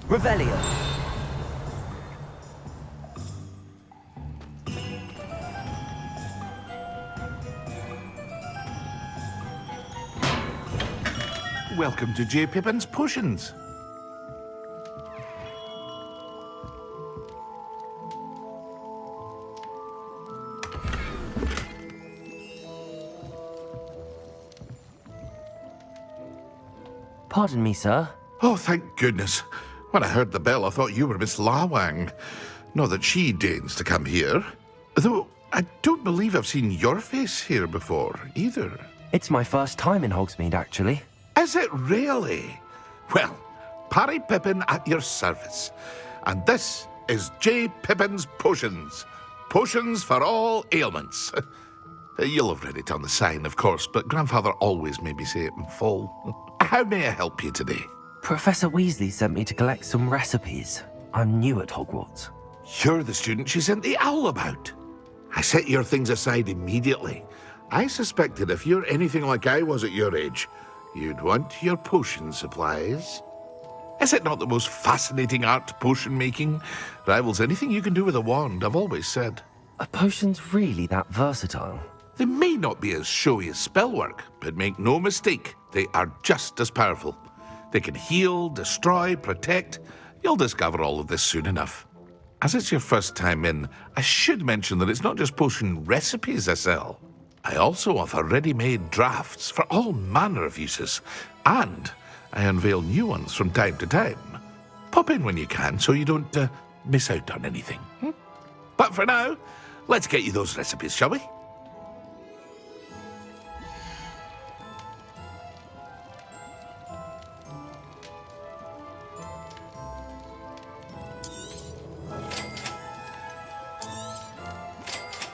Revelio. Welcome to J. Pippin's Potions. Pardon me, sir. Oh, thank goodness. When I heard the bell, I thought you were Miss Lawang. Not that she deigns to come here. Though I don't believe I've seen your face here before, either. It's my first time in Hogsmeade, actually. Is it really? Well, Parry Pippin at your service. And this is J. Pippin's Potions. Potions for all ailments. You'll have read it on the sign, of course, but Grandfather always made me say it in full. How may I help you today? Professor Weasley sent me to collect some recipes. I'm new at Hogwarts. You're the student she sent the owl about. I set your things aside immediately. I suspected if you're anything like I was at your age, you'd want your potion supplies. Is it not the most fascinating art, potion making? Rivals anything you can do with a wand, I've always said. Are potions really that versatile? They may not be as showy as spellwork, but make no mistake, they are just as powerful. They can heal, destroy, protect. You'll discover all of this soon enough. As it's your first time in, I should mention that it's not just potion recipes I sell. I also offer ready-made drafts for all manner of uses, and I unveil new ones from time to time. Pop in when you can so you don't miss out on anything. But for now, let's get you those recipes, shall we?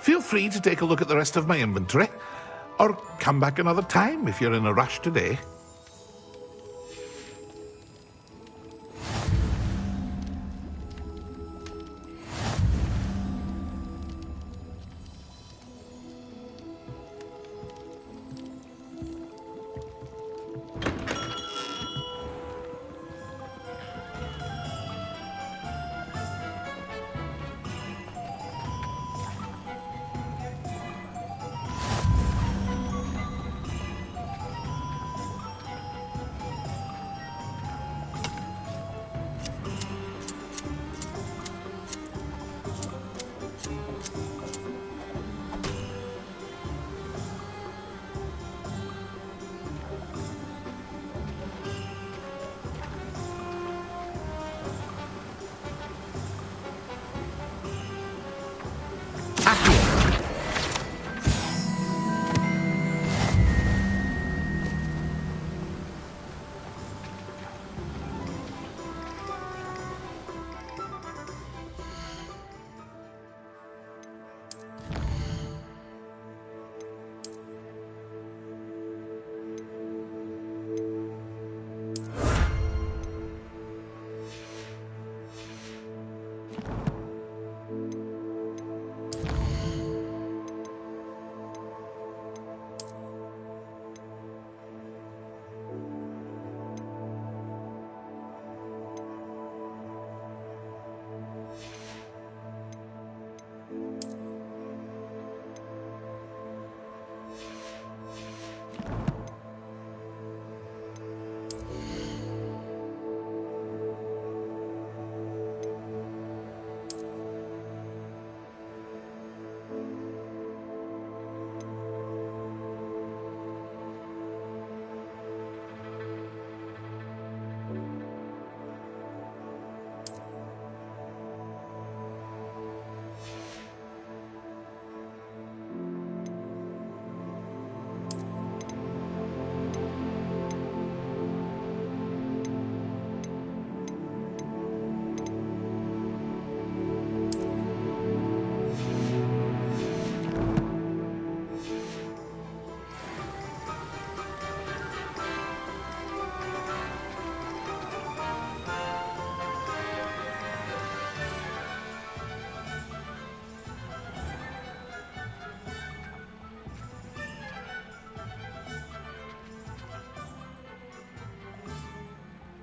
Feel free to take a look at the rest of my inventory, or come back another time if you're in a rush today.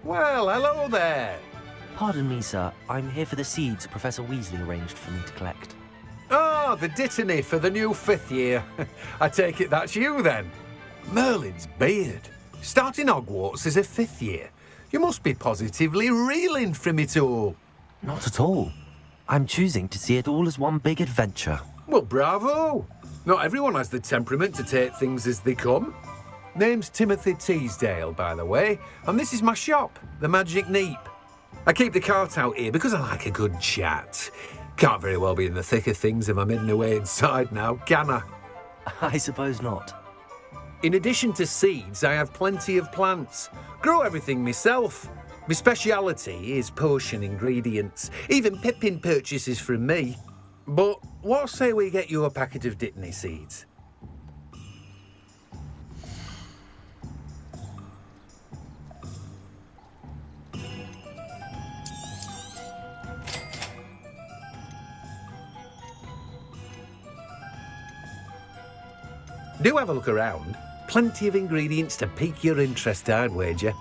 Well, hello there. Pardon me, sir. I'm here for the seeds Professor Weasley arranged for me to collect. Oh, the dittany for the new 5th year. I take it that's you, then. Merlin's beard. Starting Hogwarts as a 5th year. You must be positively reeling from it all. Not at all. I'm choosing to see it all as one big adventure. Well, bravo. Not everyone has the temperament to take things as they come. Name's Timothy Teasdale, by the way, and this is my shop, the Magic Neep. I keep the cart out here because I like a good chat. Can't very well be in the thick of things if I'm hidden away inside now, can I? I suppose not. In addition to seeds, I have plenty of plants. Grow everything myself. My speciality is potion ingredients. Even Pippin purchases from me. But what say we get you a packet of Dittany seeds? Do have a look around. Plenty of ingredients to pique your interest, I'd wager.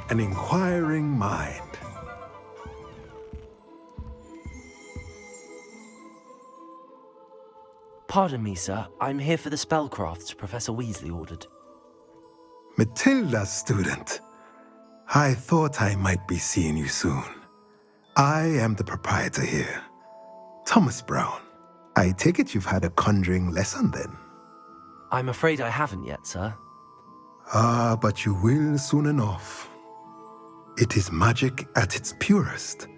An inquiring mind. Pardon me, sir. I'm here for the spellcrafts Professor Weasley ordered. Matilda's student. I thought I might be seeing you soon. I am the proprietor here, Thomas Brown. I take it you've had a conjuring lesson then? I'm afraid I haven't yet, sir. Ah, but you will soon enough. It is magic at its purest,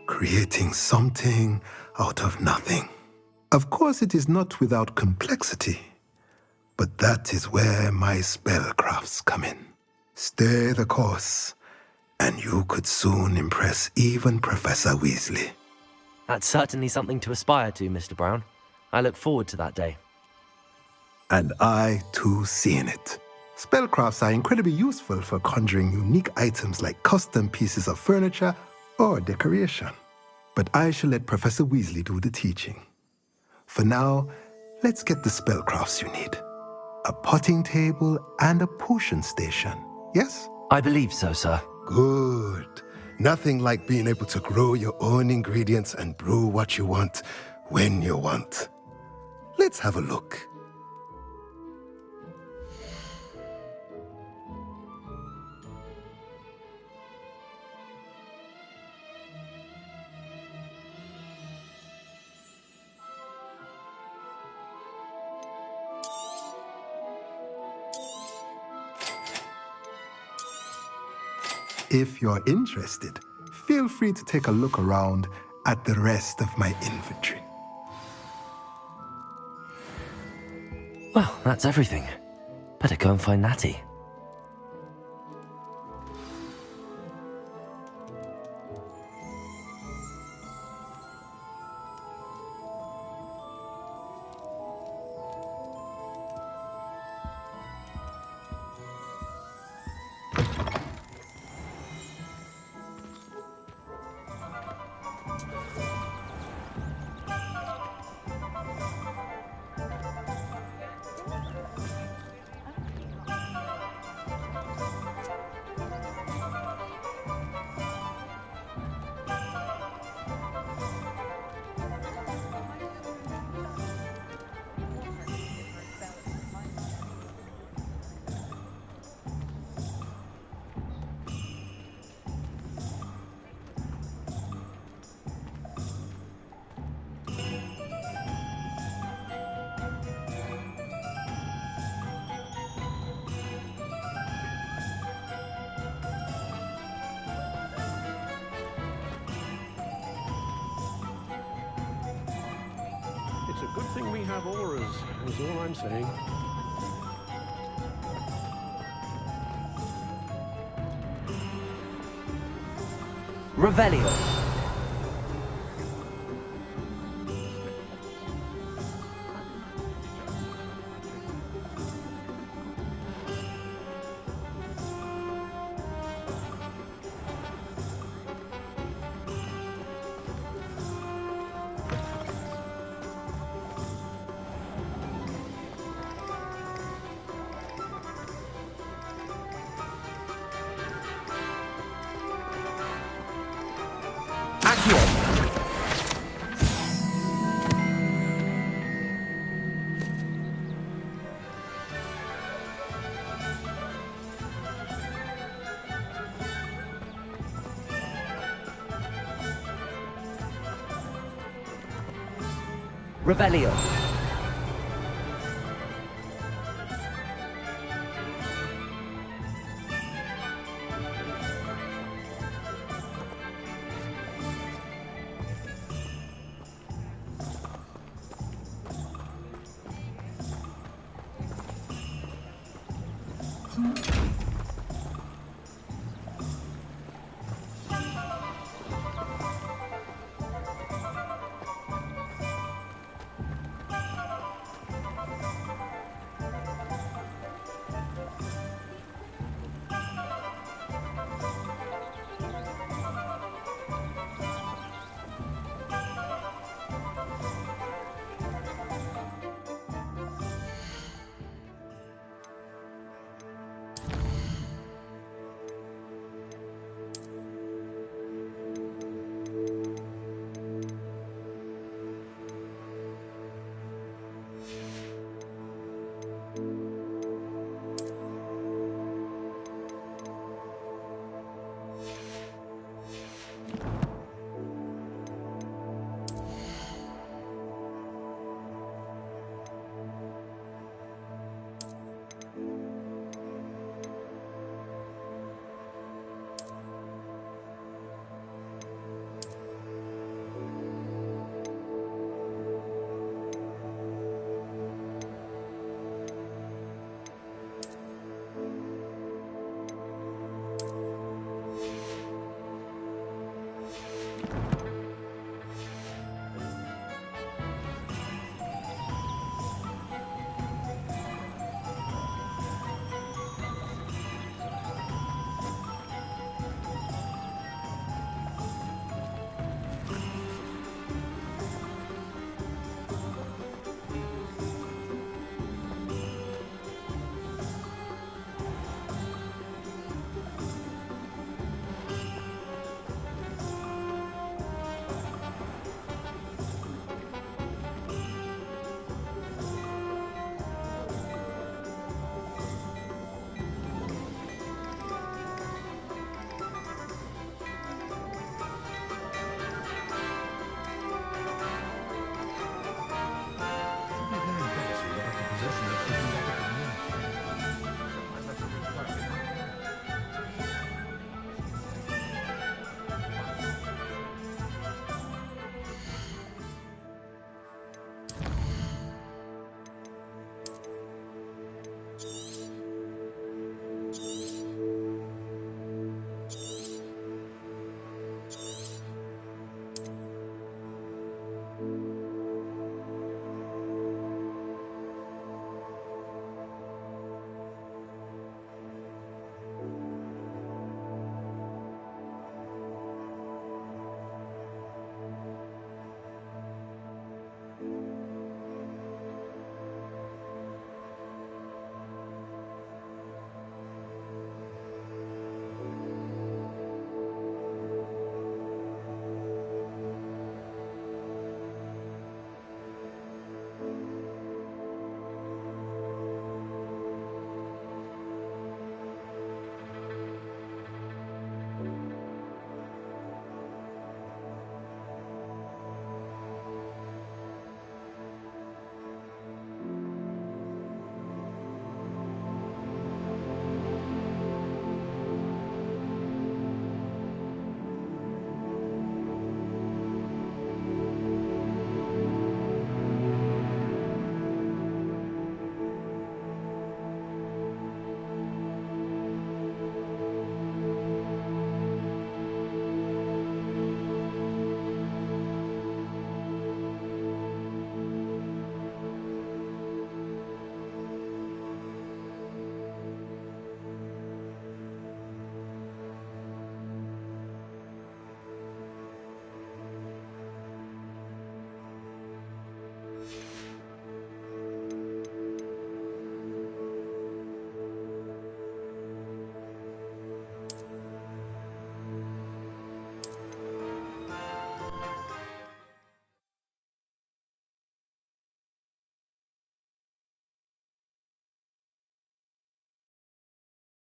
creating something out of nothing. Of course, it is not without complexity, but that is where my spellcrafts come in. Stay the course, and you could soon impress even Professor Weasley. That's certainly something to aspire to, Mr. Brown. I look forward to that day. And I, too, see in it. Spellcrafts are incredibly useful for conjuring unique items like custom pieces of furniture or decoration. But I shall let Professor Weasley do the teaching. For now, let's get the spellcrafts you need. A potting table and a potion station, yes? I believe so, sir. Good. Nothing like being able to grow your own ingredients and brew what you want when you want. Let's have a look. If you're interested, feel free to take a look around at the rest of my inventory. Well, that's everything. Better go and find Natty. thing we have auras, is all I'm saying. Revelio. Revelio.